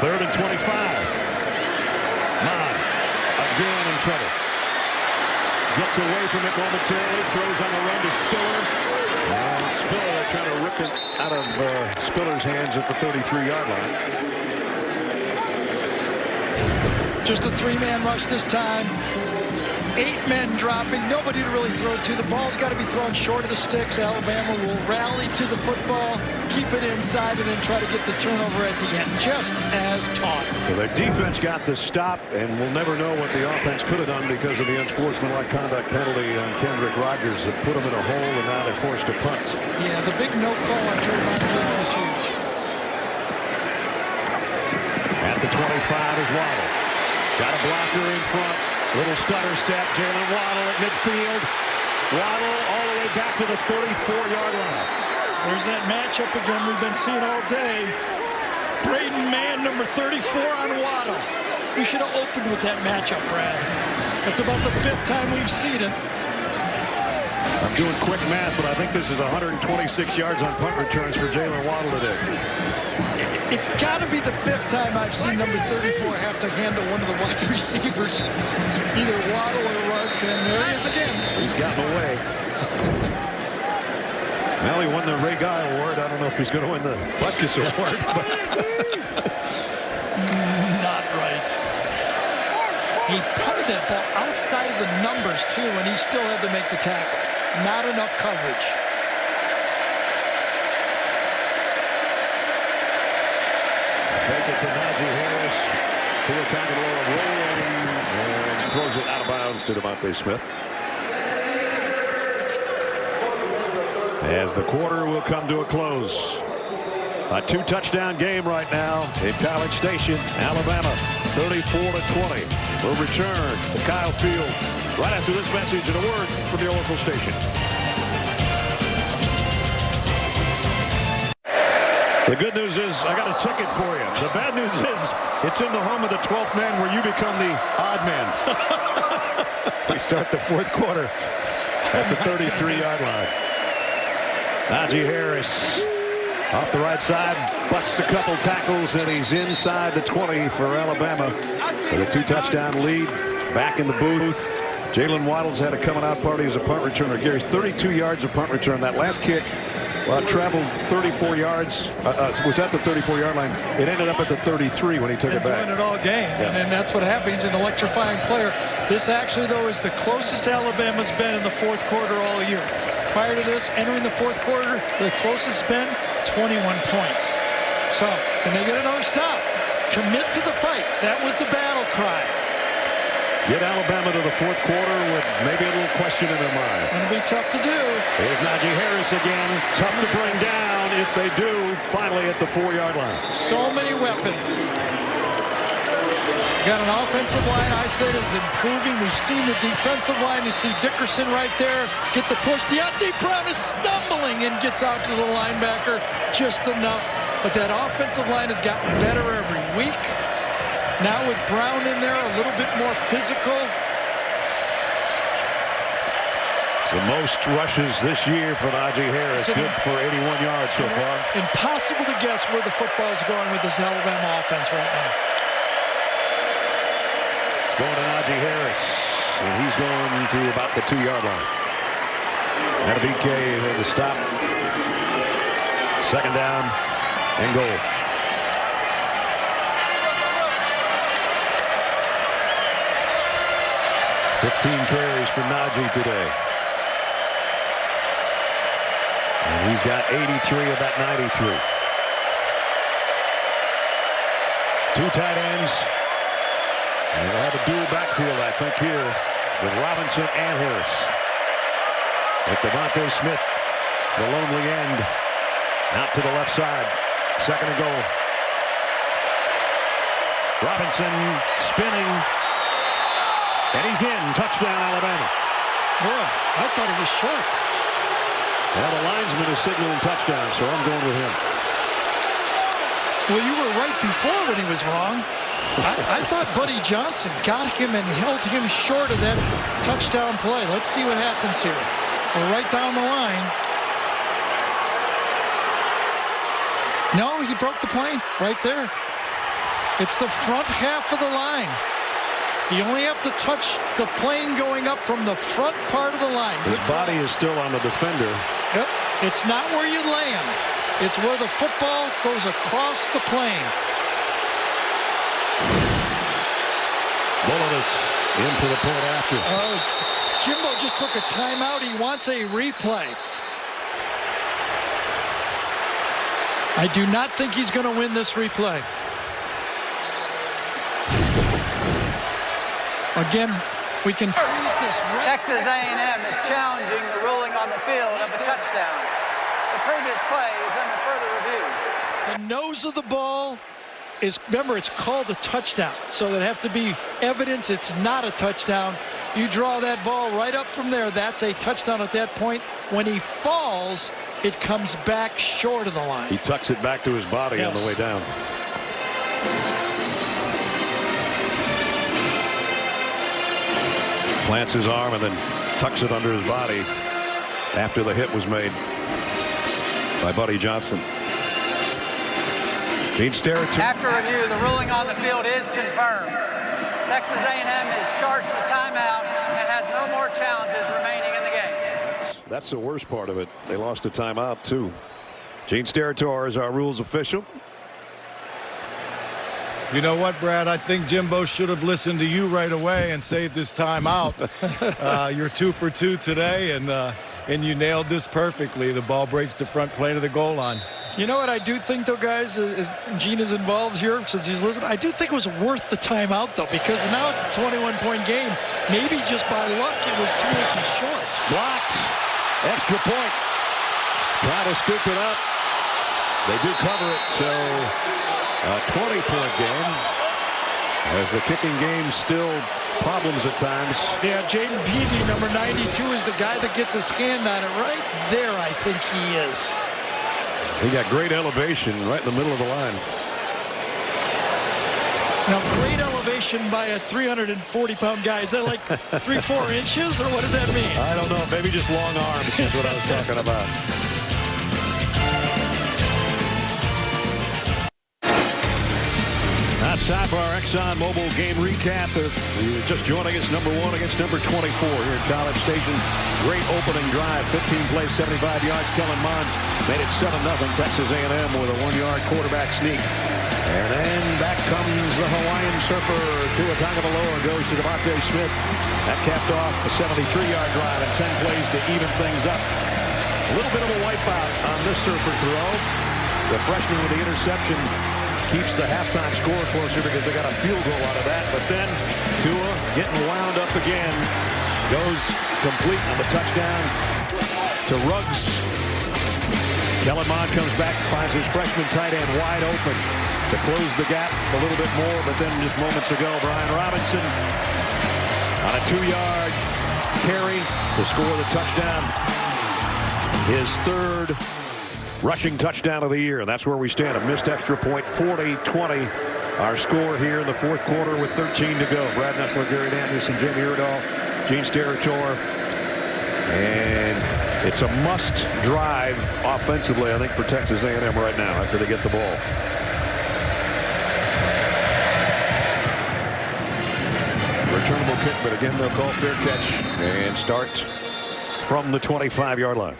Third and 25. Mond again in trouble. Gets away from it momentarily. Throws on the run to Spiller. And Spiller trying to rip it out of Spiller's hands at the 33-yard line. Just a three-man rush this time. 8 men dropping. Nobody to really throw to. The ball's got to be thrown short of the sticks. Alabama will rally to the football, keep it inside, and then try to get the turnover at the end, just as taught. So their defense got the stop, and we'll never know what the offense could have done because of the unsportsmanlike conduct penalty on Kendrick Rogers that put them in a hole, and now they're forced to punt. Yeah, the big no call on Trayvon Diggs was huge. At the 25 is Waddle. Got a blocker in front. Little stutter step. Jalen Waddle at midfield. Waddle all the way back to the 34-yard line. There's that matchup again we've been seeing all day. Braden Mann, number 34 on Waddle. We should have opened with that matchup, Brad. That's about the 5th time we've seen it. I'm doing quick math, but I think this is 126 yards on punt returns for Jalen Waddle today. It's got to be the 5th time I've seen number 34 have to handle one of the wide receivers, either Waddle or Ruggs, and there he is again. He's gotten away. Well, he won the Ray Guy Award. I don't know if he's going to win the Butkus Award. Not right. He punted that ball outside of the numbers, too, and he still had to make the tackle. Not enough coverage. Fake it to Najee Harris. To attack it low, rolling, and throws it out of bounds to Devontae Smith. As the quarter will come to a close. A 2-touchdown game right now in College Station, Alabama, 34-20. We'll return to Kyle Field right after this message and a word from the Oracle station. The good news is I got a ticket for you. The bad news is it's in the home of the 12th man where you become the odd man. We start the 4th quarter at the 33-yard line. Najee Harris off the right side, busts a couple tackles, and he's inside the 20 for Alabama with a 2-touchdown lead. Back in the booth. Jalen Waddle's had a coming out party as a punt returner. Gary's 32 yards of punt return. That last kick traveled 34 yards. Was at the 34-yard line. It ended up at the 33 when he took it back. Doing it all game, yeah. And that's what happens, an electrifying player. This actually, though, is the closest Alabama's been in the 4th quarter all year. Prior to this, entering the 4th quarter, the closest been 21 points. So, can they get another stop? Commit to the fight. That was the battle cry. Get Alabama to the 4th quarter with maybe a little question in their mind. It'll be tough to do. Here's Najee Harris again. Tough to bring down if they do, finally at the 4-yard line. So many weapons. Got an offensive line I said is improving. We've seen the defensive line. You see Dickerson right there. Get the push. Deontay Brown is stumbling and gets out to the linebacker just enough. But that offensive line has gotten better every week. Now with Brown in there, a little bit more physical. It's the most rushes this year for Najee Harris. Good for 81 yards so far. Impossible to guess where the football is going with this Alabama offense right now. It's going to Najee Harris, and he's going to about the 2-yard line. That'll be BK to stop. 2nd down and goal. 15 carries for Najee today. And he's got 83 of that 93. 2 tight ends. And we'll have a dual backfield, I think, here with Robinson and Harris. With Devontae Smith, the lonely end, out to the left side. 2nd and goal. Robinson spinning. And he's in. Touchdown, Alabama. Boy, I thought he was short. Well, the linesman is signaling touchdown, so I'm going with him. Well, you were right before when he was wrong. I thought Buddy Johnson got him and held him short of that touchdown play. Let's see what happens here. We're right down the line. No, he broke the plane right there. It's the front half of the line. You only have to touch the plane going up from the front part of the line. His body is still on the defender. Yep. It's not where you land. It's where the football goes across the plane. Bullitus in for the point after. Jimbo just took a timeout. He wants a replay. I do not think he's going to win this replay. Again, we can freeze this. Texas A&M is challenging the ruling on the field of a touchdown. The previous play is under further review. The nose of the ball is, remember, it's called a touchdown. So there'd have to be evidence it's not a touchdown. You draw that ball right up from there. That's a touchdown at that point. When he falls, it comes back short of the line. He tucks it back to his body on the way down. Plants his arm and then tucks it under his body after the hit was made by Buddy Johnson. Gene Steratore. After review, the ruling on the field is confirmed. Texas A&M has charged a timeout and has no more challenges remaining in the game. That's the worst part of it. They lost a timeout too. Gene Steratore is our rules official. You know what, Brad? I think Jimbo should have listened to you right away and saved his timeout. You're 2 for 2 today, and you nailed this perfectly. The ball breaks the front plane of the goal line. You know what I do think, though, guys, Gene is involved here since he's listening. I do think it was worth the timeout, though, because now it's a 21-point game. Maybe just by luck it was 2 inches short. Blocked. Extra point. Try to scoop it up. They do cover it, so a 20-point game. As the kicking game still problems at times. Yeah, Jaden Peavy, number 92, is the guy that gets his hand on it. Right there, I think he is. He got great elevation right in the middle of the line. Now, great elevation by a 340-pound guy. Is that like 3-4 inches, or what does that mean? I don't know. Maybe just long arms is what I was talking about. Now it's time for our Exxon Mobil game recap. If you're just joining us, number 1 against number 24 here at College Station. Great opening drive, 15 plays, 75 yards. Kellen Mond made it 7-0. Texas A&M with a 1-yard quarterback sneak. And then back comes the Hawaiian Surfer. Tua Tagovailoa goes to Devontae Smith. That capped off a 73-yard drive and 10 plays to even things up. A little bit of a wipeout on this Surfer throw. The freshman with the interception keeps the halftime score closer because they got a field goal out of that. But then Tua getting wound up again. Goes complete on the touchdown to Ruggs. Kellen Mond comes back, finds his freshman tight end wide open to close the gap a little bit more. But then just moments ago, Brian Robinson on a 2-yard carry to score the touchdown. His 3rd rushing touchdown of the year. And that's where we stand. A missed extra point, 40-20. Our score here in the 4th quarter with 13 to go. Brad Nessler, Gary Danielson, Jamie Erdahl, Gene Steratore. And it's a must drive offensively, I think, for Texas A&M right now after they get the ball. Returnable kick, but again, they'll call fair catch and start from the 25-yard line.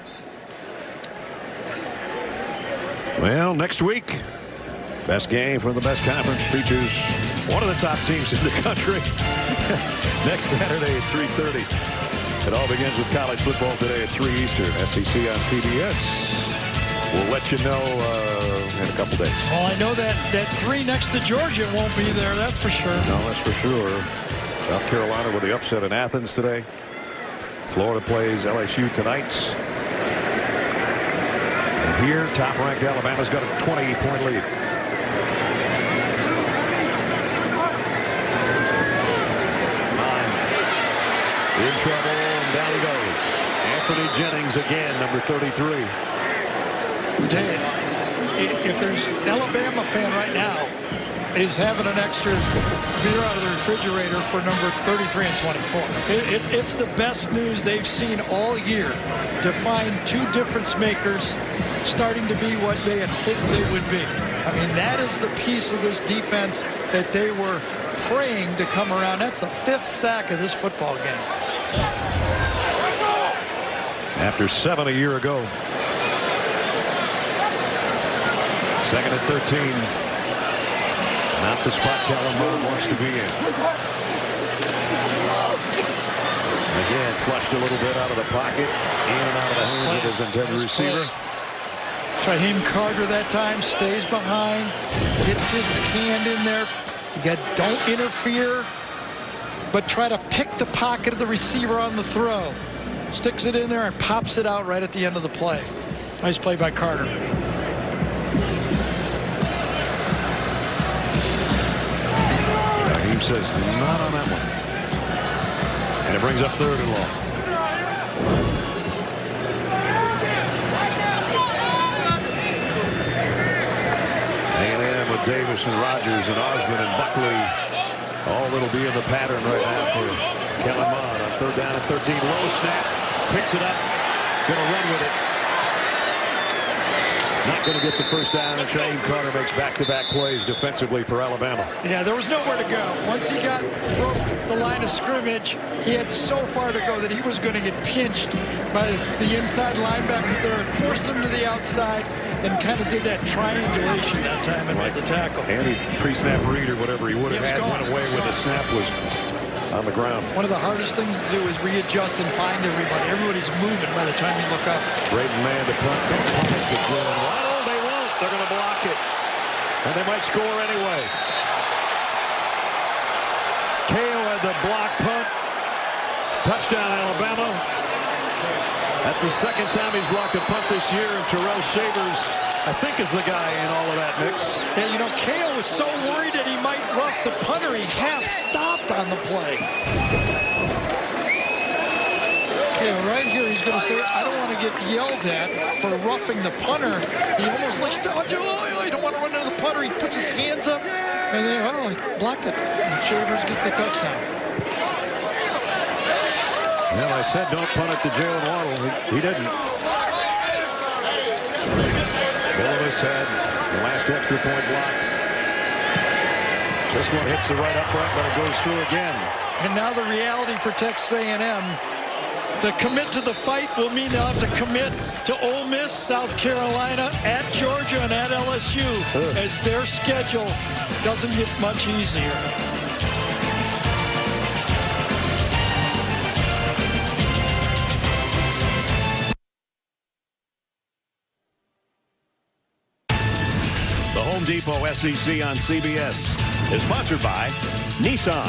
Well, next week, best game from the best conference features one of the top teams in the country. Next Saturday at 3:30. It all begins with college football today at 3 Eastern. SEC on CBS. We'll let you know in a couple days. Well, I know that 3 next to Georgia won't be there, that's for sure. No, that's for sure. South Carolina with the upset in Athens today. Florida plays LSU tonight. And here, top-ranked Alabama's got a 20-point lead. In trouble, and down he goes. Anthony Jennings again, number 33. If there's an Alabama fan right now is having an extra beer out of the refrigerator for number 33 and 24. It's the best news they've seen all year to find 2 difference makers starting to be what they had hoped they would be. I mean, that is the piece of this defense that they were praying to come around. That's the 5th sack of this football game. After 7 a year ago. 2nd and 13. Not the spot Kellen Mond wants to be in. Again, flushed a little bit out of the pocket. In and out of the hands of his intended receiver. Shaheem Carter that time stays behind. Gets his hand in there. Don't interfere, but try to pick the pocket of the receiver on the throw. Sticks it in there and pops it out right at the end of the play. Nice play by Carter. Shaheem says not on that one. And it brings up 3rd and long. A&M with Davis and Rogers and Osborne and Buckley. All that'll be in the pattern right now for Kellen Mond on 3rd down and 13. Low snap. Picks it up. Going to run with it. Not going to get the first down, and Shaheem Carter makes back-to-back plays defensively for Alabama. Yeah, there was nowhere to go. Once he broke the line of scrimmage, he had so far to go that he was going to get pinched by the inside linebackers there, forced him to the outside, and kind of did that triangulation that time and made the tackle. And he pre-snap read or whatever he would have had went away when the snap was on the ground. One of the hardest things to do is readjust and find everybody. Everybody's moving by the time you look up. Braden man to punt. Don't punt it to Jalen Waddle. They won't. They're going to block it. And they might score anyway. KO had the block punt. Touchdown, Alabama. That's the 2nd time he's blocked a punt this year. And Terrell Shavers, I think, is the guy in all of that mix. Yeah, you know, KO was so worried that he might rough the punter, he half stopped on the play. Okay, right here he's going to say, I don't want to get yelled at for roughing the punter. He almost like, oh, I don't want to run into the punter. He puts his hands up, and then, oh, he blocked it. And Shavers gets the touchdown. Well, I said don't punt it to Jalen Waddle. He didn't. Billis had the last extra point blocked. This one hits the right upright, but it goes through again. And now the reality for Texas A&M, the commit to the fight will mean they'll have to commit to Ole Miss, South Carolina, at Georgia, and at LSU, as their schedule doesn't get much easier. The Home Depot SEC on CBS is sponsored by Nissan,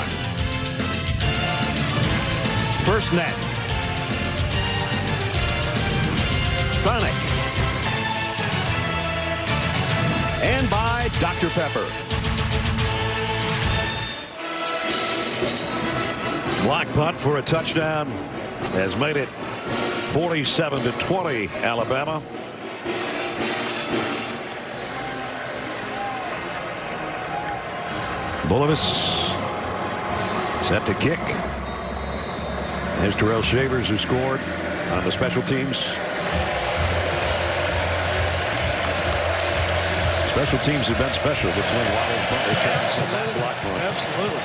FirstNet, Sonic, and by Dr. Pepper. Block punt for a touchdown has made it 47-20 Alabama. Bullivus set to kick. There's Terrell Shavers, who scored on the special teams. Special teams have been special between Waddle's punt returns and that block punt. Absolutely.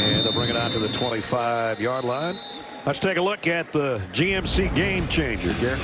And they'll bring it out to the 25-yard line. Let's take a look at the GMC game changer, Gary.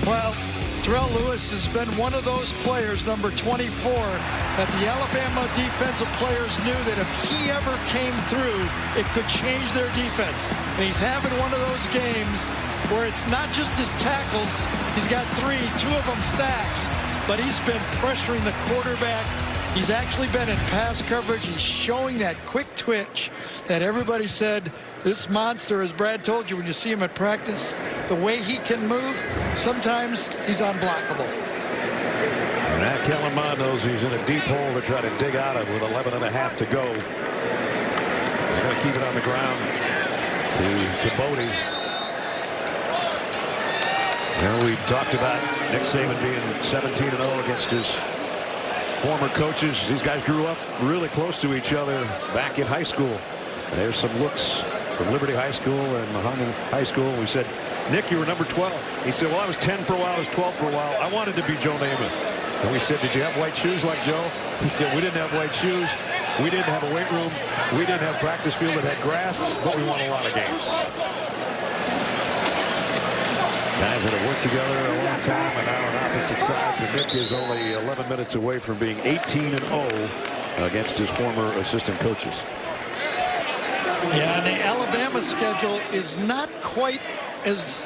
Well, Terrell Lewis has been one of those players, number 24, that the Alabama defensive players knew that if he ever came through, it could change their defense. And he's having one of those games where it's not just his tackles. He's got 3, 2 of them sacks, but he's been pressuring the quarterback. He's actually been in pass coverage. He's showing that quick twitch that everybody said, this monster, as Brad told you when you see him at practice, the way he can move, sometimes he's unblockable. And now Kellen Mond knows he's in a deep hole to try to dig out of with 11.5 to go. They're going to keep it on the ground to Bodie. Now, we talked about Nick Saban being 17-0 against his former coaches. These guys grew up really close to each other back in high school. There's some looks from Liberty High School and Muhammad High School. We said, Nick, you were number 12. He said, well, I was 10 for a while, I was 12 for a while. I wanted to be Joe Namath. And we said, did you have white shoes like Joe? He said, we didn't have white shoes. We didn't have a weight room. We didn't have a practice field that had grass, but we won a lot of games. Guys that have worked together a long time and now on opposite sides. And Nick is only 11 minutes away from being 18-0 against his former assistant coaches. Yeah, and the Alabama schedule is not quite as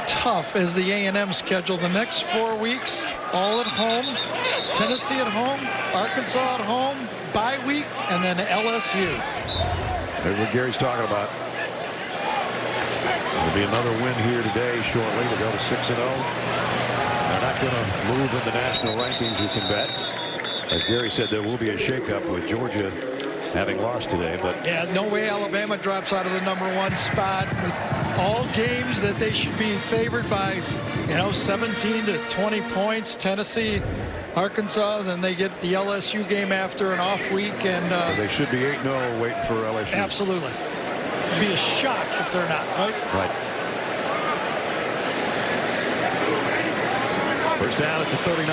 tough as the A&M schedule. The next 4 weeks, all at home. Tennessee at home, Arkansas at home, bye week, and then LSU. There's what Gary's talking about. There'll be another win here today shortly to go to 6-0. They're not going to move in the national rankings, you can bet. As Gary said, there will be a shakeup with Georgia having lost today. But yeah, no way Alabama drops out of the #1 spot. With all games that they should be favored by, 17 to 20 points. Tennessee, Arkansas, then they get the LSU game after an off week, and they should be 8-0 waiting for LSU. Absolutely. It'd be a shock if they're not, right? Right. First down at the 39.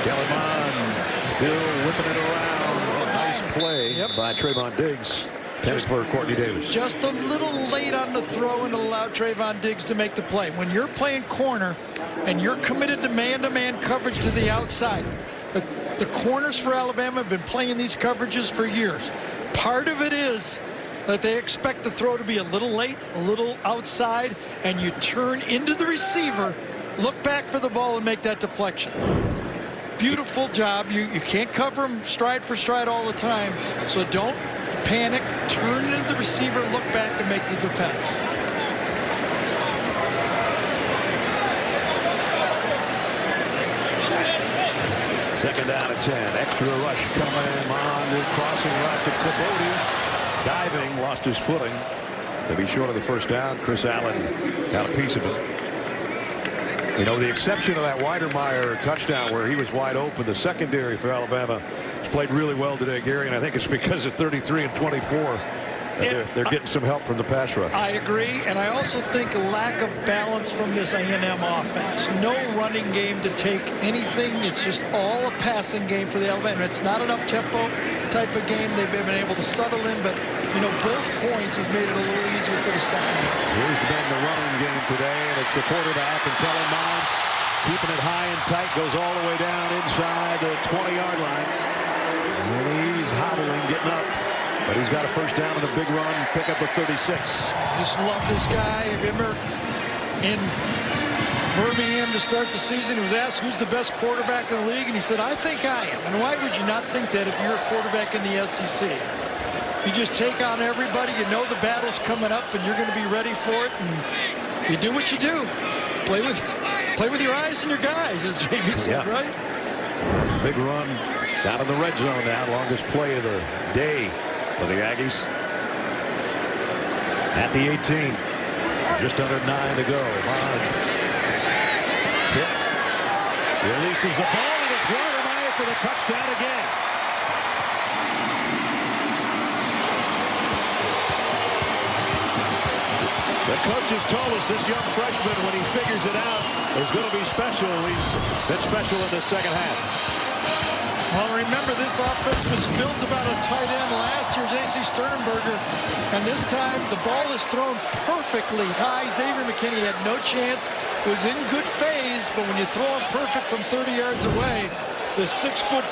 Kellen Mond still whipping it around. A nice play by Trayvon Diggs. Tennis for Courtney Davis. Just a little late on the throw and allowed Trayvon Diggs to make the play. When you're playing corner and you're committed to man-to-man coverage to the outside, the corners for Alabama have been playing these coverages for years. Part of it is that they expect the throw to be a little late, a little outside, and you turn into the receiver, look back for the ball, and make that deflection. Beautiful job. You can't cover them stride for stride all the time, so don't panic, turn into the receiver, look back, and make the defense. Second down at 10. Extra rush coming on. Crossing right to Caboti. Diving, lost his footing. They'll be short of the first down. Chris Allen got a piece of it. The exception of that Weidermeyer touchdown where he was wide open, the secondary for Alabama has played really well today, Gary, and I think it's because of 33 and 24. They're getting some help from the pass rush. I agree, and I also think a lack of balance from this A&M offense. No running game to take anything. It's just all a passing game for the Alabama. It's not an up-tempo type of game. They've been able to settle in, but, both points has made it a little easier for the secondary. Here's been the running game today, and it's the quarterback, and Kellen Mond keeping it high and tight, goes all the way down inside the 20-yard line. And he's hobbling, getting up. But he's got a first down and a big run, pick up a 36. Just love this guy. Remember in Birmingham to start the season, he was asked who's the best quarterback in the league, and he said, I think I am. And why would you not think that if you're a quarterback in the SEC? You just take on everybody. You know the battle's coming up, and you're going to be ready for it. And you do what you do. Play with your eyes and your guys, as Jamie said, right? Big run down in the red zone now. Longest play of the day for the Aggies. At the 18. Just under 9 to go. Mond hit. Releases the ball, and it's Weidermeyer for the touchdown again. The coaches told us this young freshman, when he figures it out, is going to be special. He's been special in the second half. Well, remember, this offense was built about a tight end last year, J.C. Sternberger, and this time the ball is thrown perfectly high. Xavier McKinney had no chance, was in good phase, but when you throw him perfect from 30 yards away, the 6'5"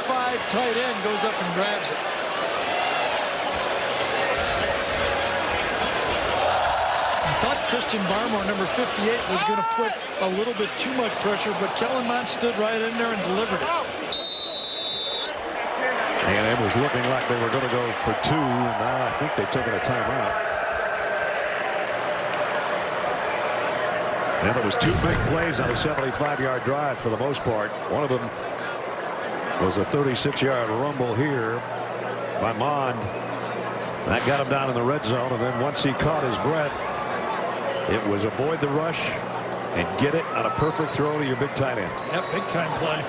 tight end goes up and grabs it. I thought Christian Barmore, number 58, was going to put a little bit too much pressure, but Kellen Mond stood right in there and delivered it. A&M was looking like they were going to go for 2, and now I think they've taken a timeout. And there was 2 big plays on a 75-yard drive for the most part. One of them was a 36-yard rumble here by Mond. That got him down in the red zone, and then once he caught his breath, it was avoid the rush and get it on a perfect throw to your big tight end. Yep, big time play.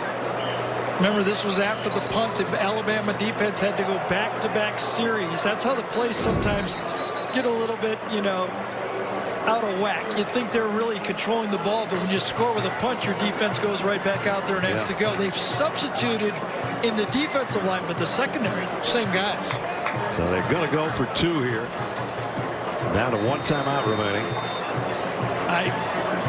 Remember, this was after the punt. The Alabama defense had to go back-to-back series. That's how the plays sometimes get a little bit, out of whack. You think they're really controlling the ball, but when you score with a punt, your defense goes right back out there and has to go. They've substituted in the defensive line, but the secondary, same guys. So they're going to go for 2 here. Down to 1 timeout remaining. I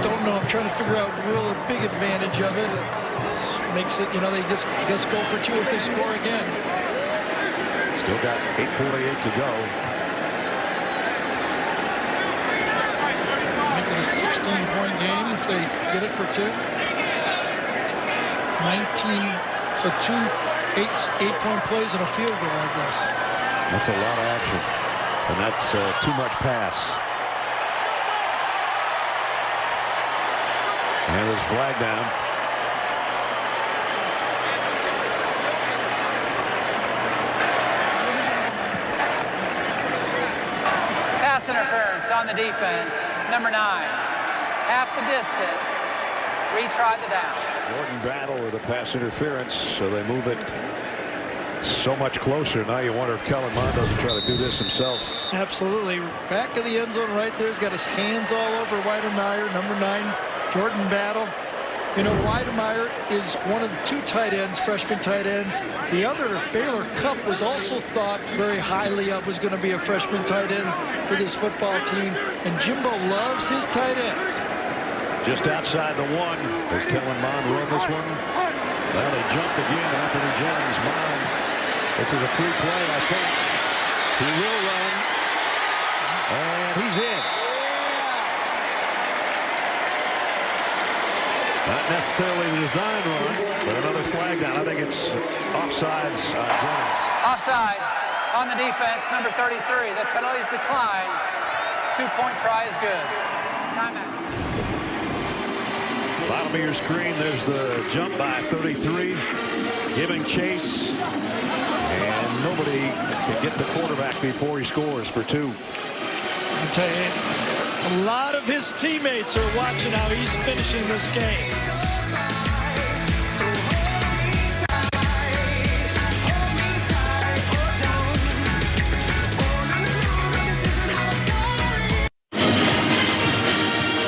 don't know. I'm trying to figure out a big advantage of it. It makes it, they just go for 2 if they score again. Still got 8:48 to go. Make it a 16-point game if they get it for 2. 19, so 2 8-point plays and a field goal, I guess. That's a lot of action, and that's too much pass. And there's flag down. interference on the defense, number 9. Half the distance, retry the down. Jordan Battle with the pass interference, so they move it so much closer. Now you wonder if Kellen Mond doesn't try to do this himself. Absolutely. Back of the end zone right there. He's got his hands all over Weidemeyer, number 9, Jordan Battle. You know, Weidemeyer is one of the 2 tight ends, freshman tight ends. The other, Baylor Cupp, was also thought very highly of, was going to be a freshman tight end for this football team. And Jimbo loves his tight ends. Just outside the 1. Does Kellen Mond run this one? Well, they jumped again. Anthony Jennings. Mond. This is a free play, I think. He will run. And he's in. Not necessarily the design run, but another flag down. I think it's offsides. Jennings. Offside on the defense, number 33. The penalties decline. 2-point try is good. Timeout. Bottom of your screen, there's the jump by 33, giving chase, and nobody can get the quarterback before he scores for 2. I'll tell you, a lot of his teammates are watching how he's finishing this game.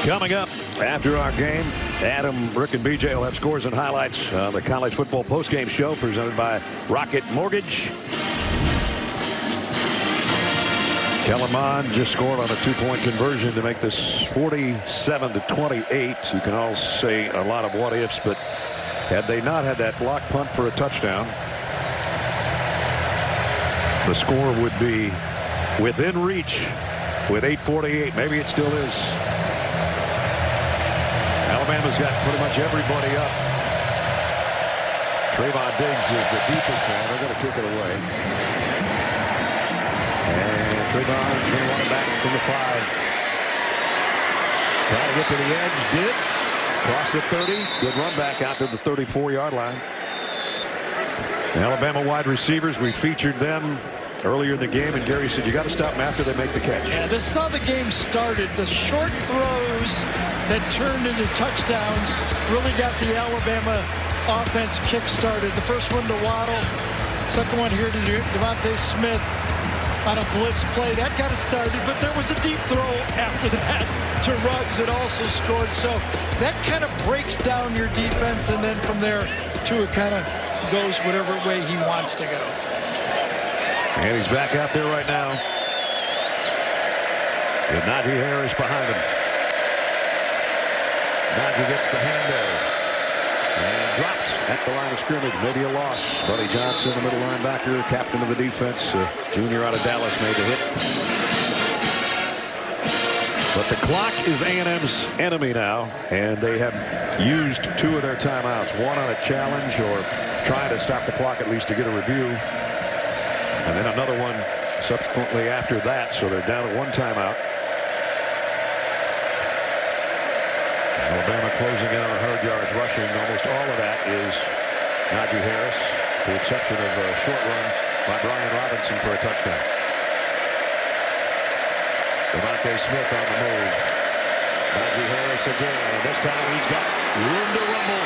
Coming up after our game, Adam, Rick, and BJ will have scores and highlights on the college football postgame show presented by Rocket Mortgage. Kellen Mond just scored on a 2-point conversion to make this 47-28. You can all say a lot of what ifs, but had they not had that block punt for a touchdown, the score would be within reach with 8:48. Maybe it still is. Alabama's got pretty much everybody up. Trayvon Diggs is the deepest man. They're going to kick it away. And Trayvon's going to run it back from the 5. Trying to get to the edge. Did. Cross the 30. Good run back out to the 34-yard line. The Alabama wide receivers, we featured them earlier in the game, and Gary said you got to stop them after they make the catch. Yeah, this is how the game started. The short throws that turned into touchdowns really got the Alabama offense kick-started. The first one to Waddle, second one here to Devontae Smith on a blitz play. That got it started, but there was a deep throw after that to Ruggs that also scored. So that kind of breaks down your defense, and then from there, Tua kind of goes whatever way he wants to go. And he's back out there right now. With Najee Harris behind him. Najee gets the handoff. And dropped at the line of scrimmage. Maybe a loss. Buddy Johnson, the middle linebacker, captain of the defense. Junior out of Dallas, made the hit. But the clock is A&M's enemy now. And they have used 2 of their timeouts. One on a challenge or trying to stop the clock at least to get a review. And then another one subsequently after that, so they're down to 1 timeout. Alabama closing in on 100 yards rushing. Almost all of that is Najee Harris, to the exception of a short run by Brian Robinson for a touchdown. Devontae Smith on the move. Najee Harris again, and this time he's got room to rumble.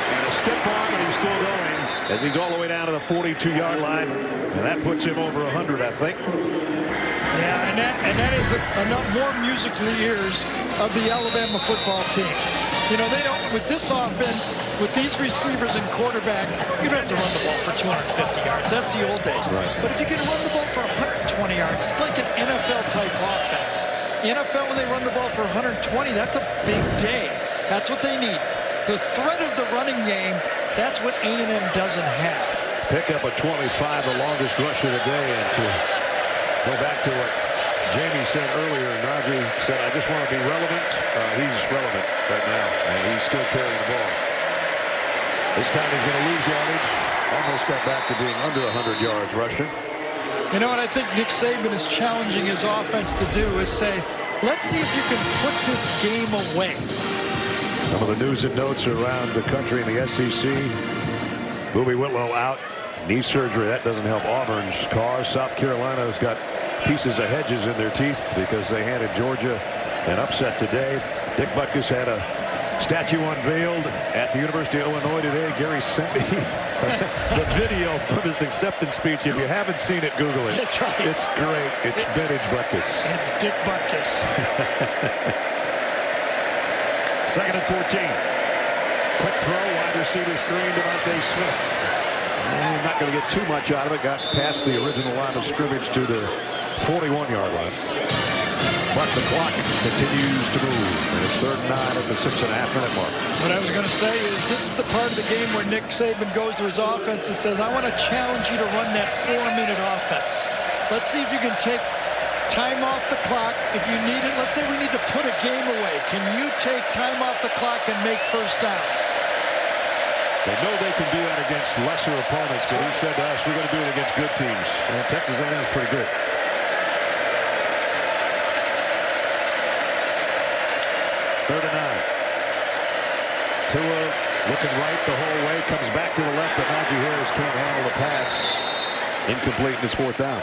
And a stiff arm, and he's still going as he's all the way down to the 42-yard line. And that puts him over 100, I think. Yeah, and that is enough more music to the ears of the Alabama football team. You know, they don't, with this offense, with these receivers and quarterback, you don't have to run the ball for 250 yards. That's the old days. Right. But if you can run the ball for 120 yards, it's like an NFL-type offense. The NFL, when they run the ball for 120, that's a big day. That's what they need. The threat of the running game, that's what A&M doesn't have. Pick up a 25, the longest rush of the day. And to go back to what Jamie said earlier, Najee said, I just want to be relevant. He's relevant right now, and he's still carrying the ball. This time he's going to lose yardage. Almost got back to being under 100 yards rushing. You know what I think Nick Saban is challenging his offense to do is say, let's see if you can put this game away. Some of the news and notes around the country in the SEC. Boobie Whitlow out. Knee surgery. That doesn't help Auburn's cause. South Carolina's got pieces of hedges in their teeth because they handed Georgia an upset today. Dick Butkus had a statue unveiled at the University of Illinois today. Gary sent me the video from his acceptance speech. If you haven't seen it, Google it. That's right. It's great. It's vintage Butkus. It's Dick Butkus. 2nd and 14. Quick throw, wide receiver screen, Devontae Smith. And not going to get too much out of it. Got past the original line of scrimmage to the 41-yard line. But the clock continues to move, and it's 3rd and 9 at the 6.5-minute mark. What I was going to say is this is the part of the game where Nick Saban goes to his offense and says, I want to challenge you to run that 4-minute offense. Let's see if you can take time off the clock. If you need it, let's say we need to put a game away. Can you take time off the clock and make first downs? They know they can do that against lesser opponents, but he said to us, we're going to do it against good teams. And Texas A&M is pretty good. Third and 9. Tua looking right the whole way, comes back to the left, but Najee Harris can't handle the pass. Incomplete, and it's 4th down.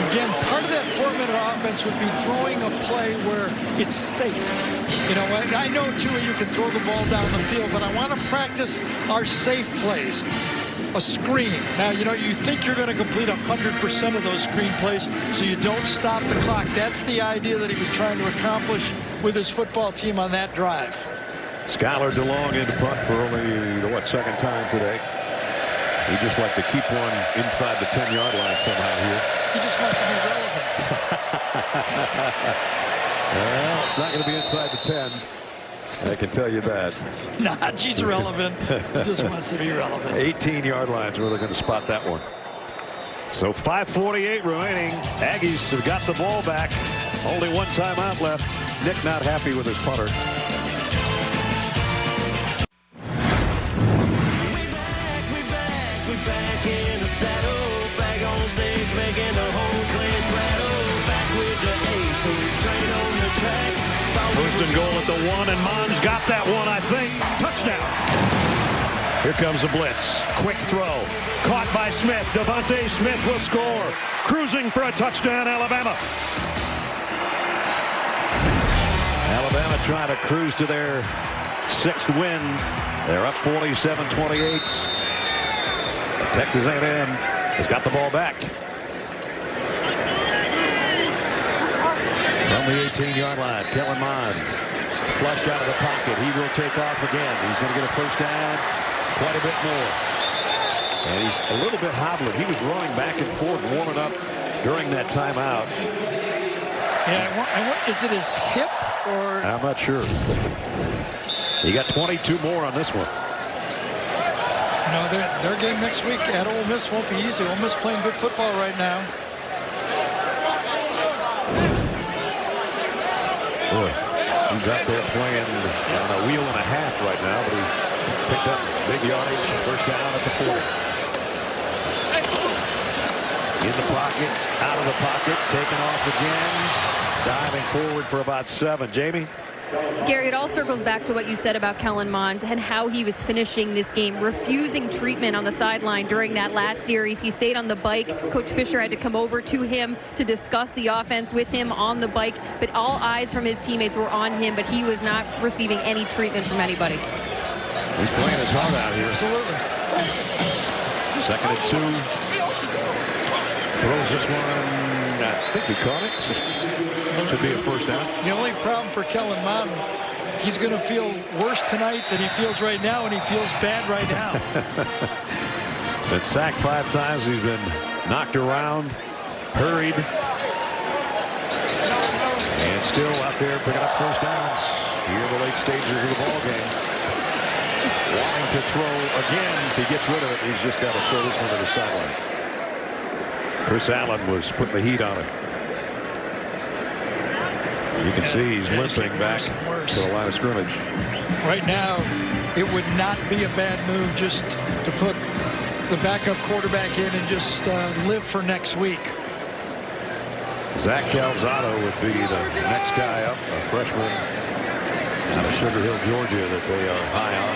Again, part of that 4-minute offense would be throwing a play where it's safe. You know, I know, Tua, you can throw the ball down the field, but I want to practice our safe plays. A screen. Now, you know, you think you're going to complete 100% of those screen plays, so you don't stop the clock. That's the idea that he was trying to accomplish with his football team on that drive. Skylar DeLong into punt for only the, 2nd time today. He just like to keep one inside the 10-yard line somehow here. He just wants to be relevant. Well, it's not going to be inside the 10. I can tell you that. Nah, he's relevant. He just wants to be relevant. 18-yard lines where they're going to spot that one. So 5:48 remaining. Aggies have got the ball back. Only one timeout left. Nick not happy with his punter. We back in the saddle, back on stage, making the whole place rattle. Back with the A-team, train on the track. 1st and goal at the 1, and Mons got that one, I think. Touchdown. Here comes a blitz. Quick throw. Caught by Smith. Devontae Smith will score. Cruising for a touchdown, Alabama. Alabama trying to cruise to their 6th win. They're up 47-28. Texas A&M has got the ball back. From the 18-yard line, Kellen Mond flushed out of the pocket. He will take off again. He's going to get a first down, quite a bit more. And he's a little bit hobbling. He was running back and forth, warming up during that timeout. Yeah, is it his hip or? I'm not sure. He got 22 more on this one. You know, their game next week at Ole Miss won't be easy. Ole Miss playing good football right now. Boy, he's out there playing on a wheel and a half right now, but he picked up big yardage. First down at the 40. In the pocket, out of the pocket, taken off again, diving forward for about 7. Jamie? Gary, it all circles back to what you said about Kellen Mond and how he was finishing this game, refusing treatment on the sideline during that last series. He stayed on the bike. Coach Fisher had to come over to him to discuss the offense with him on the bike, but all eyes from his teammates were on him, but he was not receiving any treatment from anybody. He's playing his heart out here. Absolutely. 2nd and 2. Throws this one. I think he caught it. Should be a first down. The only problem for Kellen Mond, he's going to feel worse tonight than he feels right now, and he feels bad right now. He's been sacked 5 times. He's been knocked around, hurried, and still out there picking up first downs here in the late stages of the ball game. Wanting to throw again. If he gets rid of it, he's just got to throw this one to the sideline. Chris Allen was putting the heat on him. You can see he's limping back to the line of scrimmage. Right now, it would not be a bad move just to put the backup quarterback in and just live for next week. Zach Calzado would be the next guy up, a freshman out of Sugar Hill, Georgia, that they are high on.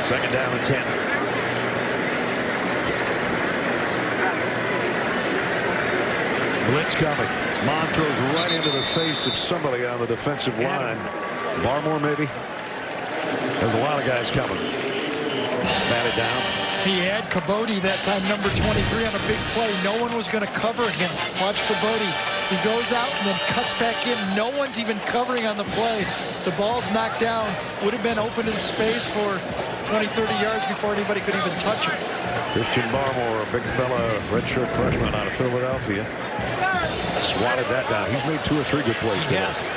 Second down and 10. Blitz coming. Mond throws right into the face of somebody on the defensive line. Barmore, maybe. There's a lot of guys coming. Batted down. He had Cabote that time, number 23, on a big play. No one was going to cover him. Watch Cabote. He goes out and then cuts back in. No one's even covering on the play. The ball's knocked down. Would have been open in space for 20, 30 yards before anybody could even touch him. Christian Barmore, a big fella, redshirt freshman out of Philadelphia. Swatted that down. He's made 2 or 3 good plays today. Yes.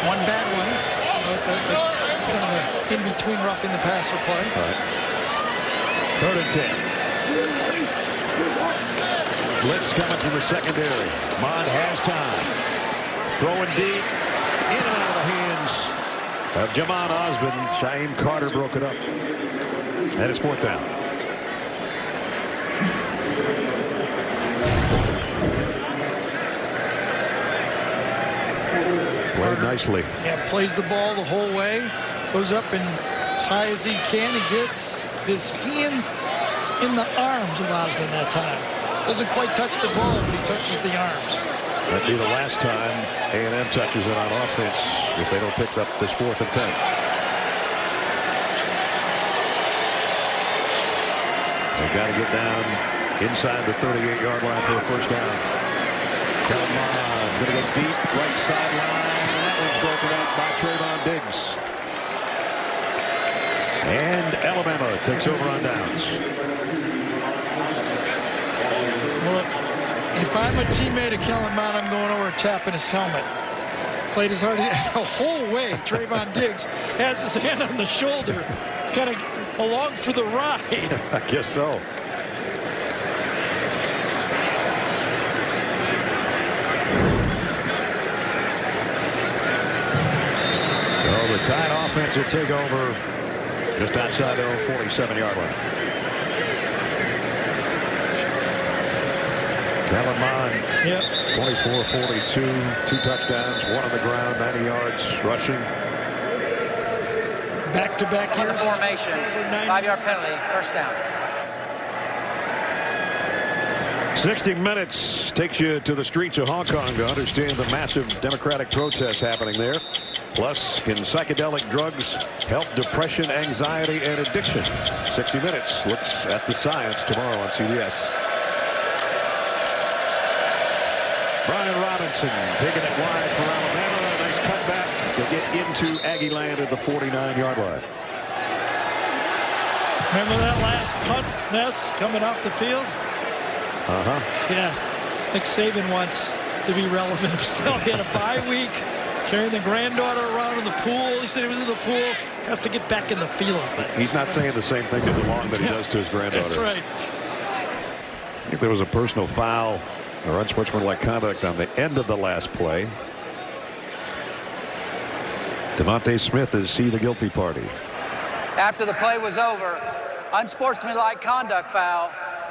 One bad one. Kind of an in-between roughing the passer play. All right. 3rd and 10. Blitz coming from the secondary. Mond has time. Throwing deep. In and out of the hands of Jamon Osborne. Shaim Carter broke it up. And it's 4th down. Played nicely. Yeah, plays the ball the whole way. Goes up and as high as he can. He gets his hands in the arms of Osborne that time. Doesn't quite touch the ball, but he touches the arms. That'd be the last time A&M touches it on offense if they don't pick up this 4th and 10. They've got to get down inside the 38-yard line for a 1st down. Kellen Mond's going to go deep right sideline. That one's broken up by Trayvon Diggs. And Alabama takes over on downs. Well, if I'm a teammate of Kellen Mond, I'm going over and tapping his helmet. Played his heart the whole way. Trayvon Diggs has his hand on the shoulder, kind of along for the ride. I guess so. So the Tide offense will take over just outside their own 47-yard line. Kellen Mond, 24-42, 2 touchdowns, 1 on the ground, 90 yards rushing. Back-to-back On the years. formation, 5-yard penalty, 1st down. 60 Minutes takes you to the streets of Hong Kong to understand the massive democratic protests happening there. Plus, can psychedelic drugs help depression, anxiety, and addiction? 60 Minutes looks at the science tomorrow on CBS. Brian Robinson taking it wide for Alabama. A nice cutback to get into Aggie land at the 49-yard line. Remember that last punt, Ness, coming off the field? Yeah. Nick Saban wants to be relevant himself. He had a bye week, carrying the granddaughter around in the pool. He said he was in the pool. Has to get back in the feel of things. He's not saying the same thing to DeLong that he does to his granddaughter. That's right. I think there was a personal foul or unsportsmanlike conduct on the end of the last play. Devontae Smith is the guilty party. After the play was over, unsportsmanlike conduct foul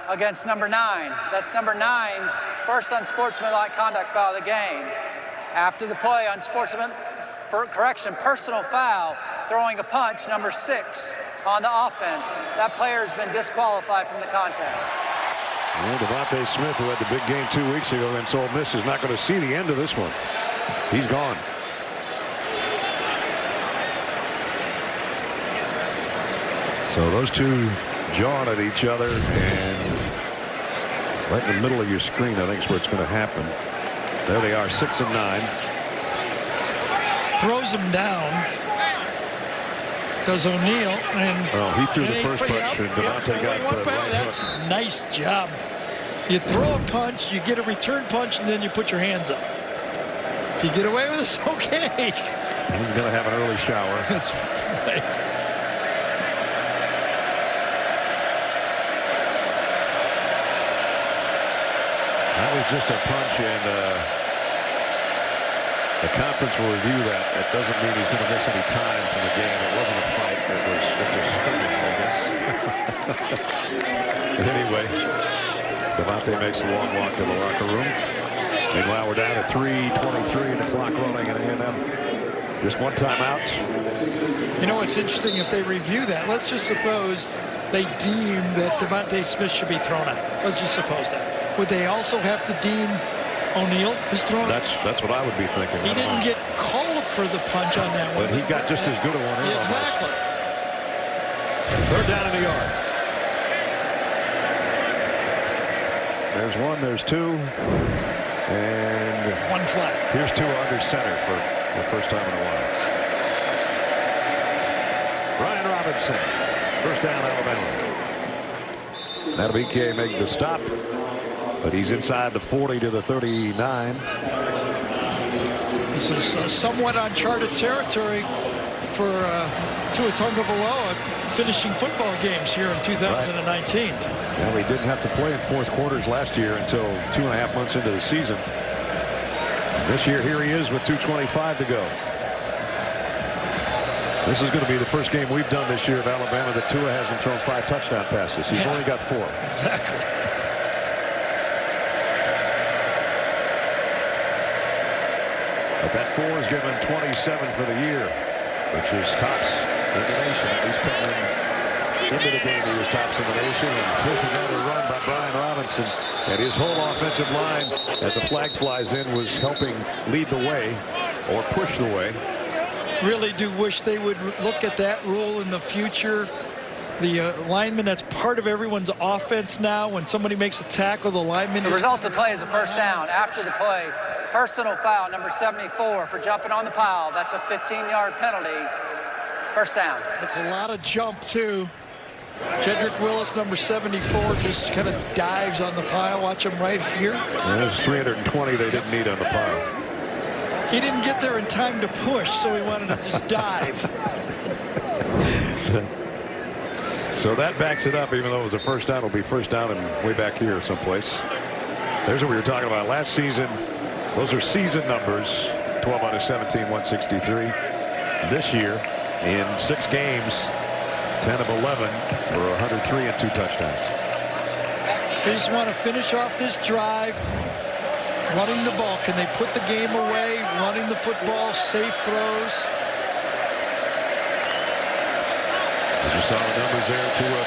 against number 9. That's number 9's first unsportsmanlike conduct foul of the game. After the play, personal foul, throwing a punch, number 6 on the offense. That player has been disqualified from the contest. Well, Devontae Smith, who had the big game 2 weeks ago against Ole Miss, is not going to see the end of this one. He's gone. So those two jawing at each other, and right in the middle of your screen, I think is where it's going to happen. There they are, 6 and 9. Throws him down. Does O'Neal, and well, he threw the first punch, and Devontae got the right That's hook. a nice job. You throw a punch, you get a return punch, and then you put your hands up. If you get away with it, okay. He's going to have an early shower. That's right. That was just a punch, and the conference will review that. That doesn't mean he's going to miss any time from the game. It wasn't a fight. It was just a skirmish, I guess. But anyway, Devontae makes the long walk to the locker room. Meanwhile, we're down to 3:23 and the clock rolling at A&M. Just one timeout. You know what's interesting, if they review that, let's just suppose they deem that Devontae Smith should be thrown out. Let's just suppose that. Would they also have to deem O'Neal is thrown out? That's what I would be thinking. He didn't get called for the punch on that one. But he got just as good a one. Yeah, exactly. Third down in the yard. There's one, there's two, and one flag. Here's two under center for the first time in a while. Brian Robinson, first down, Alabama. That'll be K make the stop, but he's inside the 40 to the 39. This is somewhat uncharted territory for Tua Tagovailoa finishing football games here in 2019. Right. Well, he didn't have to play in fourth quarters last year until 2.5 months into the season. And this year, here he is with 2:25 to go. This is going to be the first game we've done this year of Alabama that Tua hasn't thrown 5 touchdown passes. He's only got 4. Exactly. But that 4 is given 27 for the year, which is tops in the nation. He's coming into the game. He was tops in the nation. And here's another run by Brian Robinson. And his whole offensive line, as a flag flies in, was helping lead the way or push the way. Really do wish they would look at that rule in the future. The lineman, that's part of everyone's offense now. When somebody makes a tackle, the lineman. The result of the play is a first down. After the play, personal foul, number 74, for jumping on the pile. That's a 15-yard penalty. First down. That's a lot of jump, too. Jedrick Willis, number 74, just kind of dives on the pile. Watch him right here. There's 320 they didn't need on the pile. He didn't get there in time to push, so he wanted to just dive. So that backs it up. Even though it was a first down, it'll be first down and way back here someplace. There's what we were talking about last season. Those are season numbers. 12 out of 17, 163. This year, in 6 games, 10 of 11 for 103 and 2 touchdowns. They just want to finish off this drive running the ball. Can they put the game away, running the football, safe throws? As you saw the numbers there, Tua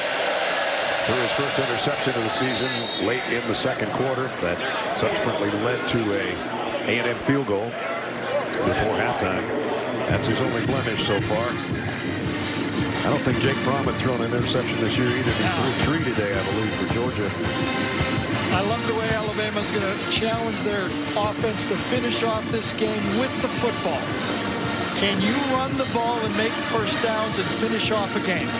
threw his first interception of the season late in the second quarter. That subsequently led to a A&M field goal before halftime. That's his only blemish so far. I don't think Jake Fromm had thrown an interception this year either. He threw 3 today, I believe, for Georgia. I love the way Alabama's going to challenge their offense to finish off this game with the football. Can you run the ball and make first downs and finish off a game?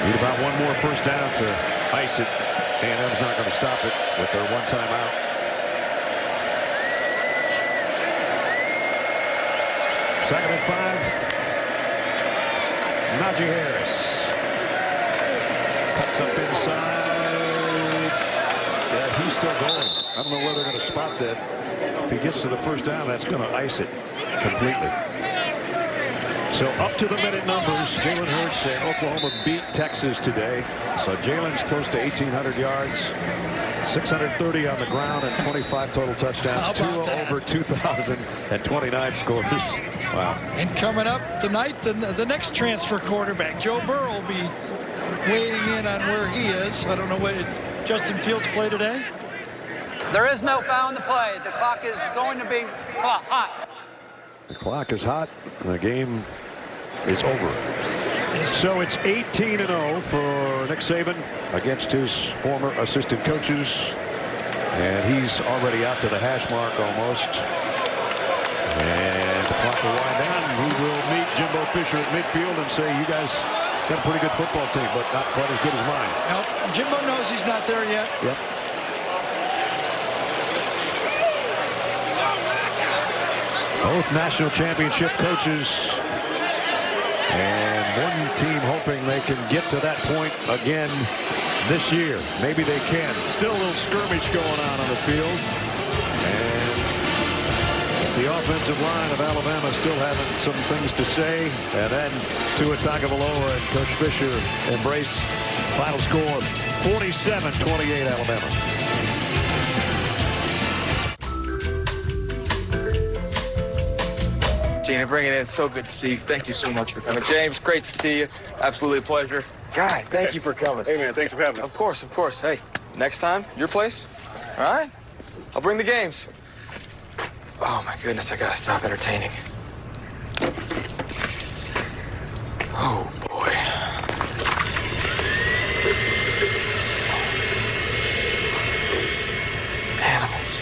Need about one more first down to ice it. A&M's not going to stop it with their one timeout. Second and 5. Najee Harris cuts up inside. Yeah, he's still going. I don't know where they're going to spot that. If he gets to the first down, that's going to ice it completely. So up to the minute numbers. Jalen Hurts said Oklahoma beat Texas today. So Jalen's close to 1,800 yards, 630 on the ground, and 25 total touchdowns. Tua over 2,029 scores. Wow. And coming up tonight, the next transfer quarterback, Joe Burrow, will be weighing in on where he is. I don't know what Justin Fields play today. There is no foul in the play. The clock is going to be hot. The clock is hot, and the game is over. So it's 18-0 for Nick Saban against his former assistant coaches. And he's already out to the hash mark almost. And the clock will wind down. He will meet Jimbo Fisher at midfield and say, you guys got a pretty good football team, but not quite as good as mine. Nope. Jimbo knows he's not there yet. Yep. Both national championship coaches, and one team hoping they can get to that point again this year. Maybe they can. Still a little skirmish going on the field. And it's the offensive line of Alabama still having some things to say. And then Tua Tagovailoa and Coach Fisher embrace. Final score 47-28 Alabama. Gina, bring it in. It's so good to see you. Thank you so much for coming. James, great to see you. Absolutely a pleasure. Guy, thank you for coming. Hey, man, thanks for having us. Of course, of course. Hey, next time, your place, all right? I'll bring the games. Oh, my goodness, I gotta stop entertaining. Oh, boy. Animals.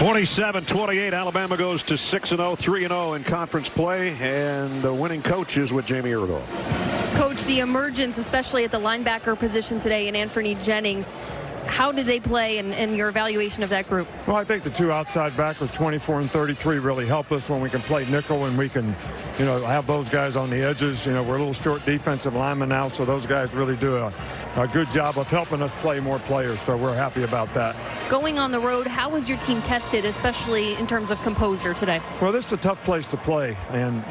47-28, Alabama goes to 6-0, 3-0 in conference play, and the winning coach is with Jamie Erdahl. Coach, the emergence, especially at the linebacker position today in Anthony Jennings, how did they play and your evaluation of that group? Well, I think the two outside backers, 24 and 33, really help us when we can play nickel and we can, have those guys on the edges. We're a little short defensive linemen now, so those guys really do a good job of helping us play more players, so we're happy about that. Going on the road, how was your team tested, especially in terms of composure today? Well, this is a tough place to play, and,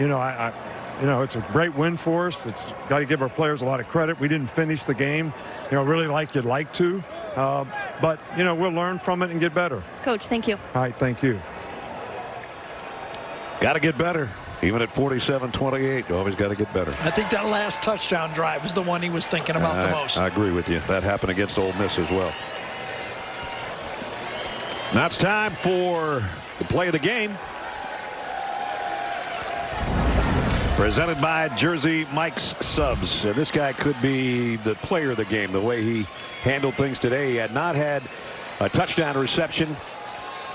it's a great win for us. It's got to give our players a lot of credit. We didn't finish the game, really like you'd like to. But, we'll learn from it and get better. Coach, thank you. All right, thank you. Got to get better. Even at 47-28, you always got to get better. I think that last touchdown drive is the one he was thinking about the most. I agree with you. That happened against Ole Miss as well. Now it's time for the play of the game. Presented by Jersey Mike's Subs. This guy could be the player of the game, the way he handled things today. He had not had a touchdown reception,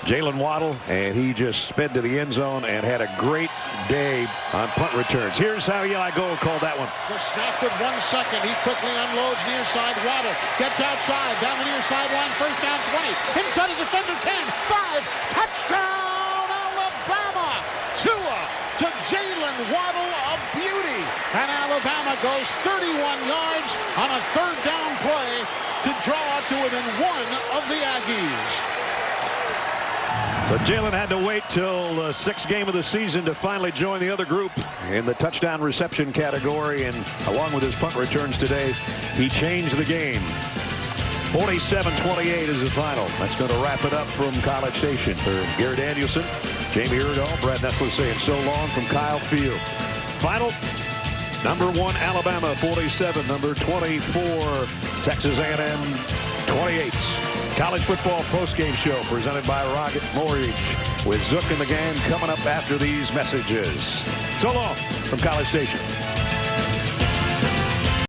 Jalen Waddle, and he just sped to the end zone and had a great day on punt returns. Here's how Eli Gold called that one. The snap with 1 second. He quickly unloads near side. Waddle gets outside, down the near sideline, first down 20. Inside a defender 10, 5, touchdown Alabama! Tua to Jalen Waddle, a beauty. And Alabama goes 31 yards on a third down play to draw up to within one of the Aggies. So Jalen had to wait till the 6th game of the season to finally join the other group in the touchdown reception category, and along with his punt returns today, he changed the game. 47-28 is the final. That's going to wrap it up from College Station. For Gary Danielson, Jamie Erdahl, Brad Nessler saying so long from Kyle Field. Final, number 1 Alabama 47, number 24 Texas A&M 28. College football postgame show presented by Rocket Mortgage with Zook and the gang coming up after these messages. So long from College Station.